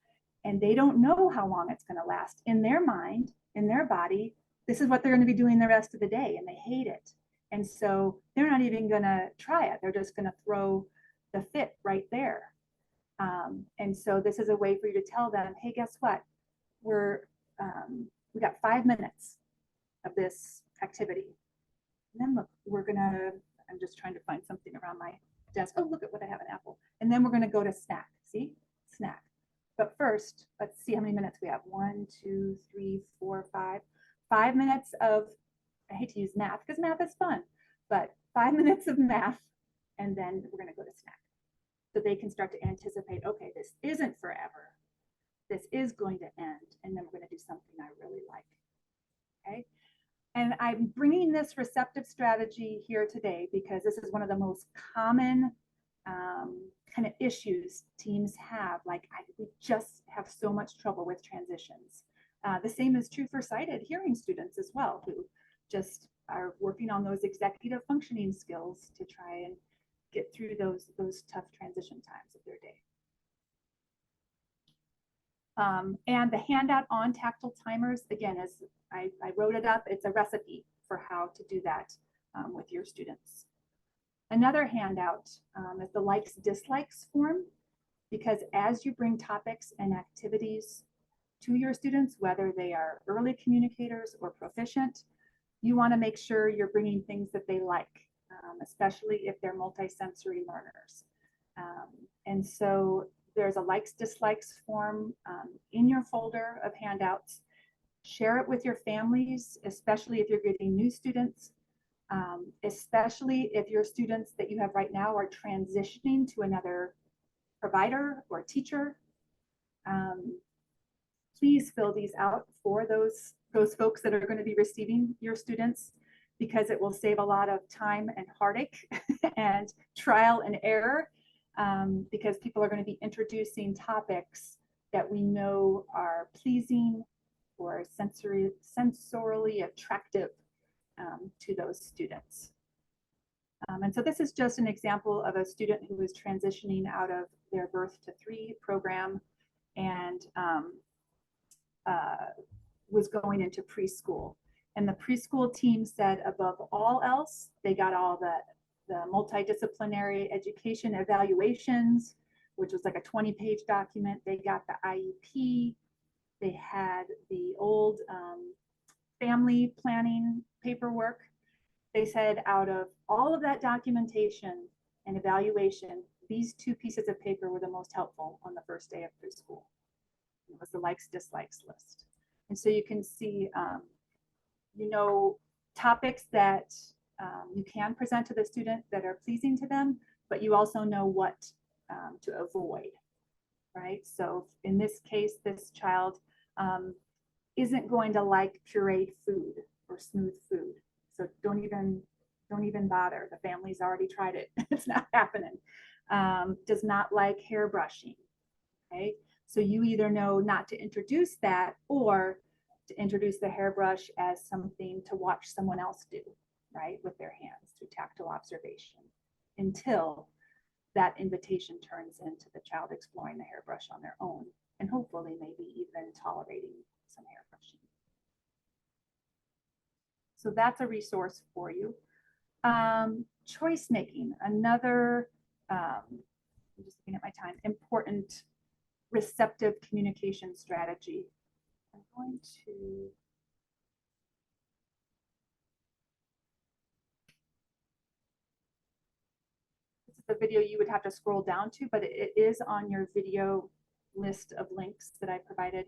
Speaker 1: And they don't know how long it's going to last. In their mind, in their body, this is what they're going to be doing the rest of the day, and they hate it. And so they're not even going to try it. They're just going to throw the fit right there. And so this is a way for you to tell them, hey, guess what? We got 5 minutes of this activity. And then look, I'm just trying to find something around my desk. Oh, look at what I have, an apple. And then we're going to go to snack. See? Snack. But first, let's see how many minutes we have. 1, 2, 3, 4, 5. 5 minutes of, I hate to use math because math is fun, but 5 minutes of math, and then we're going to go to snack. So they can start to anticipate, okay, this isn't forever. This is going to end, and then we're going to do something I really like. Okay. And I'm bringing this receptive strategy here today because this is one of the most common kind of issues teams have. Like, we just have so much trouble with transitions. The same is true for sighted hearing students as well, who just are working on those executive functioning skills to try and get through those tough transition times of their day. And the handout on tactile timers, again, as I wrote it up, it's a recipe for how to do that with your students. Another handout is the likes dislikes form, because as you bring topics and activities to your students, whether they are early communicators or proficient, you want to make sure you're bringing things that they like, especially if they're multisensory learners. And so there's a likes dislikes form in your folder of handouts. Share it with your families, especially if you're getting new students, especially if your students that you have right now are transitioning to another provider or teacher. Please fill these out for those folks that are going to be receiving your students, because it will save a lot of time and heartache and trial and error, because people are going to be introducing topics that we know are pleasing or sensorially attractive to those students. And so this is just an example of a student who is transitioning out of their Birth to 3 program and was going into preschool. And the preschool team said above all else, they got all the multidisciplinary education evaluations, which was like a 20-page document. They got the IEP. They had the old family planning paperwork. They said out of all of that documentation and evaluation, these 2 pieces of paper were the most helpful on the first day of preschool. It was the likes dislikes list. And so you can see, topics that you can present to the student that are pleasing to them, but you also know what to avoid, right? So in this case, this child isn't going to like pureed food or smooth food. So don't even bother. The family's already tried it. It's not happening. Does not like hair brushing. Okay. So you either know not to introduce that or to introduce the hairbrush as something to watch someone else do, right, with their hands through tactile observation until that invitation turns into the child exploring the hairbrush on their own and hopefully maybe even tolerating some hairbrushing. So that's a resource for you. Choice making, another, I'm just looking at my time, important receptive communication strategy. I'm going to, this is the video you would have to scroll down to, but it is on your video list of links that I provided.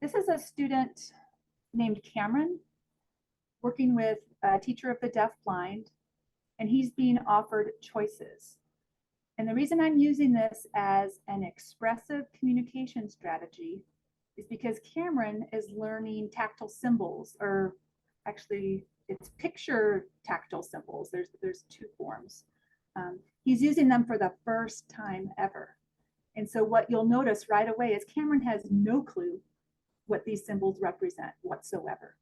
Speaker 1: This is a student named Cameron working with a teacher of the deaf-blind, and he's being offered choices. And the reason I'm using this as an expressive communication strategy is because Cameron is learning tactile symbols, or actually it's picture tactile symbols. There's two forms. He's using them for the first time ever. And so what you'll notice right away is Cameron has no clue what these symbols represent whatsoever.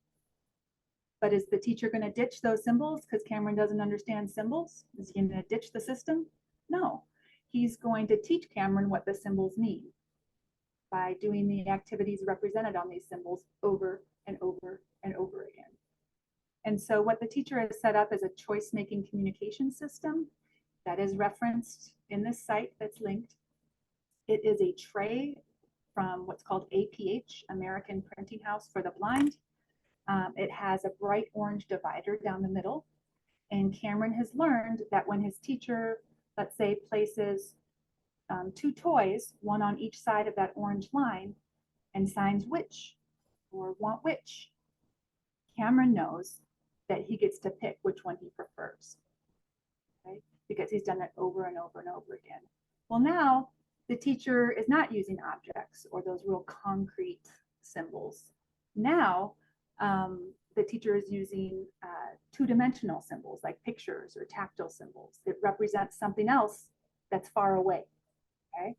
Speaker 1: But is the teacher going to ditch those symbols because Cameron doesn't understand symbols? Is he going to ditch the system? No. He's going to teach Cameron what the symbols mean by doing the activities represented on these symbols over and over and over again. And so what the teacher has set up is a choice-making communication system that is referenced in this site that's linked. It is a tray from what's called APH, American Printing House for the Blind. It has a bright orange divider down the middle. And Cameron has learned that when his teacher, let's say, places two toys, one on each side of that orange line, and signs which or want which, Cameron knows that he gets to pick which one he prefers, okay? Because he's done it over and over and over again. Well, now the teacher is not using objects or those real concrete symbols. Now the teacher is using two-dimensional symbols like pictures or tactile symbols that represent something else that's far away, okay?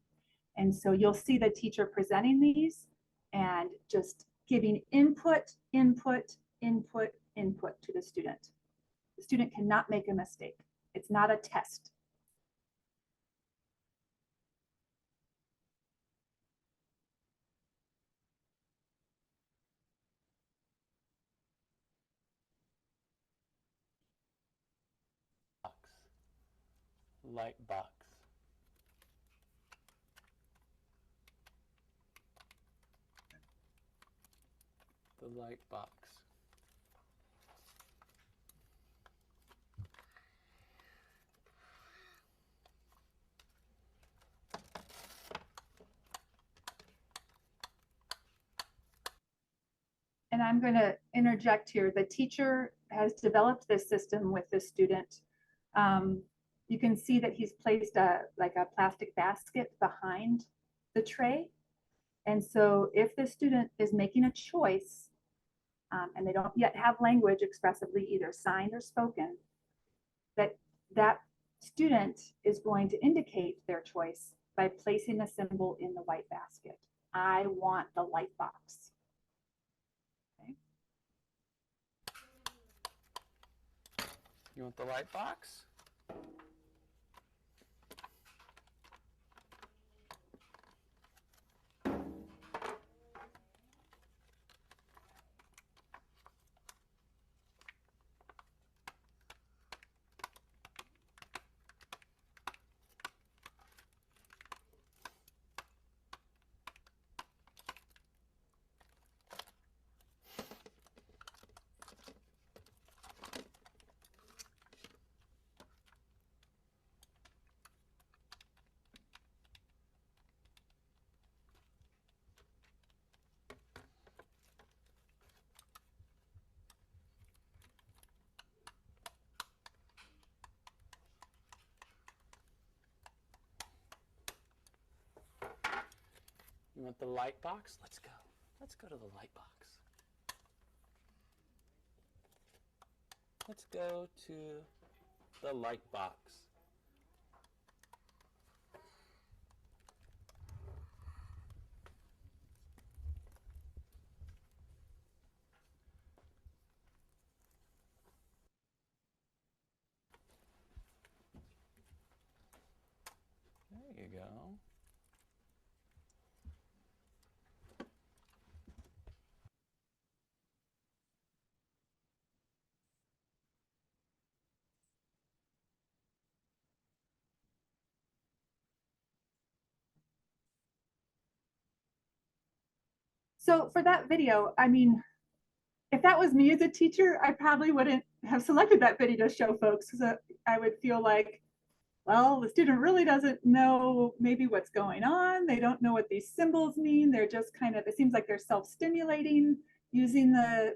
Speaker 1: And so you'll see the teacher presenting these and just giving input, input, input, input to the student. The student cannot make a mistake. It's not a test.
Speaker 17: Light box. The light box.
Speaker 1: And I'm going to interject here. The teacher has developed this system with the student. You can see that he's placed a plastic basket behind the tray. And so if the student is making a choice and they don't yet have language expressively, either signed or spoken, that student is going to indicate their choice by placing a symbol in the white basket. I want the light box. Okay.
Speaker 17: You want the light box? You want the light box? Let's go. Let's go to the light box. Let's go to the light box. go.
Speaker 1: So for that video, I mean, if that was me as a teacher, I probably wouldn't have selected that video to show folks, because I would feel like, well, the student really doesn't know maybe what's going on. They don't know what these symbols mean. They're just kind of, it seems like they're self-stimulating using the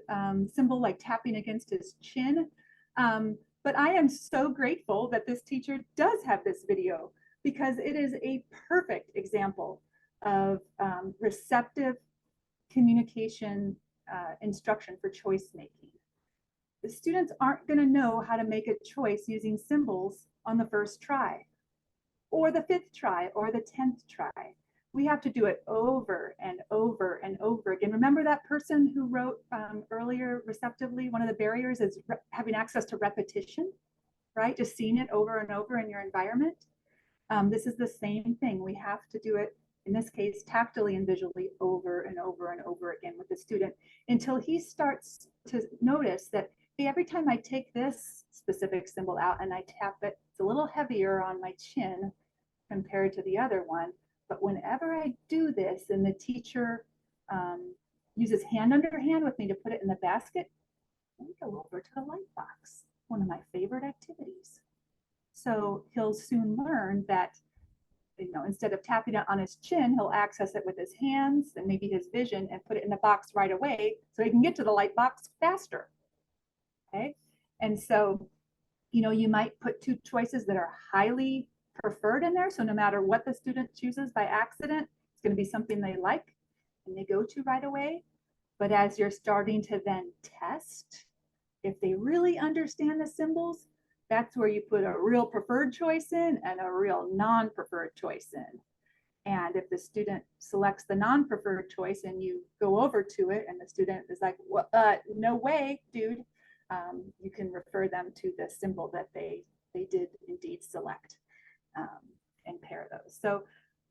Speaker 1: symbol like tapping against his chin. But I am so grateful that this teacher does have this video, because it is a perfect example of receptive communication instruction for choice making. The students aren't going to know how to make a choice using symbols on the first try, or the 5th try, or the 10th try. We have to do it over and over and over again. Remember that person who wrote earlier receptively, one of the barriers is having access to repetition, right? Just seeing it over and over in your environment. This is the same thing. We have to do it, in this case, tactily and visually over and over and over again with the student, until he starts to notice that, hey, every time I take this specific symbol out and I tap it, it's a little heavier on my chin compared to the other one. But whenever I do this and the teacher uses hand under hand with me to put it in the basket, let me go over to the light box, one of my favorite activities. So he'll soon learn that, you know, instead of tapping it on his chin, he'll access it with his hands and maybe his vision and put it in the box right away so he can get to the light box faster. Okay. And so, you know, you might put 2 choices that are highly preferred in there. So no matter what the student chooses by accident, it's going to be something they like and they go to right away. But as you're starting to then test, if they really understand the symbols, that's where you put a real preferred choice in and a real non-preferred choice in. And if the student selects the non-preferred choice and you go over to it and the student is like, well, no way, dude, you can refer them to the symbol that they did indeed select and pair those. So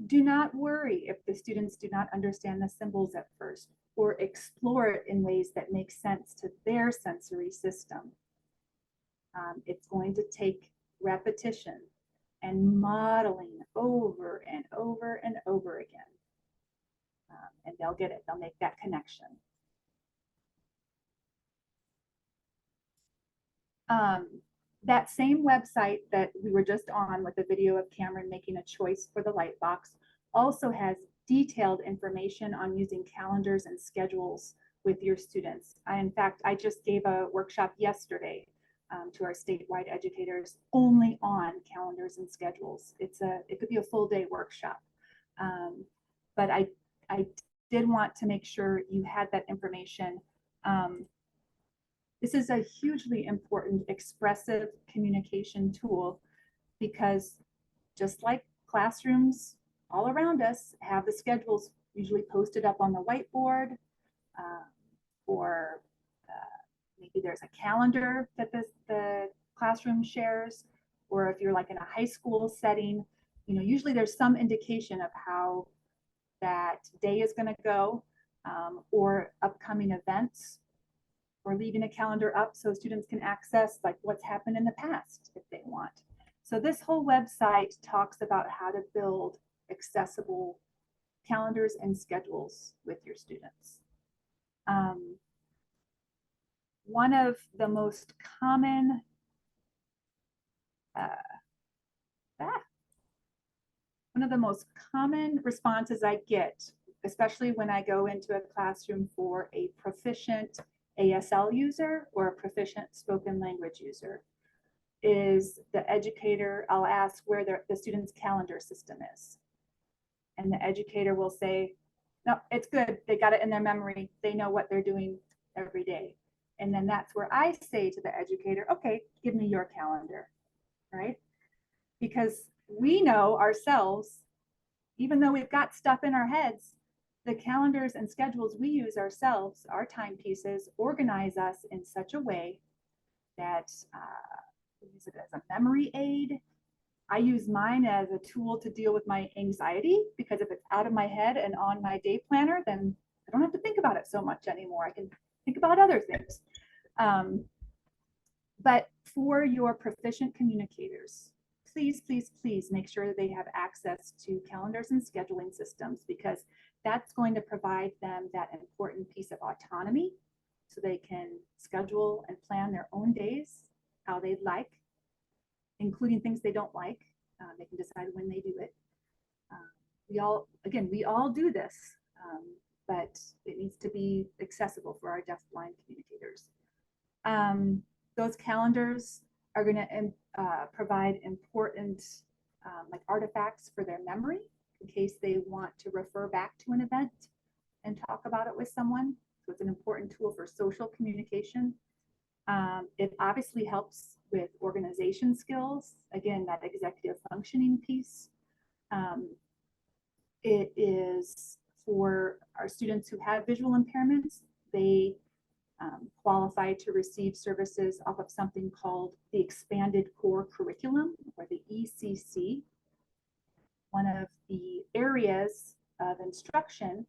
Speaker 1: do not worry if the students do not understand the symbols at first, or explore it in ways that make sense to their sensory system. It's going to take repetition and modeling over and over and over again. And they'll get it, they'll make that connection. That same website that we were just on with the video of Cameron making a choice for the light box also has detailed information on using calendars and schedules with your students. In fact, I just gave a workshop yesterday to our statewide educators only on calendars and schedules. It could be a full day workshop. But I did want to make sure you had that information. This is a hugely important expressive communication tool, because just like classrooms all around us have the schedules usually posted up on the whiteboard, or maybe there's a calendar that the classroom shares, or if you're like in a high school setting, you know, usually there's some indication of how that day is going to go, or upcoming events, or leaving a calendar up so students can access like what's happened in the past if they want. So this whole website talks about how to build accessible calendars and schedules with your students. One of the most common responses I get, especially when I go into a classroom for a proficient ASL user or a proficient spoken language user, is the educator, I'll ask where the student's calendar system is. And the educator will say, no, it's good. They got it in their memory. They know what they're doing every day. And then that's where I say to the educator, okay, give me your calendar, right? Because we know ourselves, even though we've got stuff in our heads, the calendars and schedules we use ourselves, our timepieces, organize us in such a way that we use it as a memory aid. I use mine as a tool to deal with my anxiety, because if it's out of my head and on my day planner, then I don't have to think about it so much anymore. I can think about other things. But for your proficient communicators, please, please, please make sure that they have access to calendars and scheduling systems, because that's going to provide them that important piece of autonomy so they can schedule and plan their own days how they'd like, including things they don't like. They can decide when they do it. We all do this, but it needs to be accessible for our deafblind communicators. Those calendars are going to provide important like artifacts for their memory in case they want to refer back to an event and talk about it with someone. So it's an important tool for social communication. It obviously helps with organization skills. Again, that executive functioning piece. It is for our students who have visual impairments. They qualify to receive services off of something called the Expanded Core Curriculum, or the ECC. One of the areas of instruction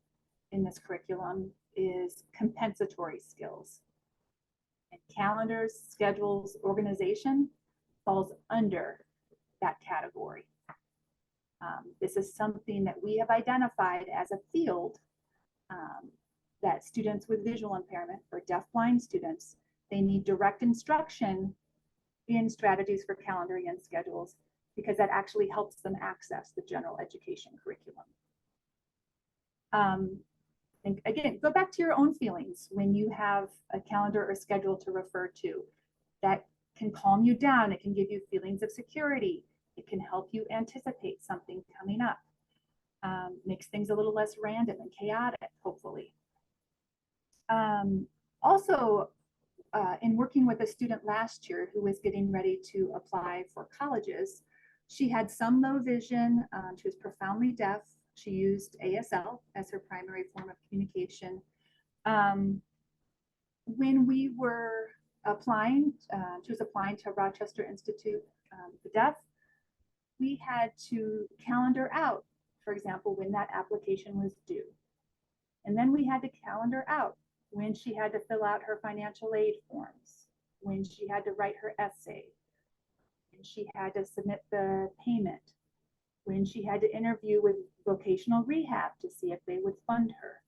Speaker 1: in this curriculum is compensatory skills. And calendars, schedules, organization falls under that category. This is something that we have identified as a field that students with visual impairment, or deafblind students, they need direct instruction in strategies for calendaring and schedules, because that actually helps them access the general education curriculum. And again, go back to your own feelings when you have a calendar or schedule to refer to. That can calm you down. It can give you feelings of security. It can help you anticipate something coming up. Makes things a little less random and chaotic, hopefully. Also, in working with a student last year who was getting ready to apply for colleges, she had some low vision. She was profoundly deaf. She used ASL as her primary form of communication. When we were applying, she was applying to Rochester Institute for the Deaf, we had to calendar out, for example, when that application was due. And then we had to calendar out when she had to fill out her financial aid forms, when she had to write her essay, when she had to submit the payment, when she had to interview with vocational rehab to see if they would fund her.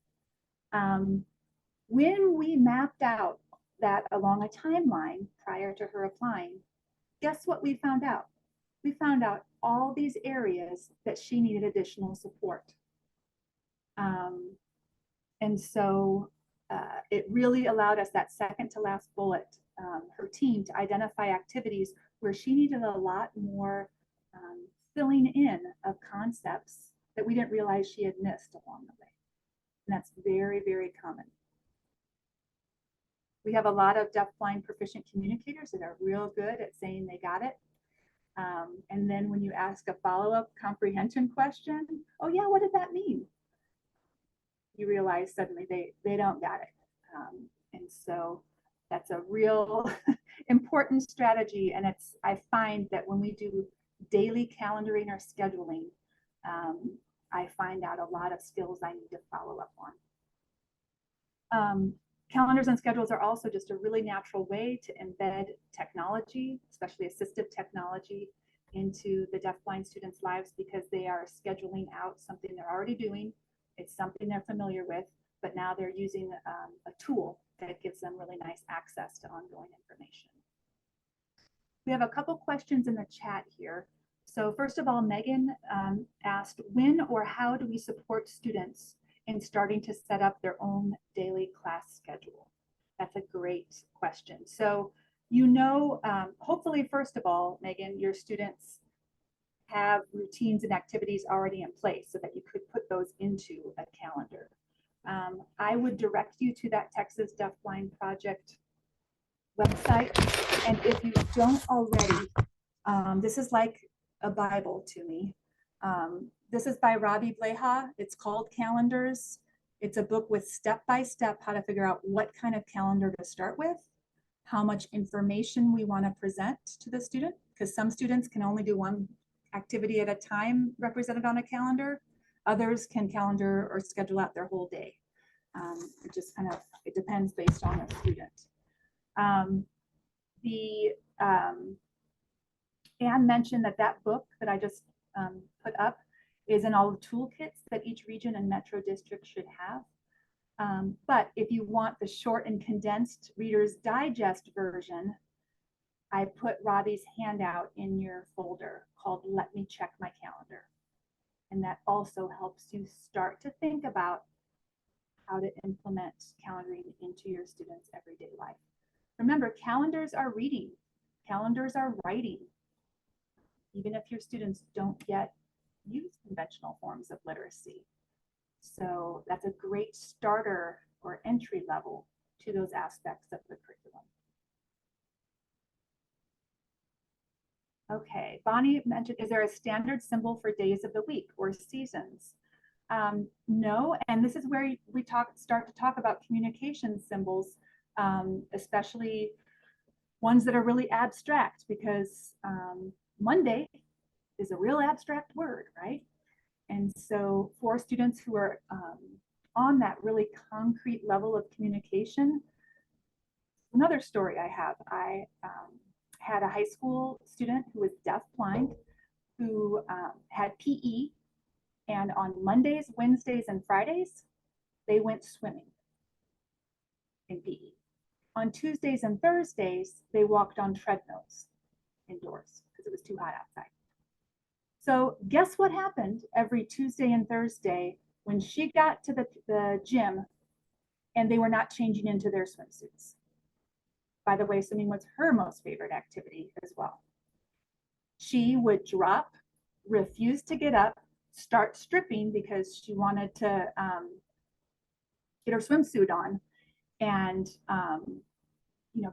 Speaker 1: When we mapped out that along a timeline prior to her applying, guess what we found out? We found out all these areas that she needed additional support. And so it really allowed us, that second to last bullet, her team, to identify activities where she needed a lot more filling in of concepts that we didn't realize she had missed along the way. And that's very, very common. We have a lot of deafblind proficient communicators that are real good at saying they got it. And then when you ask a follow-up comprehension question, oh yeah, what did that mean? You realize suddenly they don't got it. And so that's a real important strategy. And I find that when we do daily calendaring or scheduling, I find out a lot of skills I need to follow up on. Calendars and schedules are also just a really natural way to embed technology, especially assistive technology, into the deafblind students' lives, because they are scheduling out something they're already doing. It's something they're familiar with, but now they're using a tool that gives them really nice access to ongoing information. We have a couple questions in the chat here. So first of all, Megan asked, when or how do we support students in starting to set up their own daily class schedule? That's a great question. So, you know, hopefully, first of all, Megan, your students have routines and activities already in place so that you could put those into a calendar. I would direct you to that Texas DeafBlind Project website. And if you don't already, this is like a Bible to me. This is by Robbie Bleha. It's called Calendars. It's a book with step-by-step how to figure out what kind of calendar to start with, how much information we want to present to the student, because some students can only do one activity at a time represented on a calendar. Others can calendar or schedule out their whole day. It just kind of, it depends based on the student. Anne mentioned that book that I just put up is in all the toolkits that each region and metro district should have. But if you want the short and condensed Reader's Digest version, I put Robbie's handout in your folder called Let Me Check My Calendar. And that also helps you start to think about how to implement calendaring into your students' everyday life. Remember, calendars are reading, calendars are writing, even if your students don't yet use conventional forms of literacy. So that's a great starter or entry level to those aspects of the curriculum. Okay, Bonnie mentioned, is there a standard symbol for days of the week or seasons? No, and this is where we start to talk about communication symbols, especially ones that are really abstract, because Monday is a real abstract word, right? And so for students who are on that really concrete level of communication, another story I have, I had a high school student who was deafblind who had PE, and on Mondays, Wednesdays, and Fridays, they went swimming in PE. On Tuesdays and Thursdays, they walked on treadmills indoors because it was too hot outside. So guess what happened every Tuesday and Thursday when she got to the gym and they were not changing into their swimsuits? By the way, swimming was her most favorite activity as well. She would drop, refuse to get up, start stripping because she wanted to get her swimsuit on, and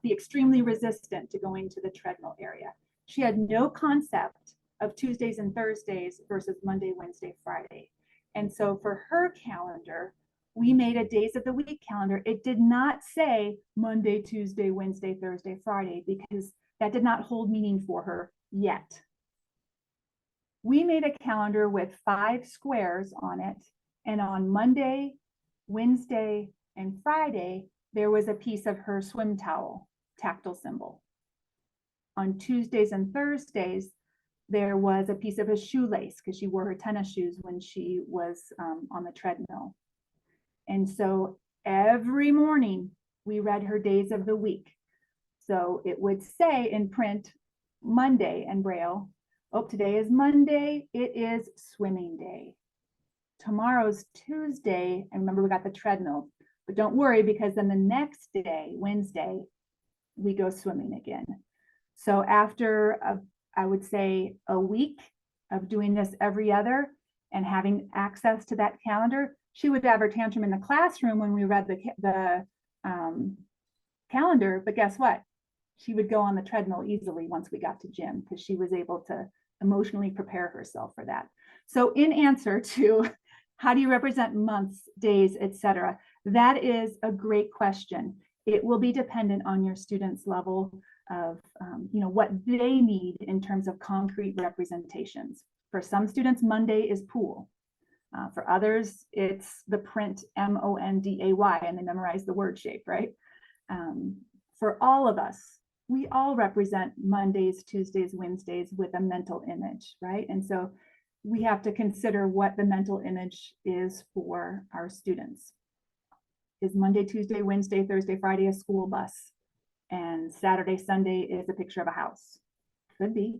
Speaker 1: be extremely resistant to going to the treadmill area. She had no concept of Tuesdays and Thursdays versus Monday, Wednesday, Friday. And so for her calendar, we made a days of the week calendar. It did not say Monday, Tuesday, Wednesday, Thursday, Friday, because that did not hold meaning for her yet. We made a calendar with 5 squares on it. And on Monday, Wednesday, and Friday, there was a piece of her swim towel, tactile symbol. On Tuesdays and Thursdays, there was a piece of a shoelace because she wore her tennis shoes when she was on the treadmill. And so every morning we read her days of the week. So it would say in print, Monday in Braille, oh, today is Monday, it is swimming day. Tomorrow's Tuesday, and remember we got the treadmill, but don't worry because then the next day, Wednesday, we go swimming again. So after, I would say a week of doing this every other and having access to that calendar, she would have her tantrum in the classroom when we read the calendar, but guess what? She would go on the treadmill easily once we got to gym because she was able to emotionally prepare herself for that. So in answer to how do you represent months, days, etc., that is a great question. It will be dependent on your students' level of what they need in terms of concrete representations. For some students, Monday is pool. For others, it's the print MONDAY, and they memorize the word shape, right? For all of us, we all represent Mondays, Tuesdays, Wednesdays with a mental image, right? And so we have to consider what the mental image is for our students. Is Monday, Tuesday, Wednesday, Thursday, Friday a school bus? And Saturday, Sunday is a picture of a house? Could be.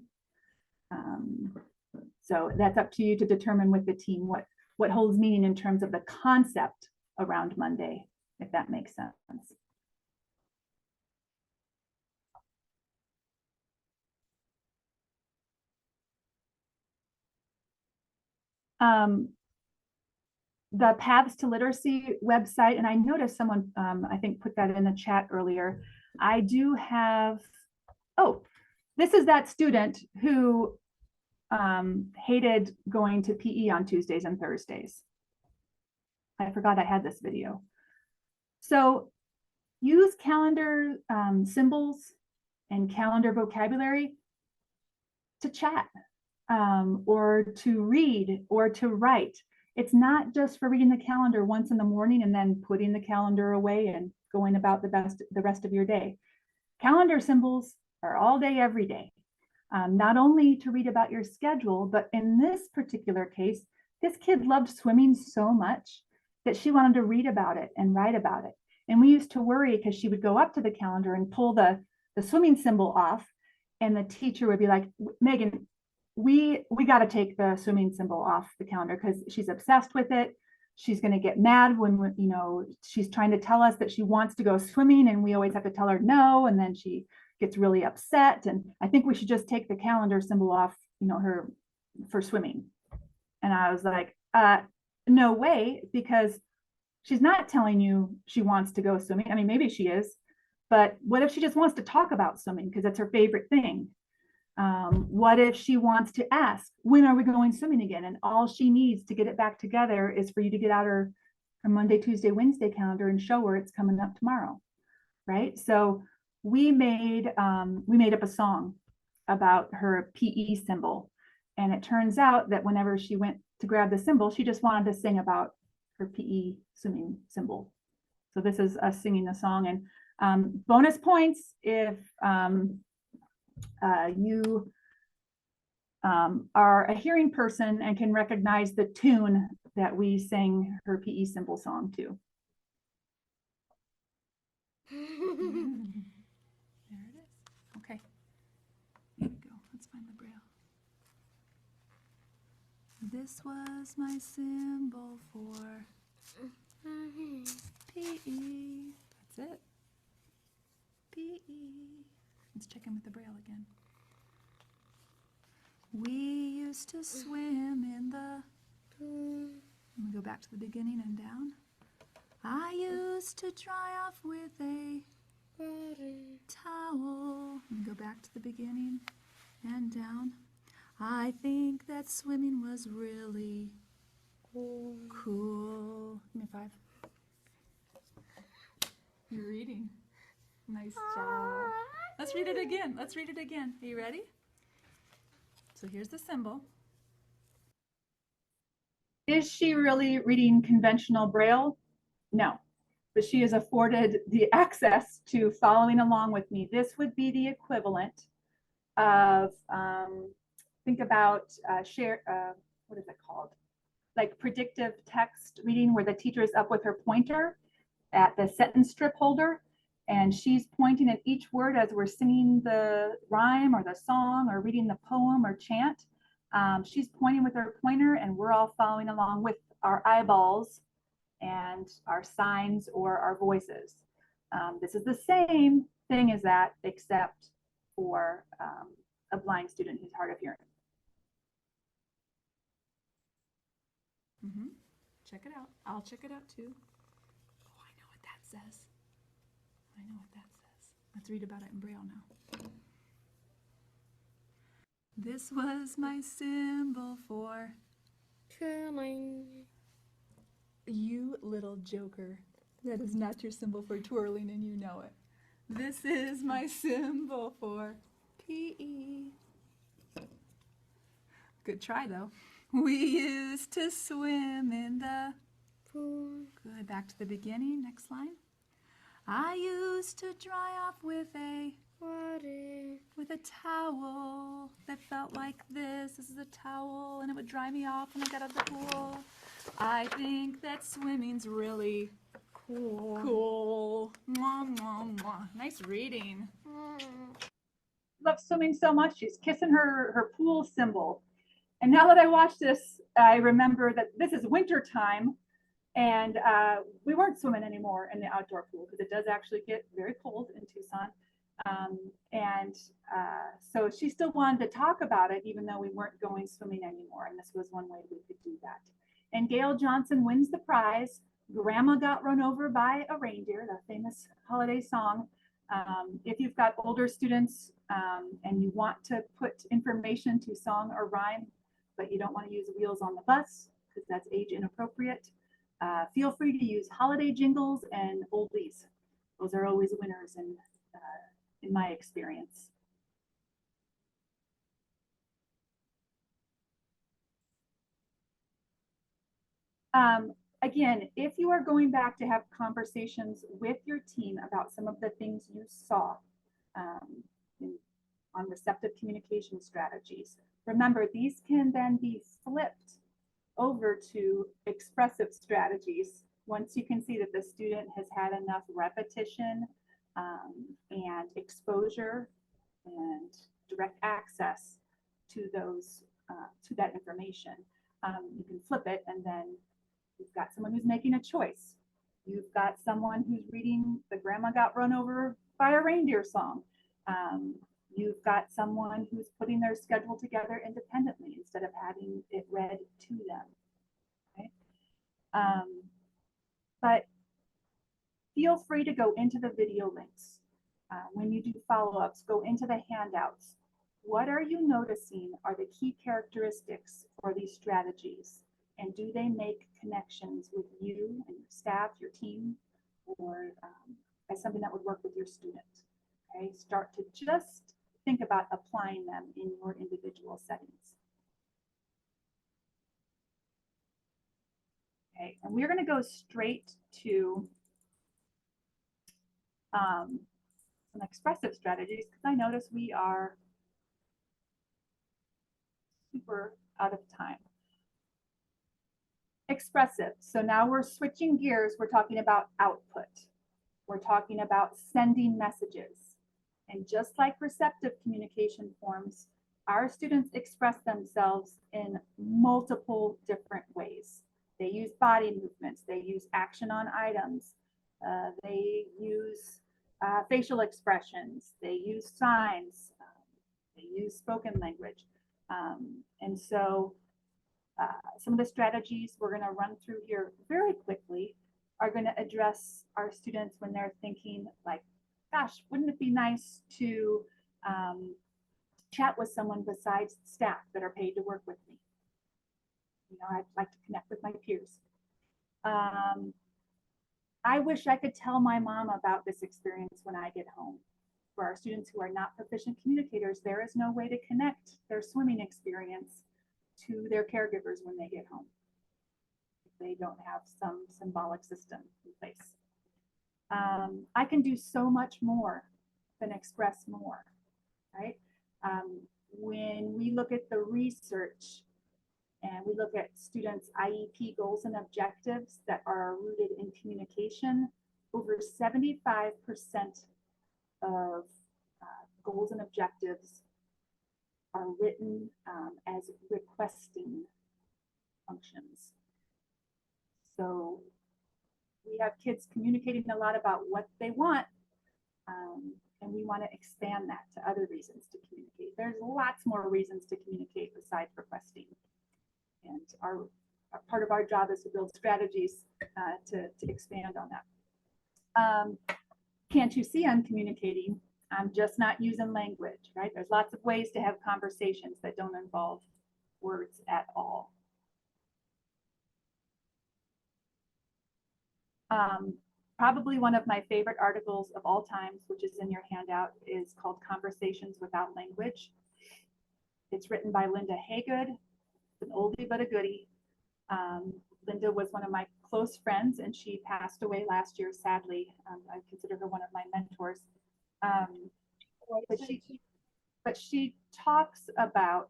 Speaker 1: So that's up to you to determine with the team what holds meaning in terms of the concept around Monday, if that makes sense. The Paths to Literacy website, and I noticed someone, I think, put that in the chat earlier. I do have, oh, this is that student who hated going to PE on Tuesdays and Thursdays. I forgot I had this video. So use calendar symbols and calendar vocabulary to chat. or to read or to write. It's not just for reading the calendar once in the morning and then putting the calendar away and going about the rest of your day. Calendar symbols are all day, every day. Not only to read about your schedule, but in this particular case, this kid loved swimming so much that she wanted to read about it and write about it. And we used to worry because she would go up to the calendar and pull the swimming symbol off, and the teacher would be like, Megan, we got to take the swimming symbol off the calendar because she's obsessed with it. She's going to get mad when, you know, she's trying to tell us that she wants to go swimming and we always have to tell her no, and then she gets really upset. And I think we should just take the calendar symbol off, you know, her for swimming. And I was like, no way, because she's not telling you she wants to go swimming. I mean, maybe she is, but what if she just wants to talk about swimming because it's her favorite thing? What if she wants to ask, when are we going swimming again? And all she needs to get it back together is for you to get out her Monday, Tuesday, Wednesday calendar and show her it's coming up tomorrow, right? So we made up a song about her PE symbol. And it turns out that whenever she went to grab the symbol, she just wanted to sing about her PE swimming symbol. So this is us singing the song. And bonus points if you are a hearing person and can recognize the tune that we sang her PE symbol song to. There it is. Okay. Here we go. Let's find the braille. This was my symbol for PE. That's it. PE. Let's check in with the braille again. We used to swim in the... Let me go back to the beginning and down. I used to dry off with a towel. Let me go back to the beginning and down. I think that swimming was really cool. Give me 5. You're reading. Nice job. Let's read it again. Let's read it again. Are you ready? So here's the symbol. Is she really reading conventional braille? No, but she is afforded the access to following along with me. This would be the equivalent of, think about what is it called? Like predictive text reading, where the teacher is up with her pointer at the sentence strip holder, and she's pointing at each word as we're singing the rhyme or the song or reading the poem or chant. She's pointing with her pointer and we're all following along with our eyeballs and our signs or our voices. This is the same thing as that, except for a blind student who's hard of hearing. Check it out. I'll check it out too. Oh, I know what that says. I know what that says. Let's read about it in braille now. This was my symbol for twirling. You little joker. That is not your symbol for twirling and you know it. This is my symbol for PE. Good try though. We used to swim in the pool. Good, back to the beginning, next line. I used to dry off with a towel that felt like this. This is a towel and it would dry me off when I got out of the pool. I think that swimming's really cool. Mwah, mwah, mwah. Nice reading. Loves swimming so much, she's kissing her pool symbol. And now that I watch this, I remember that this is winter time and we weren't swimming anymore in the outdoor pool because it does actually get very cold in Tucson. So she still wanted to talk about it even though we weren't going swimming anymore. And this was one way we could do that. And Gail Johnson wins the prize. Grandma got run over by a reindeer, the famous holiday song. If you've got older students and you want to put information to song or rhyme, but you don't want to use wheels on the bus because that's age inappropriate, feel free to use holiday jingles and oldies. Those are always winners in my experience. Again, if you are going back to have conversations with your team about some of the things you saw on receptive communication strategies, remember these can then be flipped over to expressive strategies once you can see that the student has had enough repetition and exposure and direct access to those to that information. You can flip it, and then you've got someone who's making a choice. You've got someone who's reading the Grandma Got Run Over by a Reindeer song. You've got someone who's putting their schedule together independently instead of having it read to them. Okay? But feel free to go into the video links. When you do follow-ups, go into the handouts. What are you noticing are the key characteristics for these strategies? And do they make connections with you and your staff, your team, or as something that would work with your student? Okay, start to just think about applying them in your individual settings. Okay, and we're going to go straight to some expressive strategies because I notice we are super out of time. Expressive. So now we're switching gears. We're talking about output. We're talking about sending messages. And just like receptive communication forms, our students express themselves in multiple different ways. They use body movements. They use action on items. They use facial expressions. They use signs. They use spoken language. And so some of the strategies we're going to run through here very quickly are going to address our students when they're thinking like, gosh, wouldn't it be nice to chat with someone besides staff that are paid to work with me? You know, I'd like to connect with my peers. I wish I could tell my mom about this experience when I get home. For our students who are not proficient communicators, there is no way to connect their swimming experience to their caregivers when they get home. They don't have some symbolic system in place. I can do so much more than express more, right? When we look at the research and we look at students' IEP goals and objectives that are rooted in communication, over 75% of goals and objectives are written as requesting functions. So we have kids communicating a lot about what they want, and we want to expand that to other reasons to communicate. There's lots more reasons to communicate besides requesting. And part of our job is to build strategies to expand on that. Can't you see I'm communicating? I'm just not using language, right? There's lots of ways to have conversations that don't involve words at all. Probably one of my favorite articles of all times, which is in your handout, is called Conversations Without Language. It's written by Linda Haygood. It's an oldie but a goodie. Linda was one of my close friends, and she passed away last year, sadly. I consider her one of my mentors. But she talks about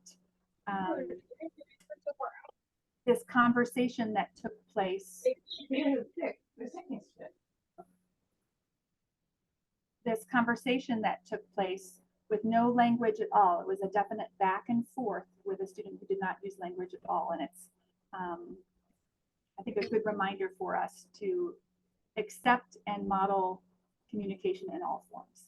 Speaker 1: this conversation that took place. This conversation that took place with no language at all. It was a definite back and forth with a student who did not use language at all. And it's, I think, a good reminder for us to accept and model communication in all forms.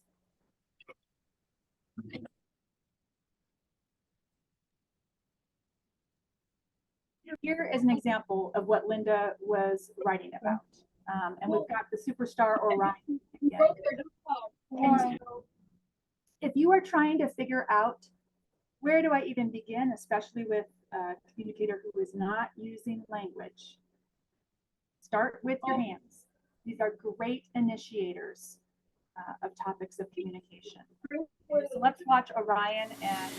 Speaker 1: Here is an example of what Linda was writing about. And we've got the superstar Orion again. And if you are trying to figure out where do I even begin, especially with a communicator who is not using language, start with your hands. These are great initiators of topics of communication. So let's watch Orion and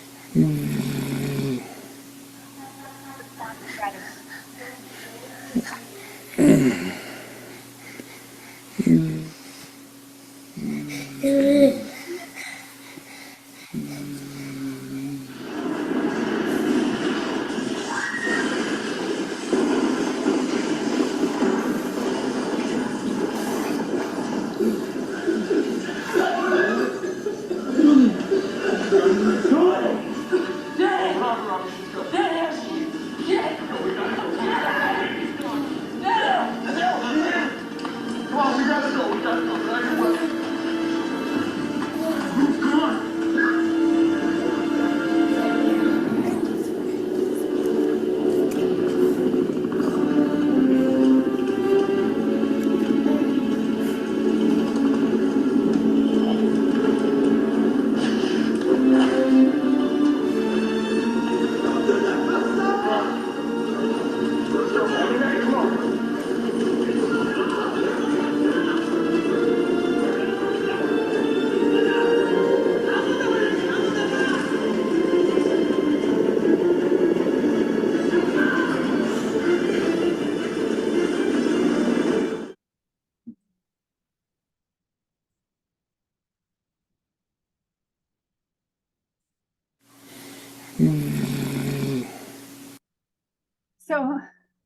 Speaker 1: So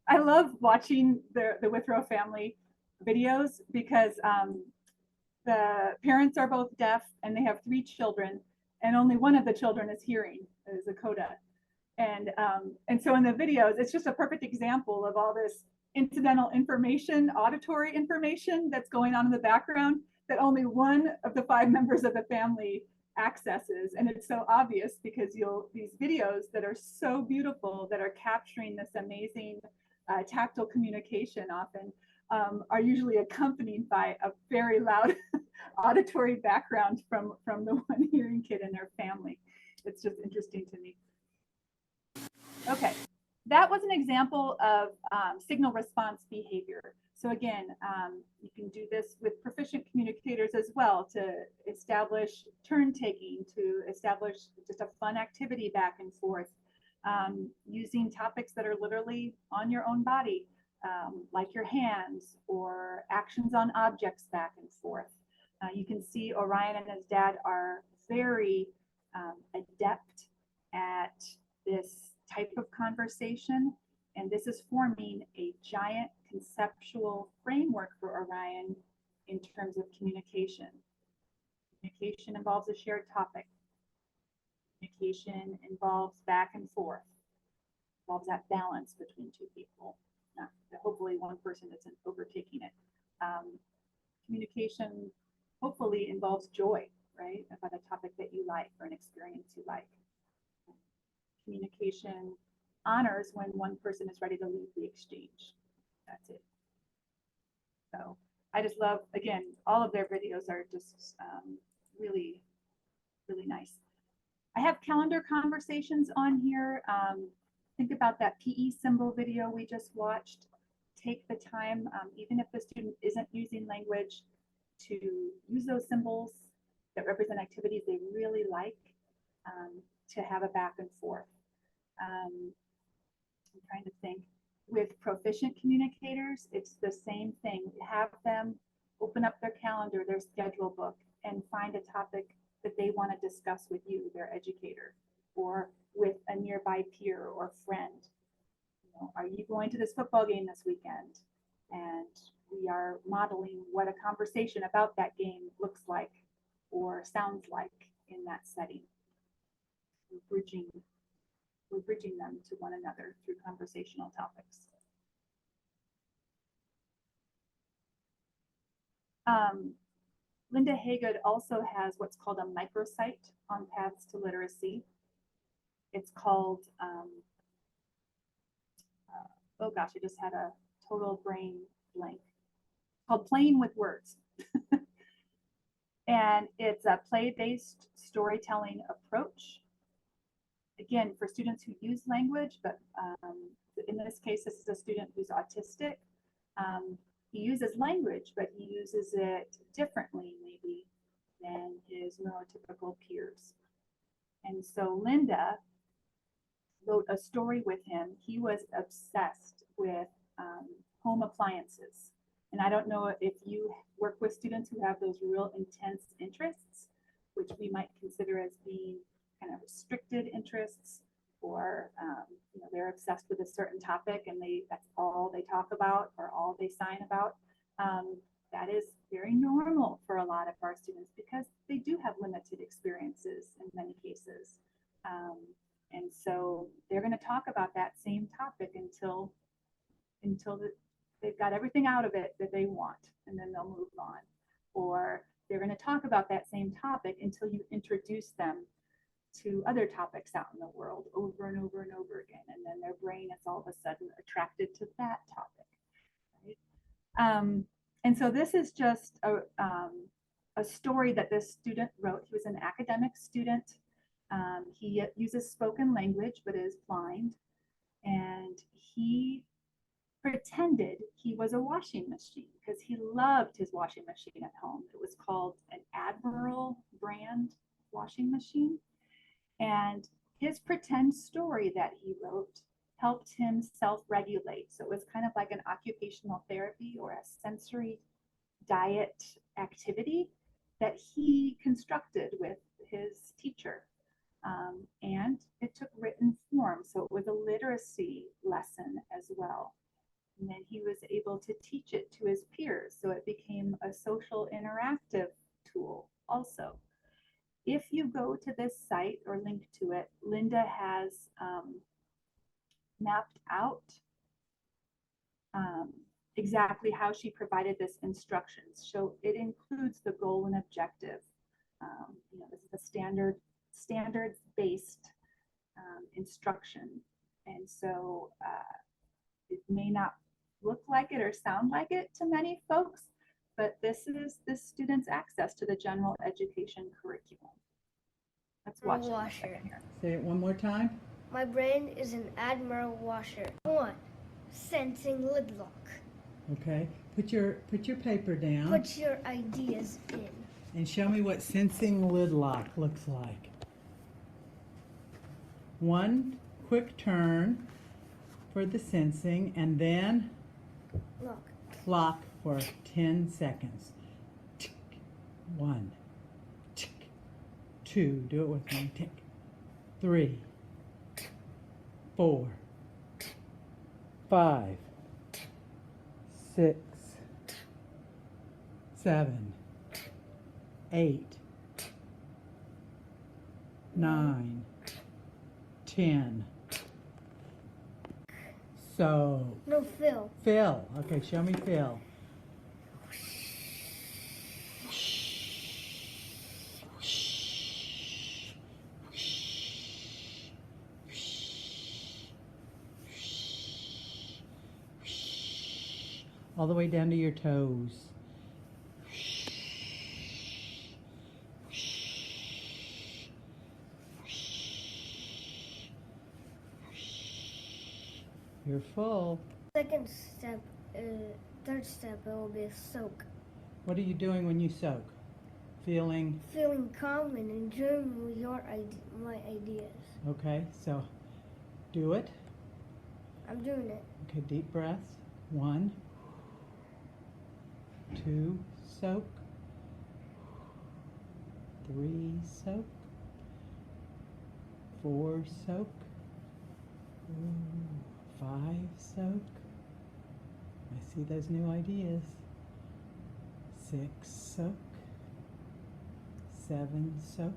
Speaker 1: I love watching the Withrow family videos because the parents are both deaf and they have 3 children, and only one of the children is hearing, is a coda. And so in the videos, it's just a perfect example of all this incidental information, auditory information that's going on in the background that only one of the 5 members of the family accesses. And it's so obvious because these videos that are so beautiful, that are capturing this amazing tactile communication often, are usually accompanied by a very loud auditory background from the one hearing kid and their family. It's just interesting to me. Okay, that was an example of signal response behavior. So again, you can do this with proficient communicators as well, to establish turn taking, to establish just a fun activity back and forth, using topics that are literally on your own body, like your hands or actions on objects back and forth. You can see Orion and his dad are very adept at this type of conversation, and this is forming a giant conceptual framework for Orion in terms of communication. Communication involves a shared topic. Communication involves back and forth, involves that balance between 2 people. Not, hopefully one person isn't overtaking it. Communication hopefully involves joy, right? About a topic that you like or an experience you like. Communication honors when one person is ready to leave the exchange. That's it. So I just love, again, all of their videos are just really, really nice. I have calendar conversations on here. Think about that PE symbol video we just watched. Take the time, even if the student isn't using language, to use those symbols that represent activities they really like, to have a back and forth. I'm trying to think. With proficient communicators, it's the same thing. Have them open up their calendar, their schedule book, and find a topic that they want to discuss with you, their educator, or with a nearby peer or friend. You know, are you going to this football game this weekend? And we are modeling what a conversation about that game looks like or sounds like in that setting. We're bridging them to one another through conversational topics. Linda Haygood also has what's called a microsite on paths to literacy. It's called, oh gosh, I just had a total brain blank. It's called Playing with Words. And it's a play-based storytelling approach. Again, for students who use language, but in this case, this is a student who's autistic. He uses language, but he uses it differently maybe than his neurotypical peers. And so Linda wrote a story with him. He was obsessed with home appliances. And I don't know if you work with students who have those real intense interests, which we might consider as being interests, or they're obsessed with a certain topic and that's all they talk about or all they sign about. That is very normal for a lot of our students because they do have limited experiences in many cases. And so they're going to talk about that same topic until they've got everything out of it that they want, and then they'll move on. Or they're going to talk about that same topic until you introduce them to other topics out in the world over and over and over again. And then their brain is all of a sudden attracted to that topic. Right? And so this is just a story that this student wrote. He was an academic student. He uses spoken language, but is blind. And he pretended he was a washing machine because he loved his washing machine at home. It was called an Admiral brand washing machine. And his pretend story that he wrote helped him self-regulate. So it was kind of like an occupational therapy or a sensory diet activity that he constructed with his teacher. And it took written form. So it was a literacy lesson as well. And then he was able to teach it to his peers. So it became a social interactive tool also. If you go to this site or link to it, Linda has mapped out exactly how she provided this instructions. So it includes the goal and objective. This is a standards-based instruction. And so it may not look like it or sound like it to many folks, but this is the student's access to the general education curriculum. Let's watch it a second here.
Speaker 18: Say it one more time.
Speaker 5: My brain is an Admiral washer. 1. Sensing lid lock.
Speaker 18: Okay. Put your paper down.
Speaker 5: Put your ideas in.
Speaker 18: And show me what sensing lid lock looks like. 1 quick turn for the sensing, and then lock for 10 seconds. Tick. 1. Tick. 2. Do it with me. Tick. 3. 4. 5. 6. 7. 8. 9. 10. So.
Speaker 5: No, fill.
Speaker 18: Fill. Okay, show me fill. All the way down to your toes. You're full.
Speaker 5: Second step, third step, it will be a soak.
Speaker 18: What are you doing when you soak? Feeling
Speaker 5: calm and enjoying my ideas.
Speaker 18: okay, so do it.
Speaker 5: I'm doing it.
Speaker 18: Okay, deep breaths. 1, 2, soak. 3, soak. 4, soak. 5, soak. I see those new ideas. 6, soak. 7, soak.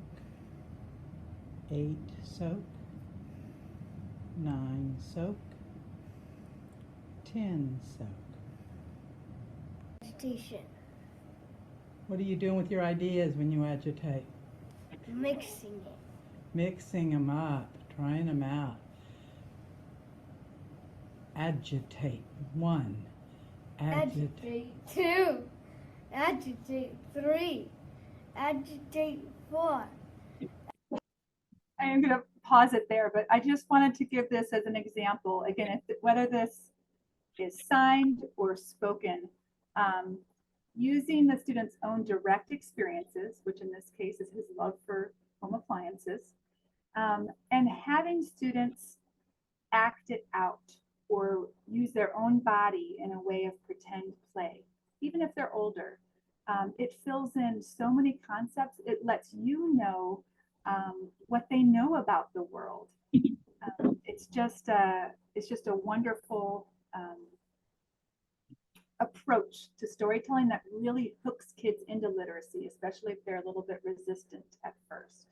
Speaker 18: 8, soak. 9, soak. 10, soak.
Speaker 5: Agitation.
Speaker 18: What are you doing with your ideas when you agitate?
Speaker 5: Mixing it.
Speaker 18: Mixing them up, trying them out. Agitate. 1.
Speaker 5: Agitate. 2. Agitate. 3. Agitate. 4.
Speaker 1: I am going to pause it there, but I just wanted to give this as an example. Again, whether this is signed or spoken, using the student's own direct experiences, which in this case is his love for home appliances, and having students act it out or use their own body in a way of pretend play, even if they're older. It fills in so many concepts. It lets you know what they know about the world. It's just a wonderful approach to storytelling that really hooks kids into literacy, especially if they're a little bit resistant at first.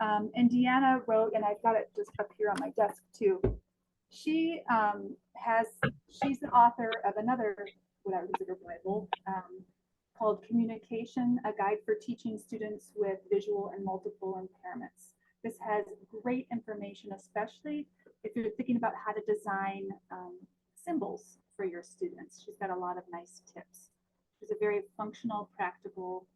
Speaker 1: And Deanna wrote, and I've got it just up here on my desk too. She's the author of another, what I would consider Bible, called Communication, a Guide for Teaching Students with Visual and Multiple Impairments. This has great information, especially if you're thinking about how to design symbols for your students. She's got a lot of nice tips. She's a very functional, practical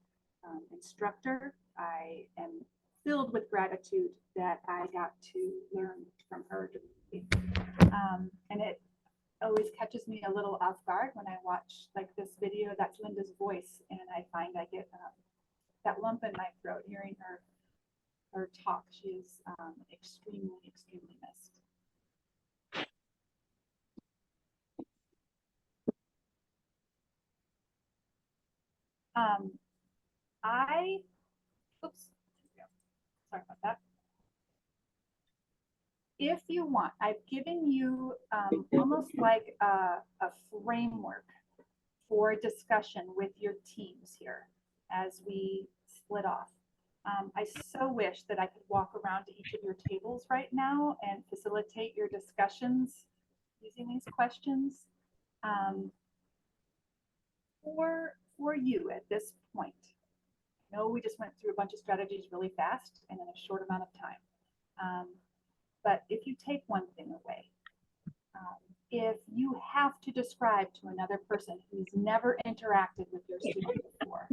Speaker 1: instructor. I am filled with gratitude that I got to learn from her. And it always catches me a little off guard when I watch like this video. That's Linda's voice, and I find I get that lump in my throat hearing her talk. She is extremely missed. Oops, sorry about that. If you want, I've given you almost like a framework for discussion with your teams here as we split off. I so wish that I could walk around to each of your tables right now and facilitate your discussions using these questions. For you at this point, I know we just went through a bunch of strategies really fast and in a short amount of time. But if you take one thing away, if you have to describe to another person who's never interacted with your student before,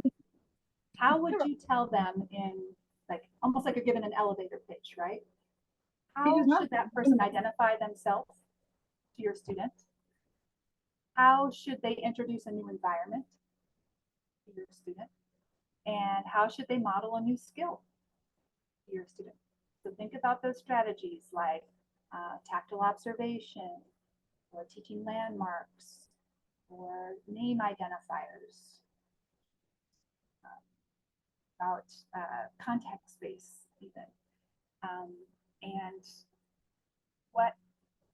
Speaker 1: how would you tell them in like almost like you're given an elevator pitch, right? How should that person identify themselves to your student? How should they introduce a new environment to your student? And how should they model a new skill to your student? So think about those strategies like tactile observation, or teaching landmarks, or name identifiers, about context space even, and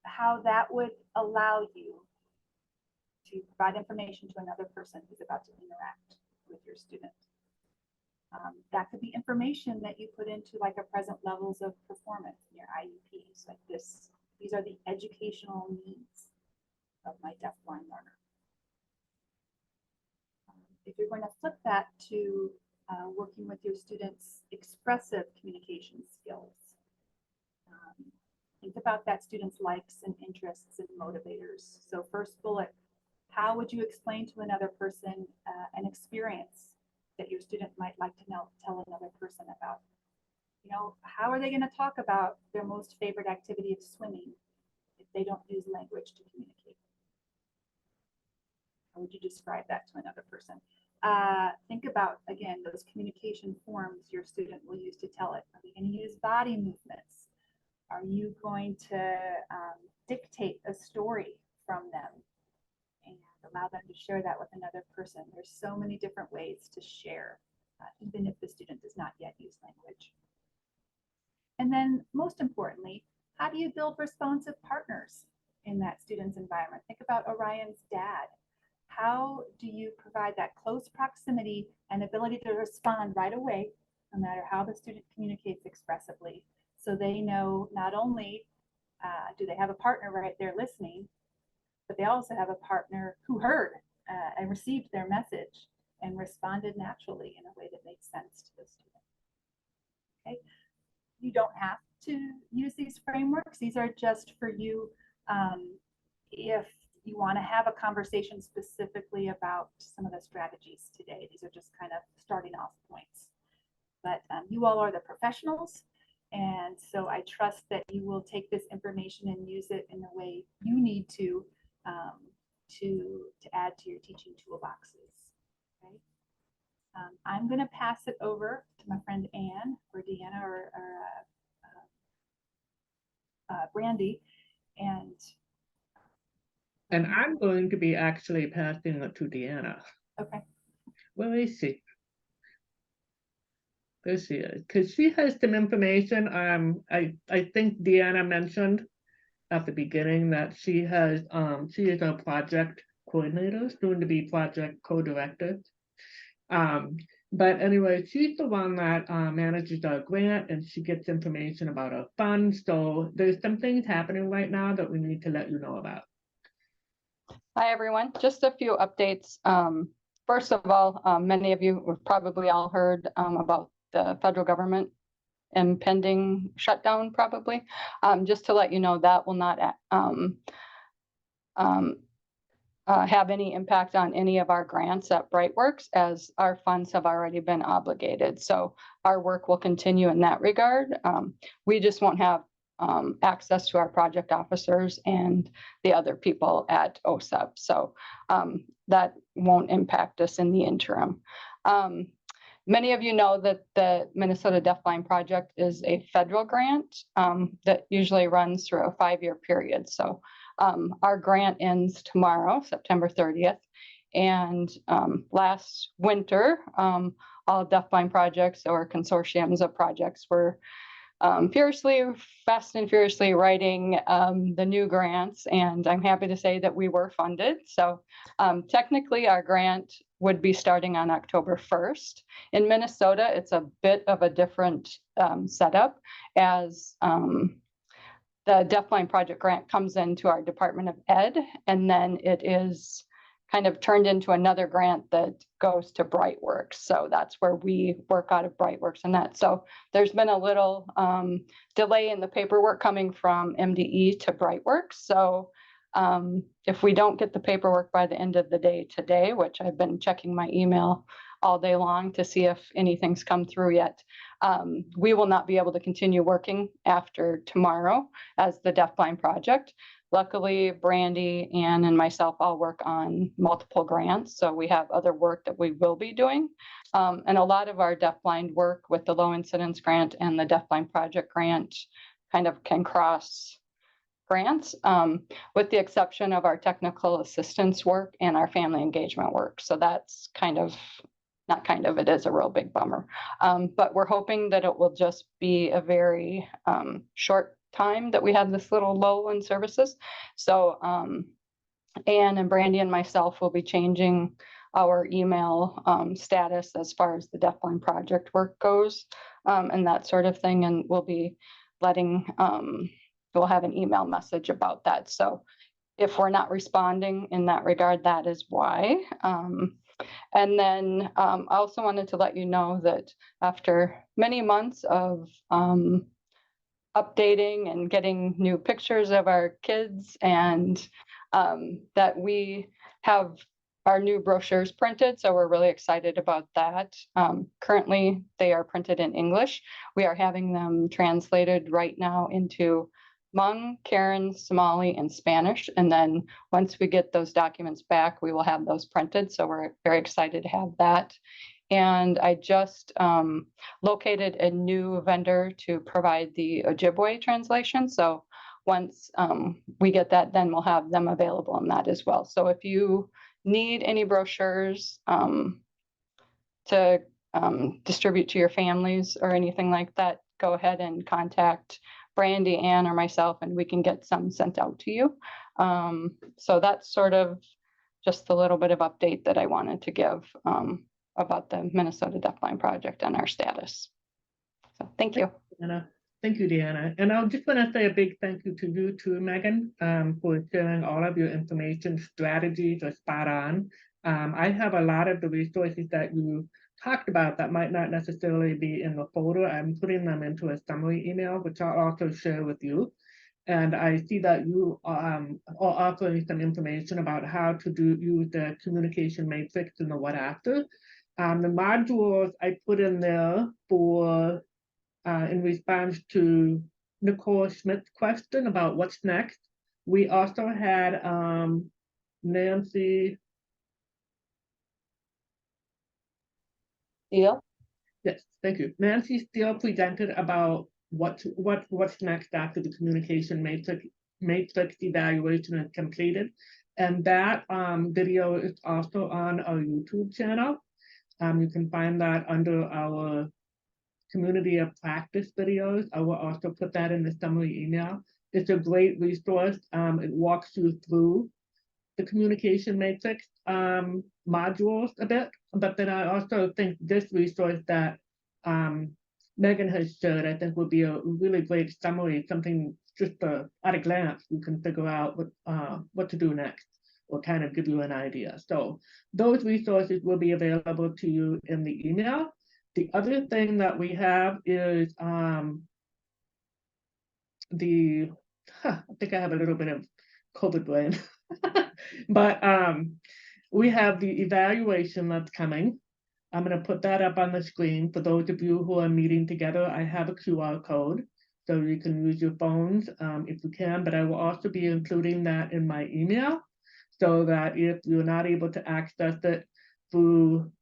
Speaker 1: how that would allow you to provide information to another person who's about to interact with your student. That could be information that you put into like a present levels of performance in your IEPs, like this. These are the educational needs of my deafblind learner. If you're going to flip that to working with your students' expressive communication skills, think about that student's likes and interests and motivators. So first bullet, how would you explain to another person an experience that your student might like to tell another person about? You know, how are they going to talk about their most favorite activity of swimming if they don't use language to communicate? How would you describe that to another person? Think about, again, those communication forms your student will use to tell it. Are they going to use body movements? Are you going to dictate a story from them and allow them to share that with another person? There's so many different ways to share, even if the student does not yet use language. And then most importantly, how do you build responsive partners in that student's environment? Think about Orion's dad. How do you provide that close proximity and ability to respond right away, no matter how the student communicates expressively, so they know not only do they have a partner right there listening, but they also have a partner who heard and received their message and responded naturally in a way that makes sense to the student. Okay, you don't have to use these frameworks. These are just for you if you want to have a conversation specifically about some of the strategies today. These are just kind of starting off points. But you all are the professionals, and so I trust that you will take this information and use it in the way you need to add to your teaching toolboxes. Okay? I'm going to pass it over to my friend Anne or Deanna or Brandy, and
Speaker 10: I'm going to be actually passing it to Deanna.
Speaker 1: Okay.
Speaker 10: Where is she? There she is, because she has some information. I think Deanna mentioned at the beginning that she is a project coordinator, soon to be project co-director. But anyway, she's the one that manages our grant, and she gets information about our funds. So there's some things happening right now that we need to let you know about.
Speaker 19: Hi, everyone. Just a few updates. First of all, many of you have probably all heard about the federal government impending shutdown, probably. Just to let you know, that will not have any impact on any of our grants at Brightworks, as our funds have already been obligated. So our work will continue in that regard. We just won't have access to our project officers and the other people at OSEP. So that won't impact us in the interim. Many of you know that the Minnesota DeafBlind Project is a federal grant that usually runs through a 5-year period. So our grant ends tomorrow, September 30th. And last winter, all DeafBlind projects or consortiums of projects were fast and furiously writing the new grants, and I'm happy to say that we were funded. So technically our grant would be starting on October 1st. In Minnesota, it's a bit of a different setup, as the DeafBlind Project grant comes into our Department of Ed, and then it is kind of turned into another grant that goes to Brightworks. So that's where we work out of Brightworks and that. So there's been a little delay in the paperwork coming from MDE to Brightworks. So if we don't get the paperwork by the end of the day today, which I've been checking my email all day long to see if anything's come through yet, we will not be able to continue working after tomorrow as the DeafBlind Project. Luckily, Brandy, Ann, and myself all work on multiple grants, so we have other work that we will be doing. And a lot of our DeafBlind work with the Low Incidence Grant and the DeafBlind Project grant kind of can cross grants, with the exception of our technical assistance work and our family engagement work. So that's it is a real big bummer. But we're hoping that it will just be a very short time that we have this little lull in services. So Anne and Brandy and myself will be changing our email status as far as the DeafBlind Project work goes, and that sort of thing. And we'll be letting, we'll have an email message about that. So if we're not responding in that regard, that is why. And then I also wanted to let you know that after many months of updating and getting new pictures of our kids, and that we have our new brochures printed. So we're really excited about that. Currently, they are printed in English. We are having them translated right now into Hmong, Karen, Somali, and Spanish. And then once we get those documents back, we will have those printed. So we're very excited to have that. And I just located a new vendor to provide the Ojibwe translation. So once we get that, then we'll have them available on that as well. So if you need any brochures to distribute to your families or anything like that, go ahead and contact Brandy, Ann, or myself, and we can get some sent out to you. So that's sort of just a little bit of update that I wanted to give about the Minnesota DeafBlind Project and our status. So thank you.
Speaker 10: Thank you, Deanna. And I just want to say a big thank you to you too, Megan, for sharing all of your information. Strategies are spot on. I have a lot of the resources that you talked about that might not necessarily be in the folder. I'm putting them into a summary email, which I'll also share with you. And I see that you are offering some information about how to use the communication matrix and the what after. The modules I put in there for in response to Nicole Schmidt's question about what's next. We also had Nancy
Speaker 19: Steele.
Speaker 10: Yes, thank you. Nancy Steele presented about what's next after the communication matrix evaluation is completed, and that video is also on our YouTube channel. You can find that under our community of practice videos. I will also put that in the summary email. It's a great resource. It walks you through the communication matrix modules a bit, but then I also think this resource that Megan has shared, I think would be a really great summary, something just at a glance you can figure out what to do next, or kind of give you an idea. So those resources will be available to you in the email. The other thing that we have is I think I have a little bit of COVID brain, but we have the evaluation that's coming. I'm going to put that up on the screen. For those of you who are meeting together, I have a QR code, so you can use your phones if you can, but I will also be including that in my email, so that if you're not able to access it through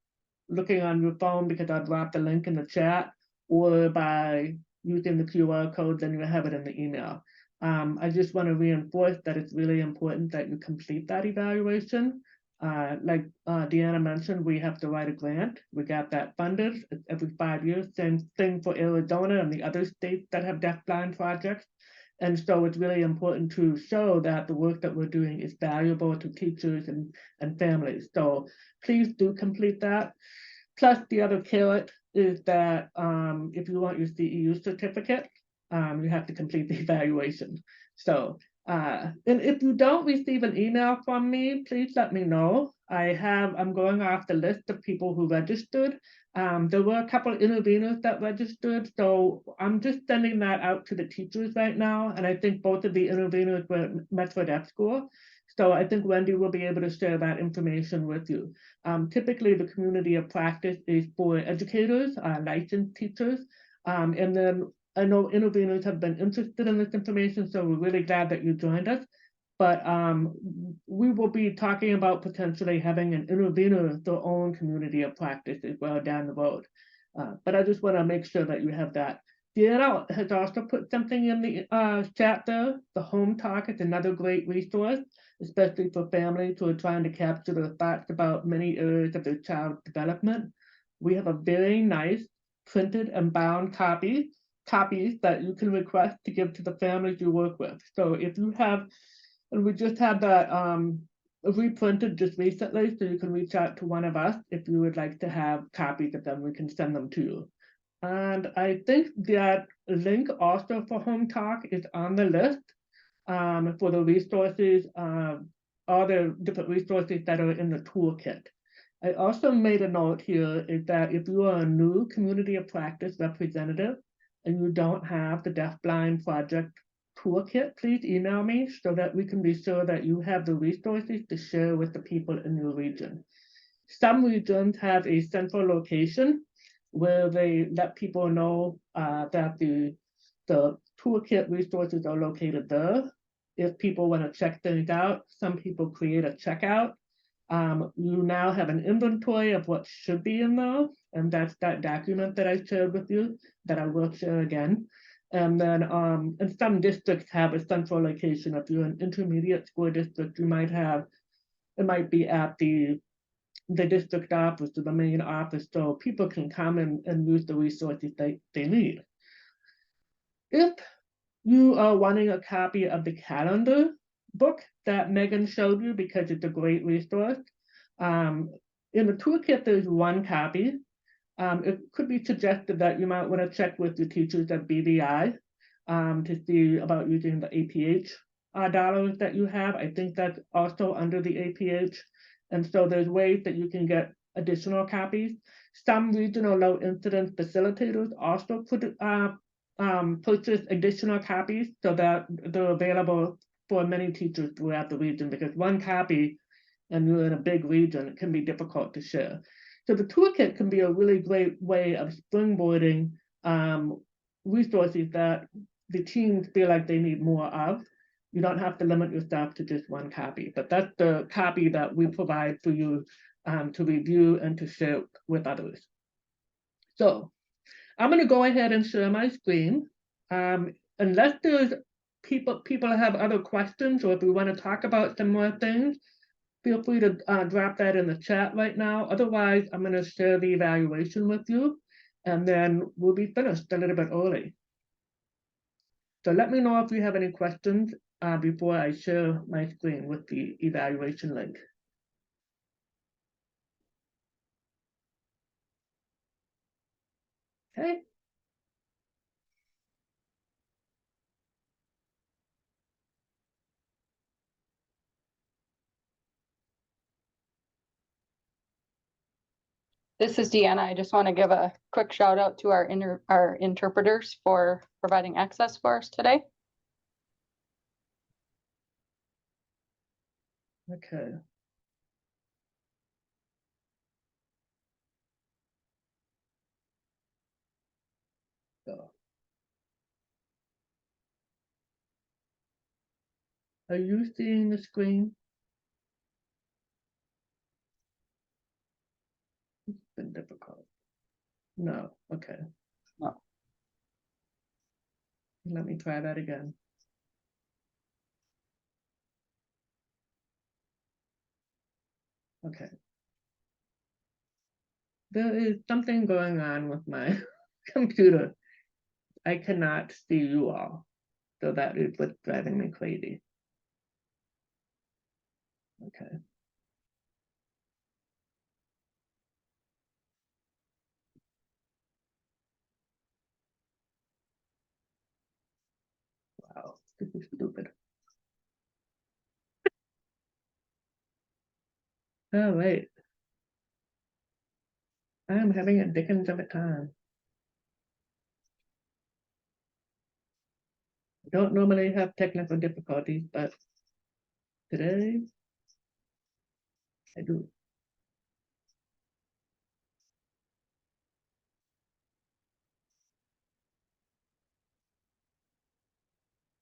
Speaker 10: looking on your phone, because I'll drop the link in the chat, or by using the QR code, then you have it in the email. I just want to reinforce that it's really important that you complete that evaluation. Like Deanna mentioned, we have to write a grant. We got that funded every 5 years. Same thing for Arizona and the other states that have deafblind projects. And so it's really important to show that the work that we're doing is valuable to teachers and families. So please do complete that. Plus, the other carrot is that if you want your CEU certificate, you have to complete the evaluation. So, and if you don't receive an email from me, please let me know. I'm going off the list of people who registered. There were a couple of interveners that registered, so I'm just sending that out to the teachers right now. And I think both of the interveners were Metro Deaf School. So I think Wendy will be able to share that information with you. Typically, the community of practice is for educators, licensed teachers, and then I know interveners have been interested in this information, so we're really glad that you joined us. But we will be talking about potentially having an intervener their own community of practice as well down the road. But I just want to make sure that you have that. Deanna has also put something in the chat there. The Home Talk is another great resource, especially for families who are trying to capture their thoughts about many areas of their child's development. We have a very nice printed and bound copies that you can request to give to the families you work with. So if you have, and we just had that reprinted just recently, so you can reach out to one of us if you would like to have copies of them, we can send them to you. And I think that link also for Home Talk is on the list for the resources, all the different resources that are in the toolkit. I also made a note here is that if you are a new community of practice representative and you don't have the Deafblind Project toolkit, please email me so that we can be sure that you have the resources to share with the people in your region. Some regions have a central location where they let people know that the toolkit resources are located there. If people want to check things out, some people create a checkout. You now have an inventory of what should be in there, and that's that document that I shared with you that I will share again. And then and some districts have a central location. If you're an intermediate school district, you might have, it might be at the district office or the main office, so people can come and use the resources they need. If you are wanting a copy of the calendar book that Megan showed you, because it's a great resource, in the toolkit there's one copy. It could be suggested that you might want to check with your teachers at BVI to see about using the APH dollars that you have. I think that's also under the APH. And so there's ways that you can get additional copies. Some regional low incidence facilitators also purchase additional copies so that they're available for many teachers throughout the region, because one copy and you're in a big region, it can be difficult to share. So the toolkit can be a really great way of springboarding resources that the teams feel like they need more of. You don't have to limit yourself to just one copy, but that's the copy that we provide for you to review and to share with others. So I'm going to go ahead and share my screen. Unless there's people have other questions, or if we want to talk about some more things, feel free to drop that in the chat right now. Otherwise, I'm going to share the evaluation with you. and then we'll be finished a little bit early. So let me know if you have any questions before I share my screen with the evaluation link. Okay.
Speaker 19: This is Deanna. I just want to give a quick shout out to our interpreters for providing access for us today.
Speaker 10: Okay. So, are you seeing the screen? It's been difficult. No. Okay.
Speaker 19: No.
Speaker 10: Let me try that again. Okay. There is something going on with my computer. I cannot see you all. So that is what's driving me crazy. Okay. Wow, this is stupid. Oh, wait. I'm having a dickens of a time. I don't normally have technical difficulties, but today I do.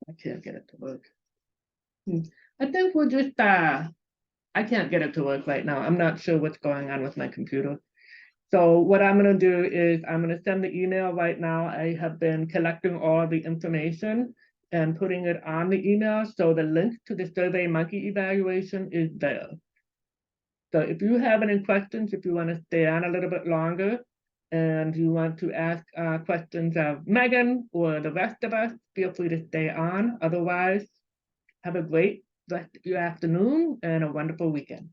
Speaker 10: I can't get it to work. I think we'll just, I can't get it to work right now. I'm not sure what's going on with my computer. So what I'm going to do is I'm going to send the email right now. I have been collecting all the information and putting it on the email. So the link to the SurveyMonkey evaluation is there. So if you have any questions, if you want to stay on a little bit longer and you want to ask questions of Megan or the rest of us, feel free to stay on. Otherwise, have a great rest of your afternoon and a wonderful weekend.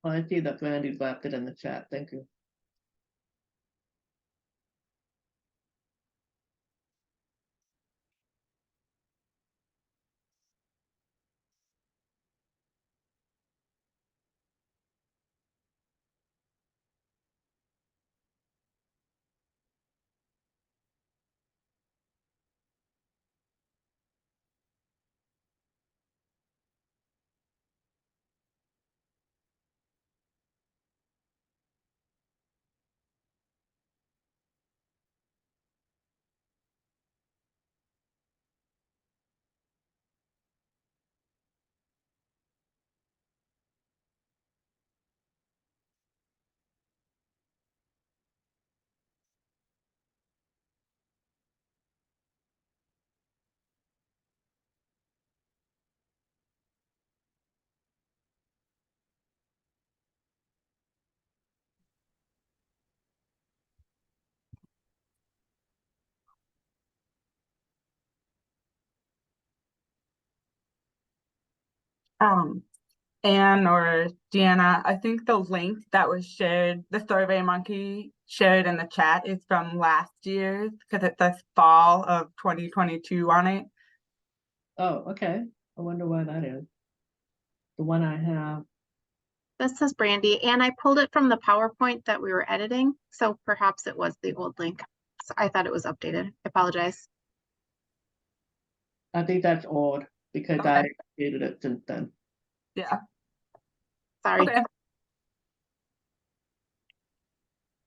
Speaker 10: Oh, I see that Randy left it in the chat. Thank you.
Speaker 20: Anne or Deanna, I think the link that was shared, the Survey Monkey shared in the chat is from last year's because it says fall of 2022 on it.
Speaker 10: Oh, okay. I wonder why that is. The one I have.
Speaker 21: This is Brandy, and I pulled it from the PowerPoint that we were editing, so perhaps it was the old link. So I thought it was updated. I apologize.
Speaker 10: I think that's odd because I updated it since then.
Speaker 20: Yeah.
Speaker 21: Sorry.
Speaker 20: Okay.